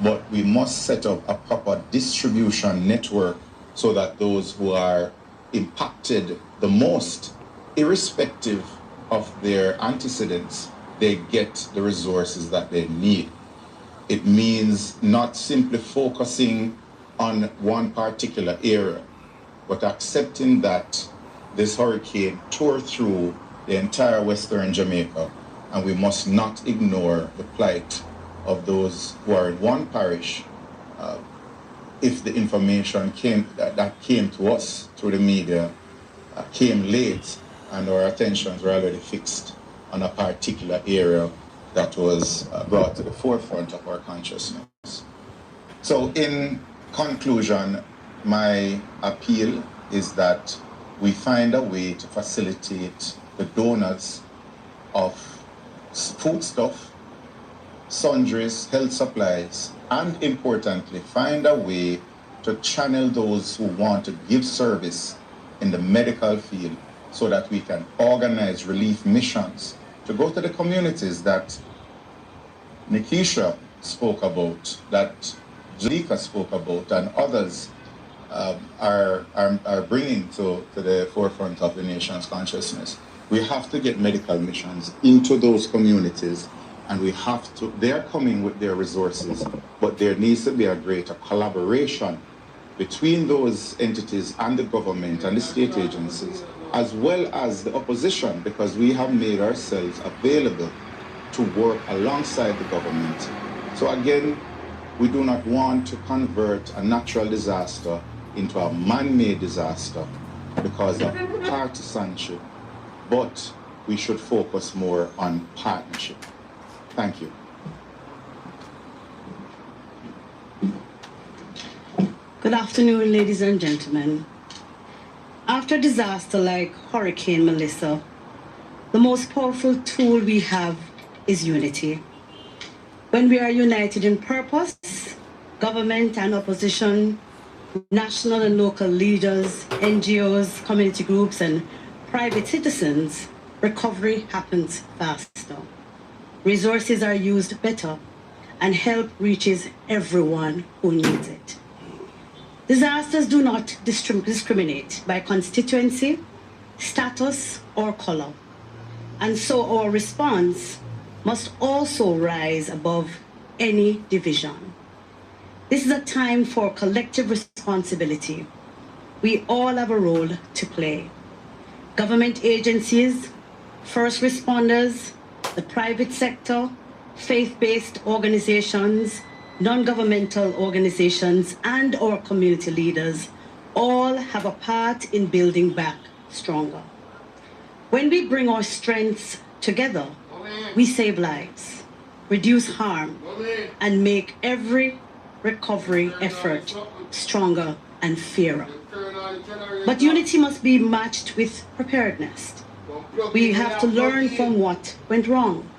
but we must set up a proper distribution network so that those who are impacted the most, irrespective of their antecedents, they get the resources that they need. It means not simply focusing on one particular area, but accepting that this hurricane tore through the entire Western Jamaica, and we must not ignore the plight of those who are in one parish. If the information that came to us through the media came late and our attentions were already fixed on a particular area that was brought to the forefront of our consciousness. So in conclusion, my appeal is that we find a way to facilitate the donors of foodstuff, sundries, health supplies, and importantly, find a way to channel those who want to give service in the medical field so that we can organize relief missions to go to the communities that Nikisha spoke about, that JAMAICA spoke about, and others are bringing to the forefront of the nation's consciousness. We have to get medical missions into those communities, and we have to, they're coming with their resources, but there needs to be a greater collaboration between those entities and the government and the state agencies, as well as the opposition, because we have made ourselves available to work alongside the government. So again, we do not want to convert a natural disaster into a man-made disaster because of partisanship, but we should focus more on partnership. Thank you. Good afternoon, ladies and gentlemen. After a disaster like Hurricane Melissa, the most powerful tool we have is unity. When we are united in purpose, government and opposition, national and local leaders, NGOs, community groups, and private citizens, recovery happens faster. Resources are used better, and help reaches everyone who needs it. Disasters do not discriminate by constituency, status, or color. And so our response must also rise above any division. This is a time for collective responsibility. We all have a role to play. Government agencies, first responders, the private sector, faith-based organizations, non-governmental organizations, and our community leaders all have a part in building back stronger. When we bring our strengths together, we save lives, reduce harm, and make every recovery effort stronger and fairer. But unity must be matched with preparedness. We have to learn from what went wrong.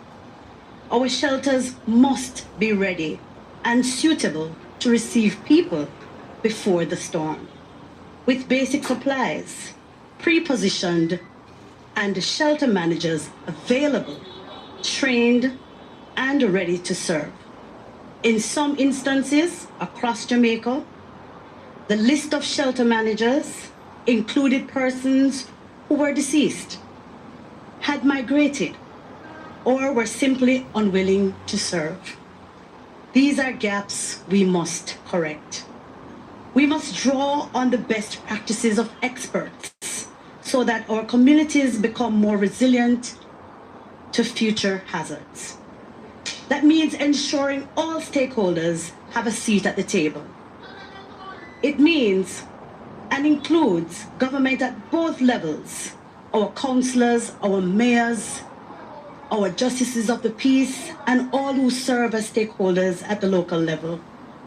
Our shelters must be ready and suitable to receive people before the storm, with basic supplies, pre-positioned, and shelter managers available, trained, and ready to serve. In some instances across Jamaica, the list of shelter managers included persons who were deceased, had migrated, or were simply unwilling to serve. These are gaps we must correct. We must draw on the best practices of experts so that our communities become more resilient to future hazards. That means ensuring all stakeholders have a seat at the table. It means and includes government at both levels, our councillors, our mayors, our justices of the peace, and all who serve as stakeholders at the local level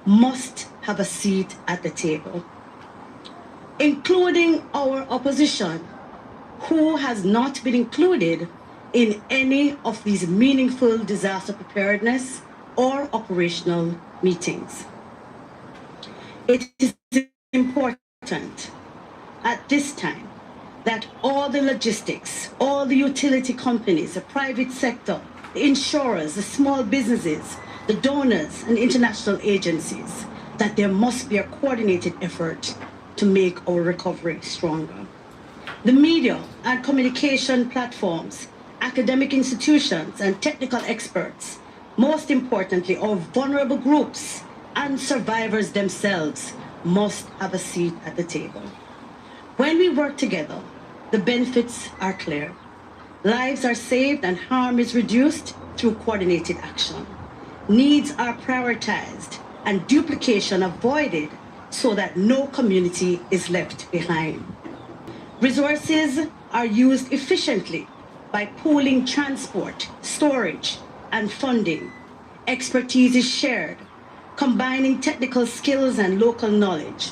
must have a seat at the table, including our opposition, who has not been included in any of these meaningful disaster preparedness or operational meetings. It is important at this time that all the logistics, all the utility companies, the private sector, the insurers, the small businesses, the donors and international agencies, that there must be a coordinated effort to make our recovery stronger. The media and communication platforms, academic institutions and technical experts, most importantly, our vulnerable groups and survivors themselves must have a seat at the table. When we work together, the benefits are clear. Lives are saved and harm is reduced through coordinated action. Needs are prioritized and duplication avoided so that no community is left behind. Resources are used efficiently by pooling transport, storage, and funding. Expertise is shared, combining technical skills and local knowledge.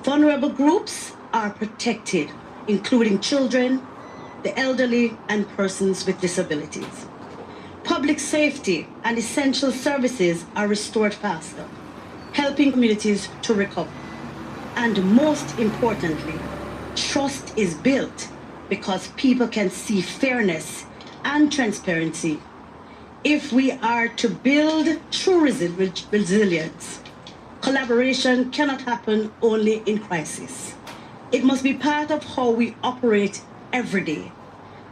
Vulnerable groups are protected, including children, the elderly, and persons with disabilities. Public safety and essential services are restored faster, helping communities to recover. And most importantly, trust is built because people can see fairness and transparency. If we are to build true resilience, collaboration cannot happen only in crisis. It must be part of how we operate every day.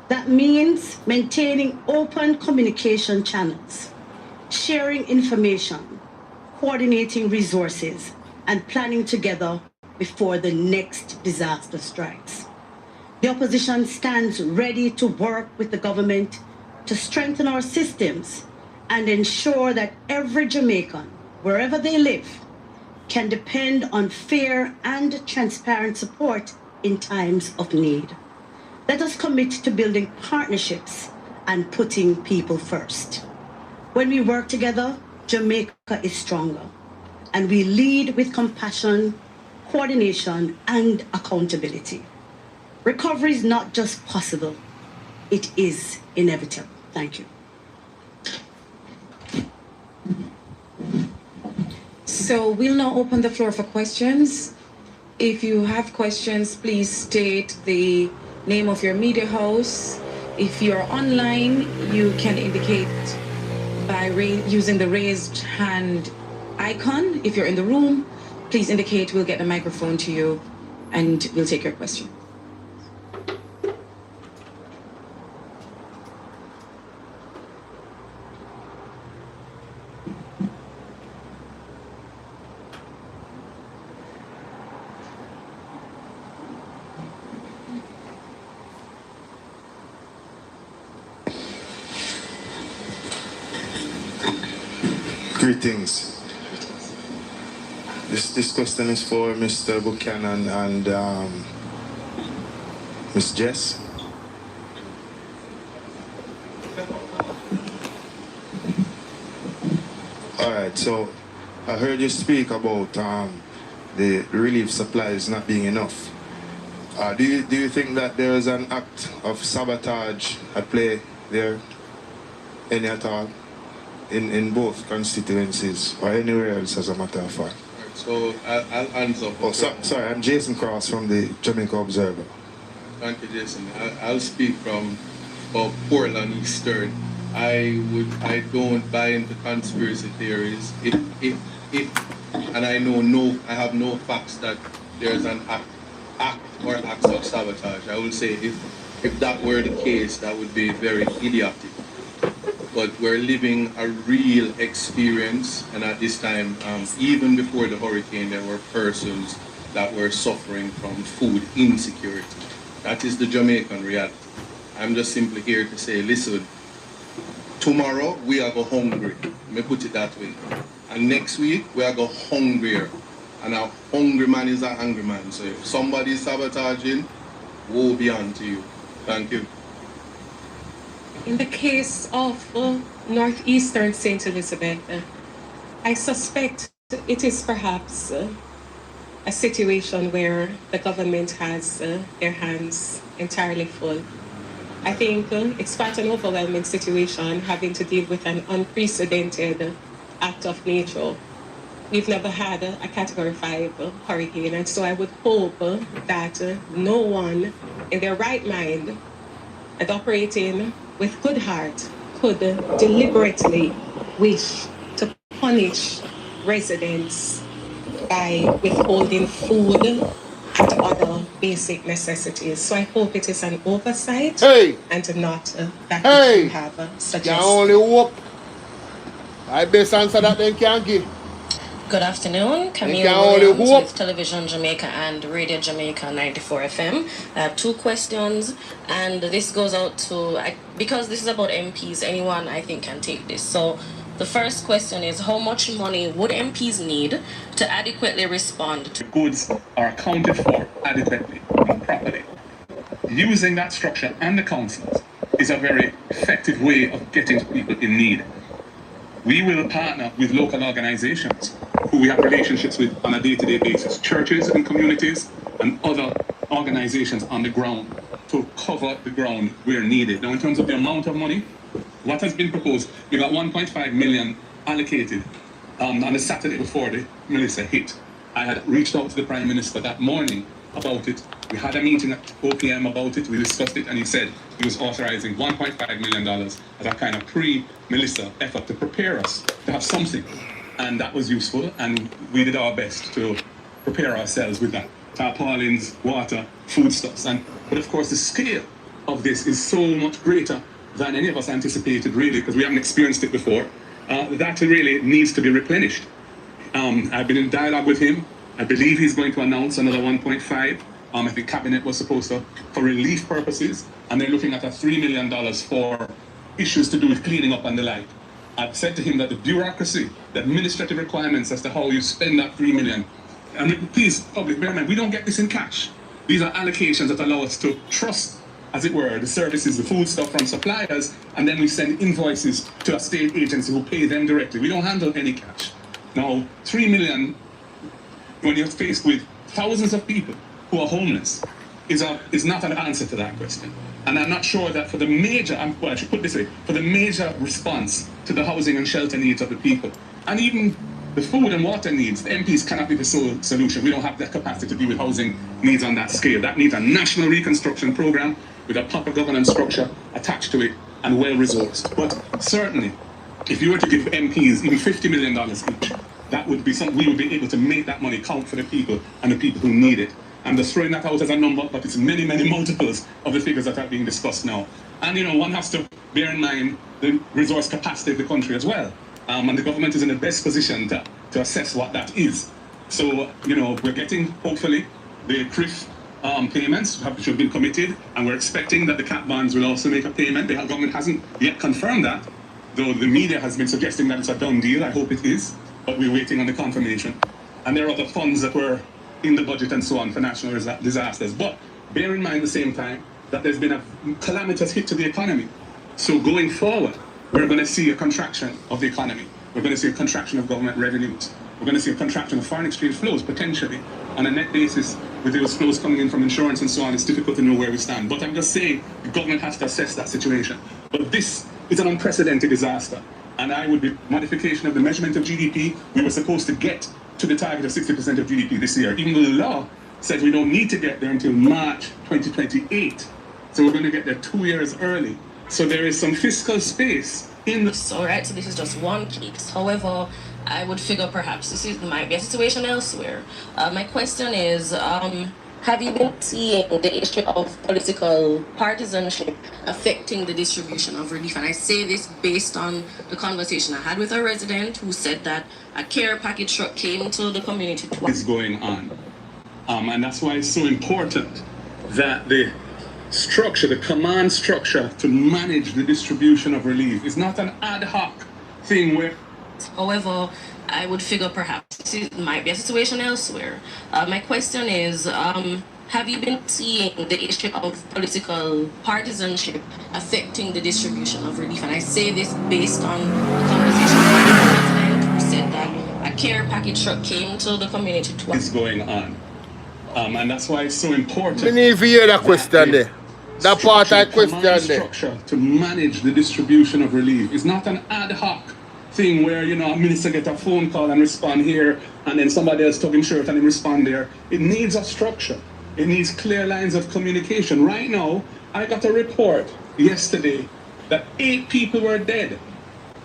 That means maintaining open communication channels, sharing information, coordinating resources, and planning together before the next disaster strikes. The opposition stands ready to work with the government to strengthen our systems and ensure that every Jamaican, wherever they live, can depend on fair and transparent support in times of need. Let us commit to building partnerships and putting people first. When we work together, Jamaica is stronger, and we lead with compassion, coordination, and accountability. Recovery is not just possible, it is inevitable. Thank you. So we'll now open the floor for questions. If you have questions, please state the name of your media house. If you're online, you can indicate by using the raised hand icon. If you're in the room, please indicate, we'll get the microphone to you and we'll take your question. Greetings. This question is for Mr. Buchanan and Miss Jess. All right, so I heard you speak about the relief supplies not being enough. Do you think that there is an act of sabotage at play there, any at all? In both constituencies or anywhere else, as a matter of fact. So I'll answer. Oh, sorry, I'm Jason Cross from the Jamaica Observer. Thank you, Jason. I'll speak from Portland Eastern. I don't buy into conspiracy theories. And I have no facts that there's an act or acts of sabotage. I would say if that were the case, that would be very idiotic. But we're living a real experience, and at this time, even before the hurricane, there were persons that were suffering from food insecurity. That is the Jamaican reality. I'm just simply here to say, listen, tomorrow we are go hungry. Let me put it that way. And next week we are go hungrier. And a hungry man is a hungry man. So if somebody is sabotaging, woe be unto you. Thank you. In the case of northeastern St. Elizabeth, I suspect it is perhaps a situation where the government has their hands entirely full. I think it's quite an overwhelming situation having to deal with an unprecedented act of nature. We've never had a Category 5 hurricane, and so I would hope that no one in their right mind and operating with good heart could deliberately wish to punish residents by withholding food and other basic necessities. So I hope it is an oversight and not that we have suggested. You only hope. I best answer that then can give. Good afternoon, Camille Williams with Television Jamaica and Radio Jamaica 94 FM. I have two questions, and this goes out to, because this is about MPs, anyone I think can take this. So the first question is, how much money would MPs need to adequately respond to goods are accounted for adequately and properly? Using that structure and the councils is a very effective way of getting to people in need. We will partner with local organizations who we have relationships with on a day-to-day basis, churches and communities and other organizations on the ground to cover the ground where needed. Now, in terms of the amount of money, what has been proposed, we got 1.5 million allocated on the Saturday before the Melissa hit. I had reached out to the Prime Minister that morning about it. We had a meeting at 4 p.m. about it. We discussed it, and he said he was authorizing $1.5 million as a kind of pre-Melissa effort to prepare us to have something. And that was useful, and we did our best to prepare ourselves with that. Tarpaulins, water, foodstuffs. But of course, the scale of this is so much greater than any of us anticipated, really, because we haven't experienced it before. That really needs to be replenished. I've been in dialogue with him. I believe he's going to announce another 1.5. I think Cabinet was supposed to, for relief purposes, and they're looking at a $3 million for issues to do with cleaning up and the like. I've said to him that the bureaucracy, the administrative requirements as to how you spend that $3 million, and please, public, bear in mind, we don't get this in cash. These are allocations that allow us to trust, as it were, the services, the food stuff from suppliers, and then we send invoices to a state agency who pay them directly. We don't handle any cash. Now, $3 million, when you're faced with thousands of people who are homeless is not an answer to that question. And I'm not sure that for the major, well, I should put it this way, for the major response to the housing and shelter needs of the people, and even the food and water needs, the MPs cannot be the sole solution. We don't have the capacity to deal with housing needs on that scale. That needs a national reconstruction program with a proper governance structure attached to it and well-resourced. But certainly, if you were to give MPs even $50 million each, that would be something we would be able to make that money count for the people and the people who need it. I'm just throwing that out as a number, but it's many, many multiples of the figures that are being discussed now. And, you know, one has to bear in mind the resource capacity of the country as well. And the government is in the best position to assess what that is. So, you know, we're getting, hopefully, the CRIF payments which have been committed, and we're expecting that the CAP bonds will also make a payment. The government hasn't yet confirmed that, though the media has been suggesting that it's a done deal. I hope it is, but we're waiting on the confirmation. And there are other funds that were in the budget and so on for national disasters. But bear in mind at the same time that there's been a calamitous hit to the economy. So going forward, we're going to see a contraction of the economy. We're going to see a contraction of government revenues. We're going to see a contraction of foreign exchange flows, potentially. On a net basis, with those flows coming in from insurance and so on, it's difficult to know where we stand. But I'm just saying, the government has to assess that situation. But this is an unprecedented disaster. And I would be modification of the measurement of GDP. We were supposed to get to the target of 60% of GDP this year, even though the law says we don't need to get there until March 2028. So we're going to get there 2 years early. So there is some fiscal space in the... All right, so this is just one case. However, I would figure perhaps this might be a situation elsewhere. My question is, have you been seeing the issue of political partisanship affecting the distribution of relief? And I say this based on the conversation I had with a resident who said that a care package truck came to the community twice. Is going on. And that's why it's so important that the structure, the command structure to manage the distribution of relief is not an ad hoc thing where... However, I would figure perhaps this might be a situation elsewhere. My question is, have you been seeing the issue of political partisanship affecting the distribution of relief? And I say this based on the conversation with the president who said that a care package truck came to the community twice. Is going on. And that's why it's so important. We need to hear that question there. That part I question there. Structure to manage the distribution of relief is not an ad hoc thing where, you know, a minister get a phone call and respond here, and then somebody else tugging shirt and then respond there. It needs a structure. It needs clear lines of communication. Right now, I got a report yesterday that 8 people were dead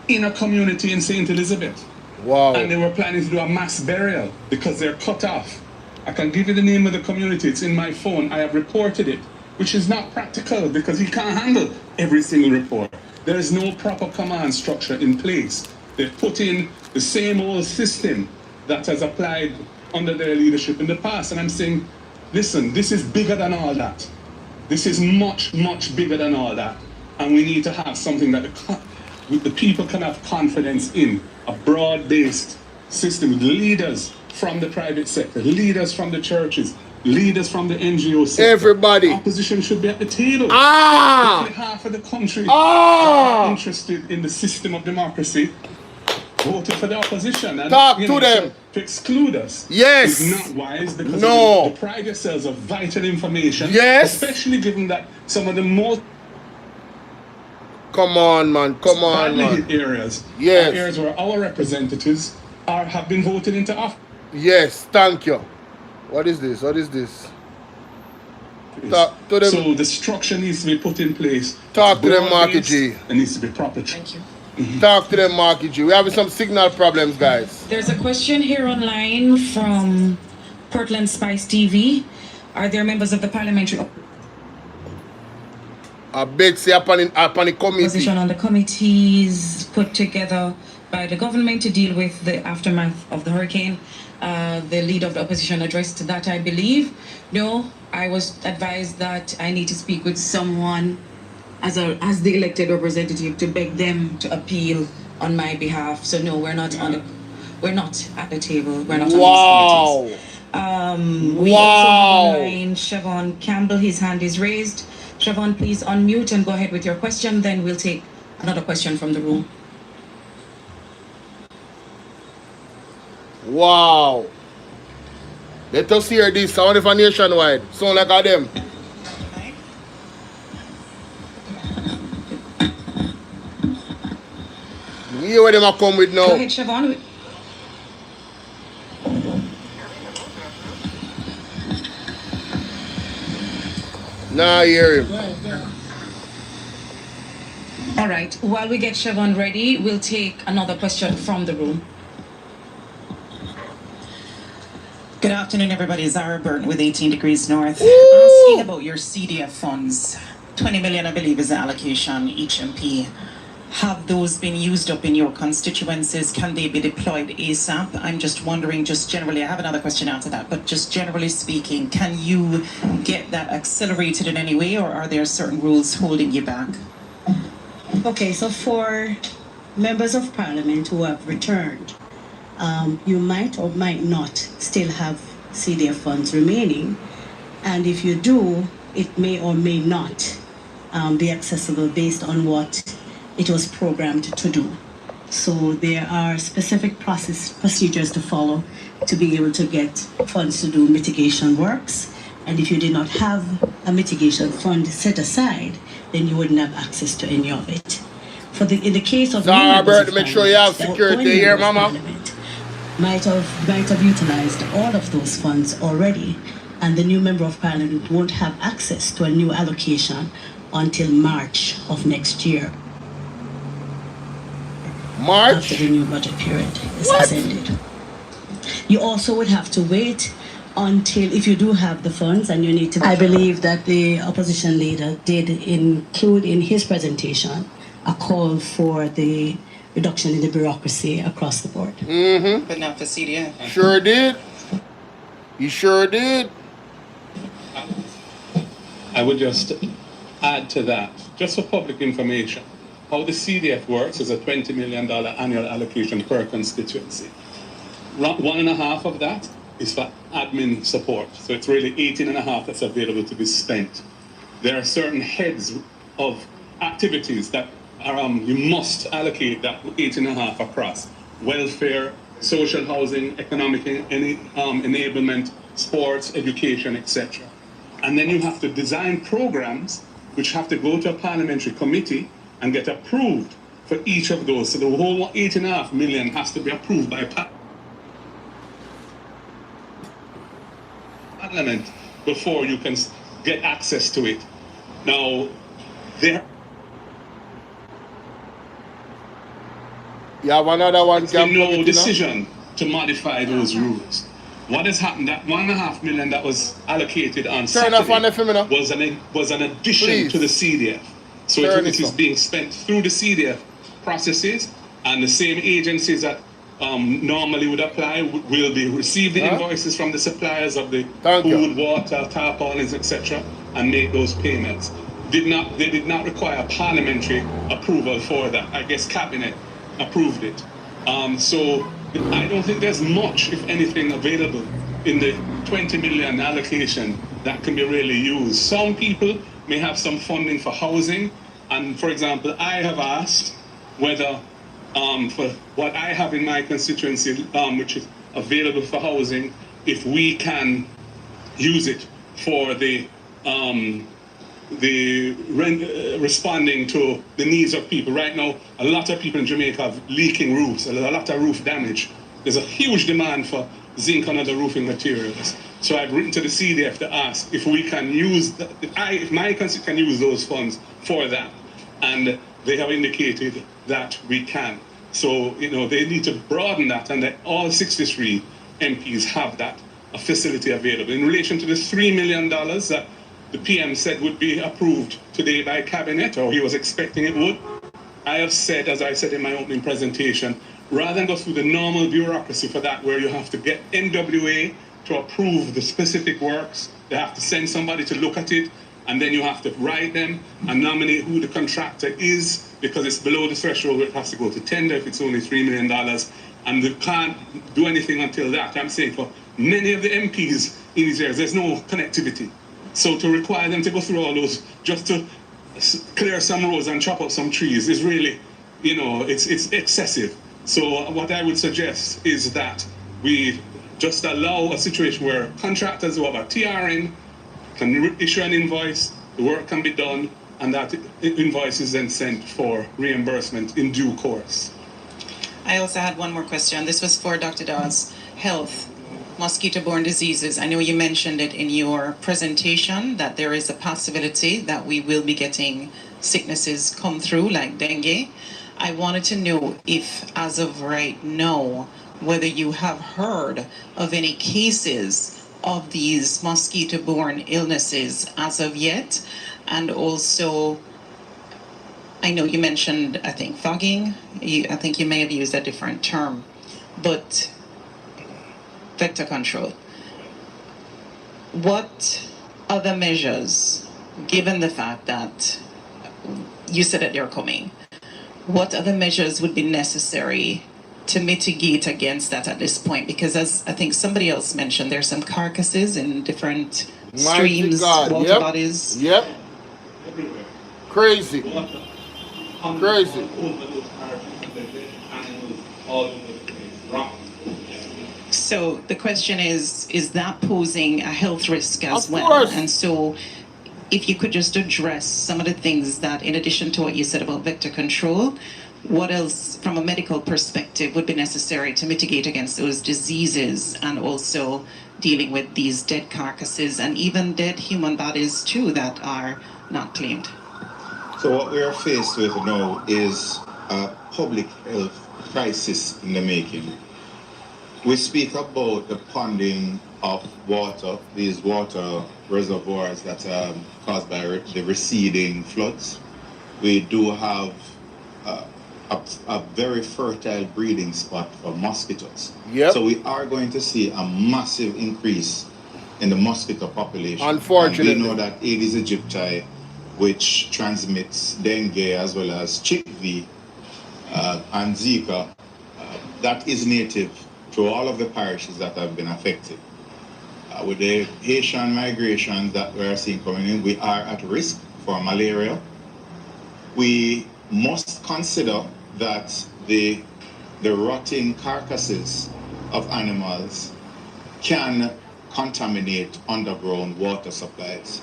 in a community in St. Elizabeth. Wow. And they were planning to do a mass burial because they're cut off. I can give you the name of the community. It's in my phone. I have reported it, which is not practical because he can't handle every single report. There is no proper command structure in place. They've put in the same old system that has applied under their leadership in the past. And I'm saying, listen, this is bigger than all that. This is much, much bigger than all that. And we need to have something that the people can have confidence in. A broad-based system with leaders from the private sector, leaders from the churches, leaders from the NGO sector. Everybody. Opposition should be at the table. Ah! Half of the country are interested in the system of democracy. Voted for the opposition and talk to them to exclude us. Yes, is not wise because no. They deprive yourselves of vital information. Yes, especially given that some of the most come on, man, areas, yes, areas where our representatives have been voted into office. Yes, thank you. What is this? What is this? Talk to them. So the structure needs to be put in place. Talk to them, Marky G. It needs to be proper. Thank you. Talk to them, Marky G. We're having some signal problems, guys. There's a question here online from Portland Spice TV. Are there members of the parliamentary I beg say upon the committee. Position on the committees put together by the government to deal with the aftermath of the hurricane? The leader of the opposition addressed that, I believe. No, I was advised that I need to speak with someone as the elected representative to beg them to appeal on my behalf. So no, we're not at the table. We're not on these committees. We also have online Siobhan Campbell. His hand is raised. Siobhan, please unmute and go ahead with your question. Then we'll take another question from the room. Wow. Let us hear this. Sound for nationwide. Sound like a them. You hear where them are come with now. Go ahead, Siobhan. Nah, I hear him. All right. While we get Siobhan ready, we'll take another question from the room. Good afternoon, everybody. Zara Burton with 18 Degrees North. Asking about your CDF funds. 20 million, I believe, is the allocation each MP. Have those been used up in your constituencies? Can they be deployed ASAP? I'm just wondering, just generally, I have another question after that, but just generally speaking, can you get that accelerated in any way, or are there certain rules holding you back? Okay, so for members of parliament who have returned, you might or might not still have CDF funds remaining. And if you do, it may or may not be accessible based on what it was programmed to do. So there are specific procedures to follow to be able to get funds to do mitigation works. And if you did not have a mitigation fund set aside, then you wouldn't have access to any of it. In the case of Robert, make sure you have security here, Mama. Might have utilized all of those funds already, and the new member of parliament won't have access to a new allocation until March of next year. March? After the new budget period is ended. You also would have to wait until, if you do have the funds and you need to... I believe that the opposition leader did include in his presentation a call for the reduction in the bureaucracy across the board. Mm-hmm. But not for CDF. Sure did. You sure did. I would just add to that, just for public information, how the CDF works is a $20 million annual allocation per constituency. 1.5 of that is for admin support. So it's really 18.5 that's available to be spent. There are certain heads of activities that you must allocate that 18.5 across. Welfare, social housing, economic enablement, sports, education, etc. And then you have to design programs which have to go to a parliamentary committee and get approved for each of those. So the whole 8.5 million has to be approved by Parliament before you can get access to it. Now, there... You have another one. There's been no decision to modify those rules. What has happened, that 1.5 million that was allocated on Saturday was an addition to the CDF. So it is being spent through the CDF processes, and the same agencies that normally would apply will be receive the invoices from the suppliers of the food, water, tarpaulins, etc., and make those payments. They did not require parliamentary approval for that. I guess cabinet approved it. So I don't think there's much, if anything, available in the 20 million allocation that can be really used. Some people may have some funding for housing, and for example, I have asked whether for what I have in my constituency, which is available for housing, if we can use it for the responding to the needs of people. Right now, a lot of people in Jamaica have leaking roofs, a lot of roof damage. There's a huge demand for zinc and other roofing materials. So I've written to the CDF to ask if we can use, if my constituency can use those funds for that. And they have indicated that we can. So, they need to broaden that, and that all 63 MPs have that facility available. In relation to the $3 million that the PM said would be approved today by cabinet, or he was expecting it would, I have said, as I said in my opening presentation, rather than go through the normal bureaucracy for that, where you have to get NWA to approve the specific works, they have to send somebody to look at it, and then you have to write them and nominate who the contractor is, because it's below the threshold where it has to go to tender if it's only $3 million, and they can't do anything until that. I'm saying for many of the MPs in these areas, there's no connectivity. So to require them to go through all those just to clear some roads and chop up some trees is really, it's excessive. So what I would suggest is that we just allow a situation where contractors who have a TRN can issue an invoice, the work can be done, and that invoice is then sent for reimbursement in due course. I also had one more question. This was for Dr. Dawes. Health, mosquito-borne diseases. I know you mentioned it in your presentation that there is a possibility that we will be getting sicknesses come through like dengue. I wanted to know if, as of right now, whether you have heard of any cases of these mosquito-borne illnesses as of yet, and also, I know you mentioned, I think, fogging. I think you may have used a different term, but vector control. What other measures, given the fact that you said that they're coming, what other measures would be necessary to mitigate against that at this point? Because as I think somebody else mentioned, there's some carcasses in different streams, water bodies. Yep. Crazy. Crazy. So the question is that posing a health risk as Of well? course. And so if you could just address some of the things that, in addition to what you said about vector control, what else from a medical perspective would be necessary to mitigate against those diseases, and also dealing with these dead carcasses and even dead human bodies too that are not claimed? So what we are faced with now is a public health crisis in the making. We speak about the ponding of water, these water reservoirs that are caused by the receding floods. We do have a very fertile breeding spot for mosquitoes. Yep. So we are going to see a massive increase in the mosquito population. Unfortunately. And we know that Aedes aegypti, which transmits dengue as well as chickpea and Zika, that is native to all of the parishes that have been affected. With the Haitian migration that we are seeing coming in, we are at risk for malaria. We must consider that the rotting carcasses of animals can contaminate underground water supplies.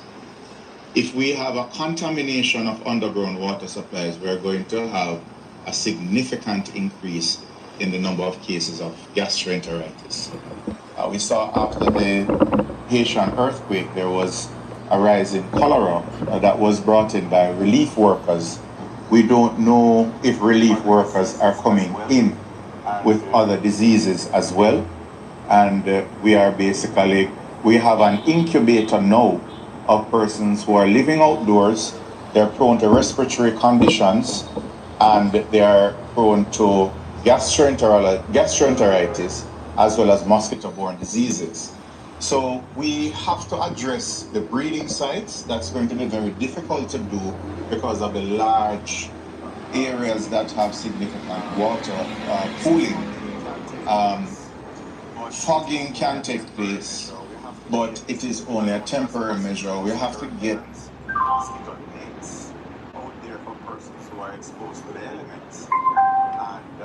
If we have a contamination of underground water supplies, we're going to have a significant increase in the number of cases of gastroenteritis. We saw after the Haitian earthquake, there was a rise in cholera that was brought in by relief workers. We don't know if relief workers are coming in with other diseases as well. And we have an incubator now of persons who are living outdoors. They're prone to respiratory conditions, and they are prone to gastroenteritis as well as mosquito-borne diseases. So we have to address the breeding sites. That's going to be very difficult to do because of the large areas that have significant water pooling. Fogging can take place, but it is only a temporary measure. We have to get mosquito nets out there for persons who are exposed to the elements. And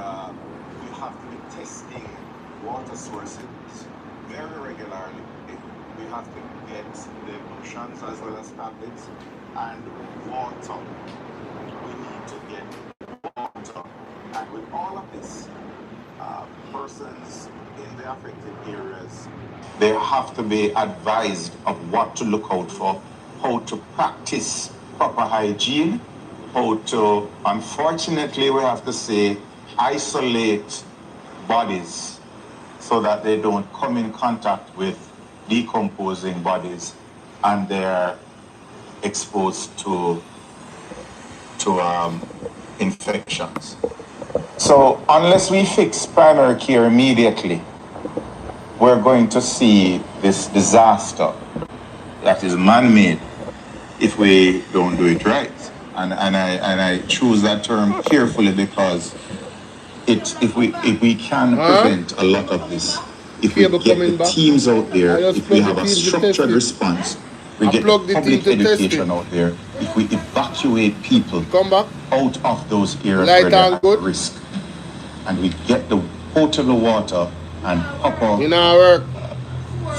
we have to be testing water sources very regularly. We have to get the lotions as well as tablets and water. We need to get water. And with all of this, persons in the affected areas, they have to be advised of what to look out for, how to practice proper hygiene, how to, unfortunately, we have to say, isolate bodies so that they don't come in contact with decomposing bodies and they're exposed to infections. So unless we fix primary care immediately, we're going to see this disaster that is man-made if we don't do it right. And I choose that term carefully because if we can prevent a lot of this, if we get the teams out there, if we have a structured response, we get the public education out there, if we evacuate people out of those areas where they're at risk, and we get the potable water and proper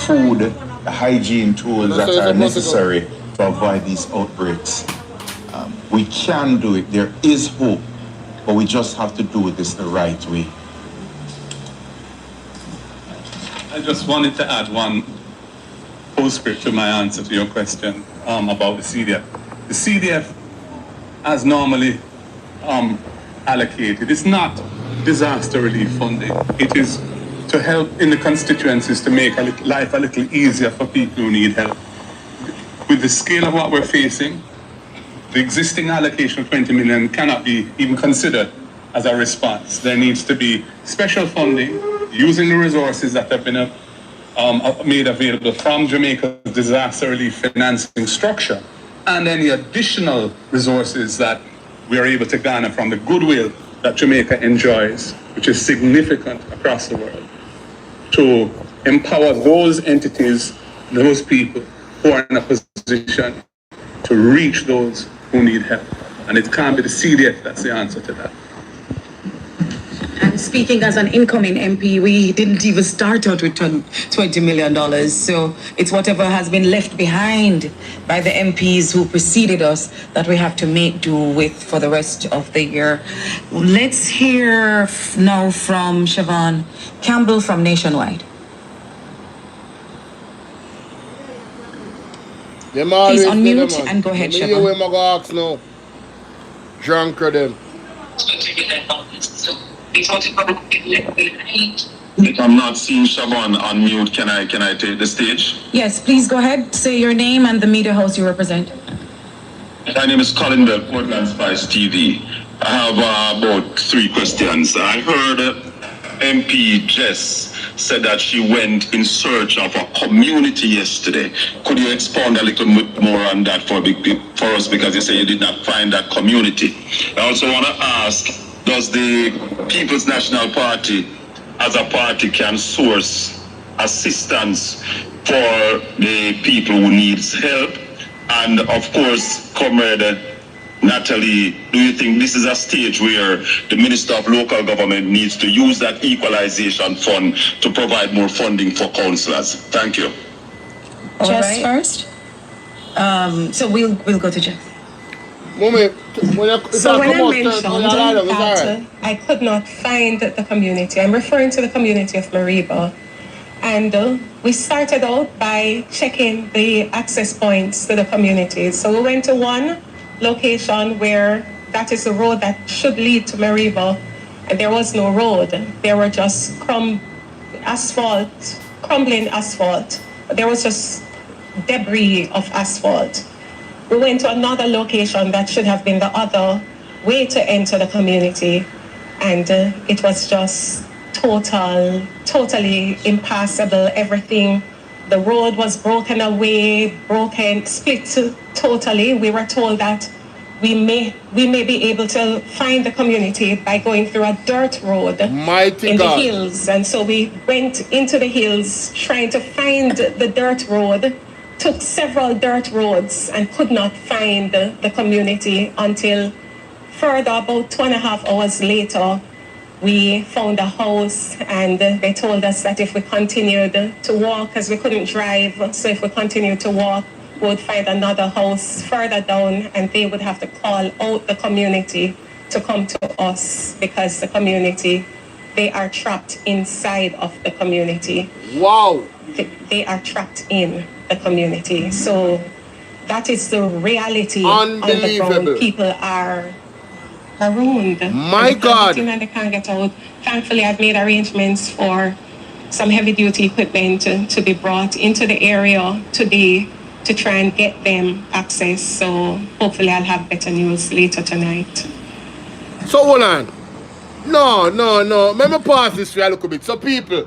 food, hygiene tools that are necessary to avoid these outbreaks. We can do it. There is hope, but we just have to do this the right way. I just wanted to add one postscript to my answer to your question about the CDF. The CDF, as normally allocated, it's not disaster relief funding. It is to help in the constituencies to make life a little easier for people who need help. With the scale of what we're facing, the existing allocation of 20 million cannot be even considered as a response. There needs to be special funding using the resources that have been made available from Jamaica's disaster relief financing structure and any additional resources that we are able to garner from the goodwill that Jamaica enjoys, which is significant across the world, to empower those entities, those people who are in a position to reach those who need help. And it can't be the CDF that's the answer to that. And speaking as an incoming MP, we didn't even start out with $20 million. So it's whatever has been left behind by the MPs who preceded us that we have to make do with for the rest of the year. Let's hear now from Siobhan Campbell from Nationwide. Please unmute and go ahead, Siobhan. Drunk or them. I'm not seeing Siobhan on mute. Can I take the stage? Yes, please go ahead. Say your name and the media house you represent. My name is Colin Bell, Portland Spice TV. I have about 3 questions. I heard MP Jess said that she went in search of a community yesterday. Could you expound a little bit more on that for us, because you say you did not find that community? I also want to ask, does the People's National Party as a party can source assistance for the people who needs help? And of course, Comrade Natalie, do you think this is a stage where the Minister of Local Government needs to use that equalization fund to provide more funding for councillors? Thank you. Jess first. So we'll go to Jess. When I mentioned that I could not find the community, I'm referring to the community of Mariba. And we started out by checking the access points to the community. So we went to one location where that is the road that should lead to Mariba, and there was no road. There were just crumbling asphalt. There was just debris of asphalt. We went to another location that should have been the other way to enter the community, and it was just totally impassable. Everything, the road was broken away, split totally. We were told that we may be able to find the community by going through a dirt road the hills. And so we went into the hills trying to find the dirt road, took several dirt roads and could not find the community until further, about 2.5 hours later, we found a house, and they told us that if we continued to walk, as we couldn't drive, so if we continued to walk, we would find another house further down, and they would have to call out the community to come to us, because the community, they are trapped inside of the community. Wow! They are trapped in the community. So that is the reality on the ground. People are marooned. My God! And they can't get out. Thankfully, I've made arrangements for some heavy-duty equipment to be brought into the area today to try and get them access. So hopefully I'll have better news later tonight. So hold on. No. Let me pause this way a little bit. So people,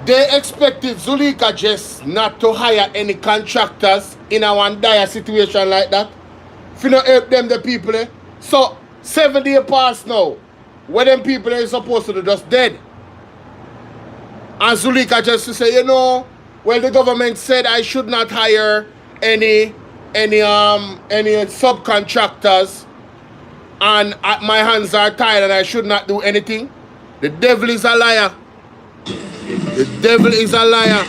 they expected Zulika just not to hire any contractors in a one dire situation like that. If you don't help them, the people, So 7 days past now, where them people are supposed to do just dead. And Zulika just to say, well, the government said I should not hire any subcontractors, and my hands are tied and I should not do anything. The devil is a liar. The devil is a liar.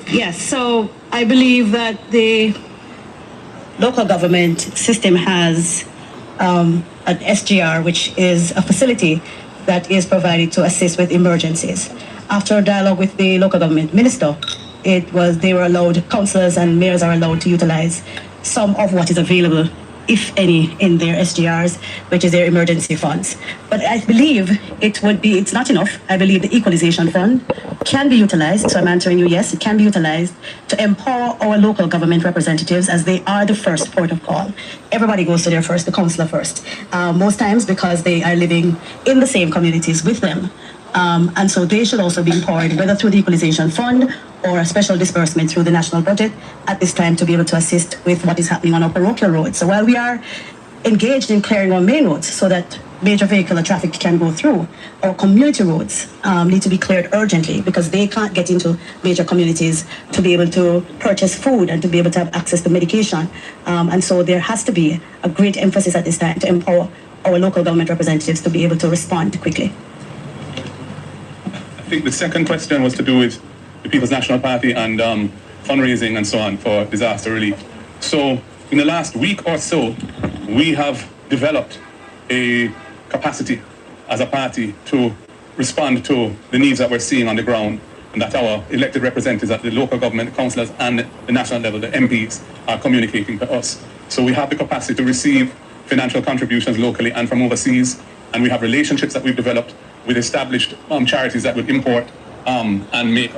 Yes, so I believe that the local government system has an SGR, which is a facility that is provided to assist with emergencies. After a dialogue with the local government minister, they were allowed, councillors and mayors are allowed to utilize some of what is available, if any, in their SGRs, which is their emergency funds. But I believe it's not enough. I believe the equalization fund can be utilized. So I'm answering you, yes, it can be utilized to empower our local government representatives, as they are the first port of call. Everybody goes to their first, the councillor first. Most times because they are living in the same communities with them. And so they should also be empowered, whether through the equalization fund or a special disbursement through the national budget at this time, to be able to assist with what is happening on our parochial roads. So while we are engaged in clearing our main roads so that major vehicular traffic can go through, our community roads need to be cleared urgently, because they can't get into major communities to be able to purchase food and to be able to have access to medication. And so there has to be a great emphasis at this time to empower our local government representatives to be able to respond quickly. I think the second question was to do with the People's National Party and fundraising and so on for disaster relief. So in the last week or so, we have developed a capacity as a party to respond to the needs that we're seeing on the ground, and that our elected representatives at the local government, councillors and the national level, the MPs, are communicating to us. So we have the capacity to receive financial contributions locally and from overseas, and we have relationships that we've developed with established charities that would import and make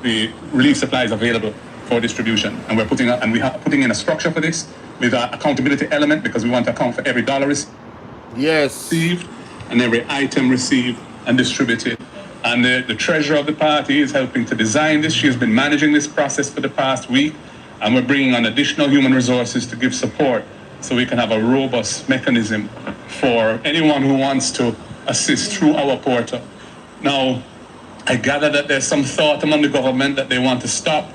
the relief supplies available for distribution. And we're putting in a structure for this with an accountability element, because we want to account for every dollar received and every item received and distributed. And the treasurer of the party is helping to design this. She has been managing this process for the past week, and we're bringing on additional human resources to give support so we can have a robust mechanism for anyone who wants to assist through our portal. Now, I gather that there's some thought among the government that they want to stop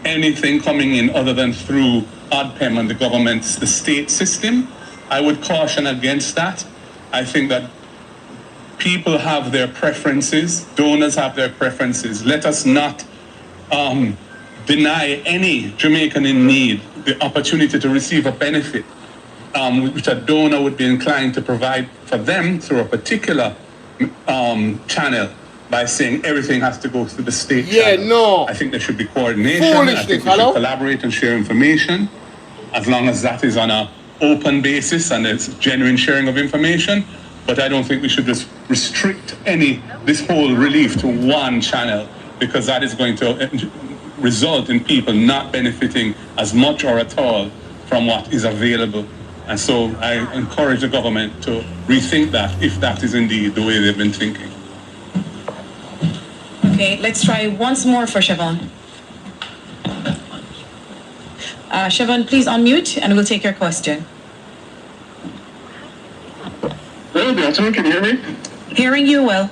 anything coming in other than through ODPEM and the state system. I would caution against that. I think that people have their preferences, donors have their preferences. Let us not deny any Jamaican in need the opportunity to receive a benefit which a donor would be inclined to provide for them through a particular channel, by saying everything has to go through the state channel. No. I think there should be coordination. I think we should collaborate and share information, as long as that is on an open basis and it's genuine sharing of information. But I don't think we should just restrict this whole relief to one channel, because that is going to result in people not benefiting as much or at all from what is available. And so I encourage the government to rethink that, if that is indeed the way they've been thinking. Okay, let's try once more for Siobhan. Siobhan, please unmute and we'll take your question. Hello, good afternoon. Can you hear me? Hearing you well.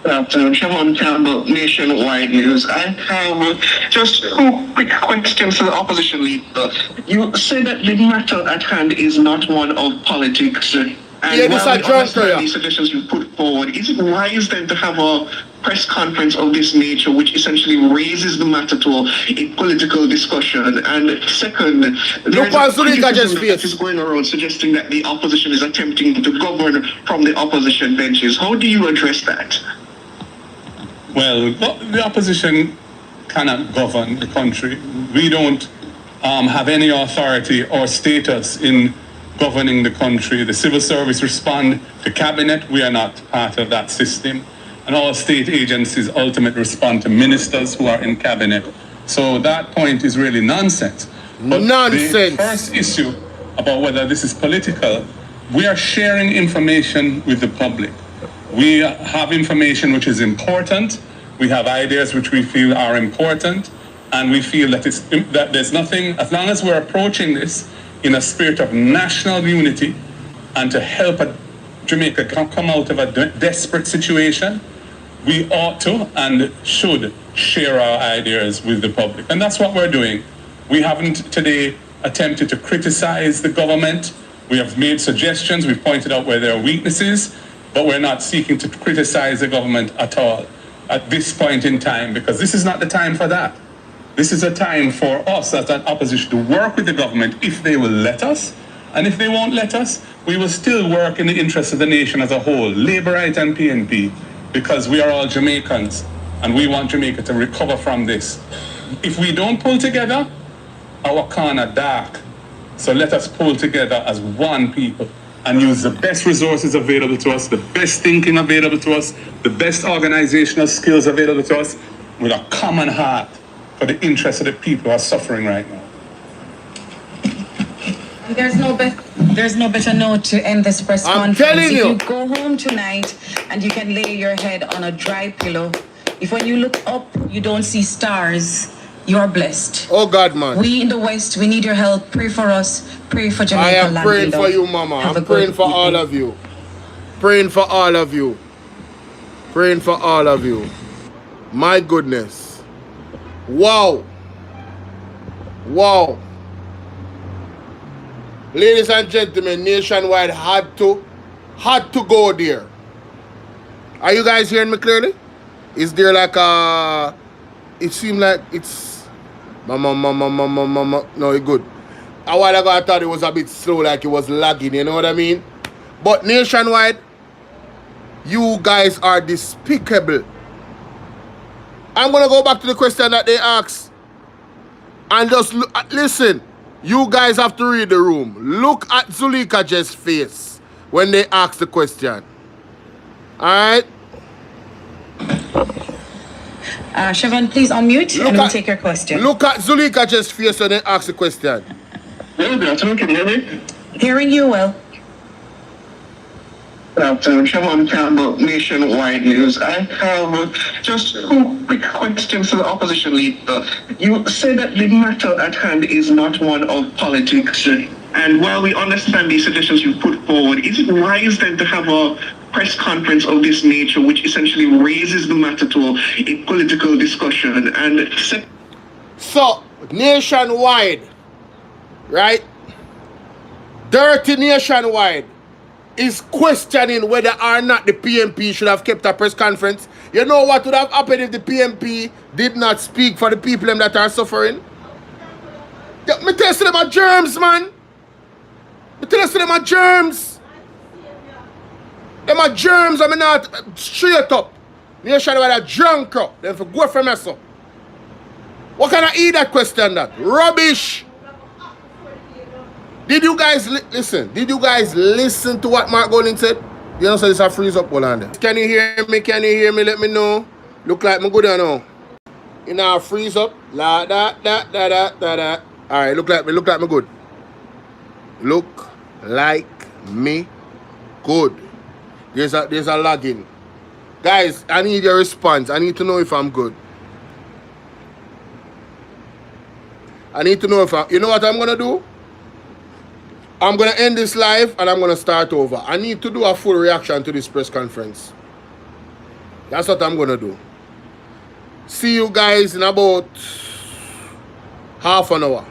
Good afternoon, Siobhan Campbell, Nationwide News. I have just 2 quick questions to the opposition leader. You say that the matter at hand is not one of politics. And while we understand the suggestions you put forward, is it wise then to have a press conference of this nature, which essentially raises the matter to a political discussion? And second, there's a criticism that is going around suggesting that the opposition is attempting to govern from the opposition benches. How do you address that? Well, the opposition cannot govern the country. We don't have any authority or status in governing the country. The civil service respond to cabinet. We are not part of that system. And all state agencies ultimately respond to ministers who are in cabinet. So that point is really nonsense. But the first issue about whether this is political, we are sharing information with the public. We have information which is important. We have ideas which we feel are important. And we feel that there's nothing, as long as we're approaching this in a spirit of national unity and to help Jamaica come out of a desperate situation, we ought to and should share our ideas with the public. And that's what we're doing. We haven't today attempted to criticize the government. We have made suggestions, we've pointed out where there are weaknesses, but we're not seeking to criticize the government at all. at this point in time, because this is not the time for that. This is a time for us as an opposition to work with the government if they will let us. And if they won't let us, we will still work in the interest of the nation as a whole, Labour Right and PNP, because we are all Jamaicans and we want Jamaica to recover from this. If we don't pull together, our corner dark. So let us pull together as one people and use the best resources available to us, the best thinking available to us, the best organizational skills available to us, with a common heart for the interest of the people who are suffering right now. There's no better note to end this press conference. If you go home tonight and you can lay your head on a dry pillow, if when you look up you don't see stars, you're blessed. Oh God, man. We in the West, we need your help. Pray for us. Pray for Jamaica. I am praying for you, Mama. I'm praying for all of you. Praying for all of you. Praying for all of you. My goodness. Wow. Wow. Ladies and gentlemen, Nationwide had to go there. Are you guys hearing me clearly? Is there like a... It seemed like it's... Mama. No, it's good. A while ago I thought it was a bit slow, like it was lagging, you know what I mean? But Nationwide, you guys are despicable. I'm going to go back to the question that they asked. And just listen. You guys have to read the room. Look at Zulika J's face when they ask the question. Alright? Siobhan, please unmute and we'll take your question. Look at Zulika J's face when they ask the question. Good afternoon, can you hear me? Hearing you well. Good afternoon, Siobhan Campbell, Nationwide News. I have just 2 quick questions to the opposition leader. You say that the matter at hand is not one of politics, and while we understand the suggestions you put forward, is it wise then to have a press conference of this nature which essentially raises the matter to a political discussion? And so, Nationwide, right? Dirty Nationwide is questioning whether or not the PNP should have kept a press conference. You know what would have happened if the PNP did not speak for the people that are suffering? Me tell you them are germs, man. Me tell you them are germs. Them are germs, I mean not straight up. Nationwide are drunk up. Then for go for mess up. What kind of idiot question that? Rubbish. Did you guys listen? Did you guys listen to what Mark Golding said? You know, so it's a freeze up, Holness. Can you hear me? Can you hear me? Let me know. Look like me good or no? You know, freeze up. La da da da da da da. All right, look like me good. Look like me good. There's a lagging. Guys, I need your response. I need to know if I'm good. I need to know if you know what I'm gonna do? I'm going to end this live and I'm going to start over. I need to do a full reaction to this press conference. That's what I'm going to do. See you guys in about half an hour.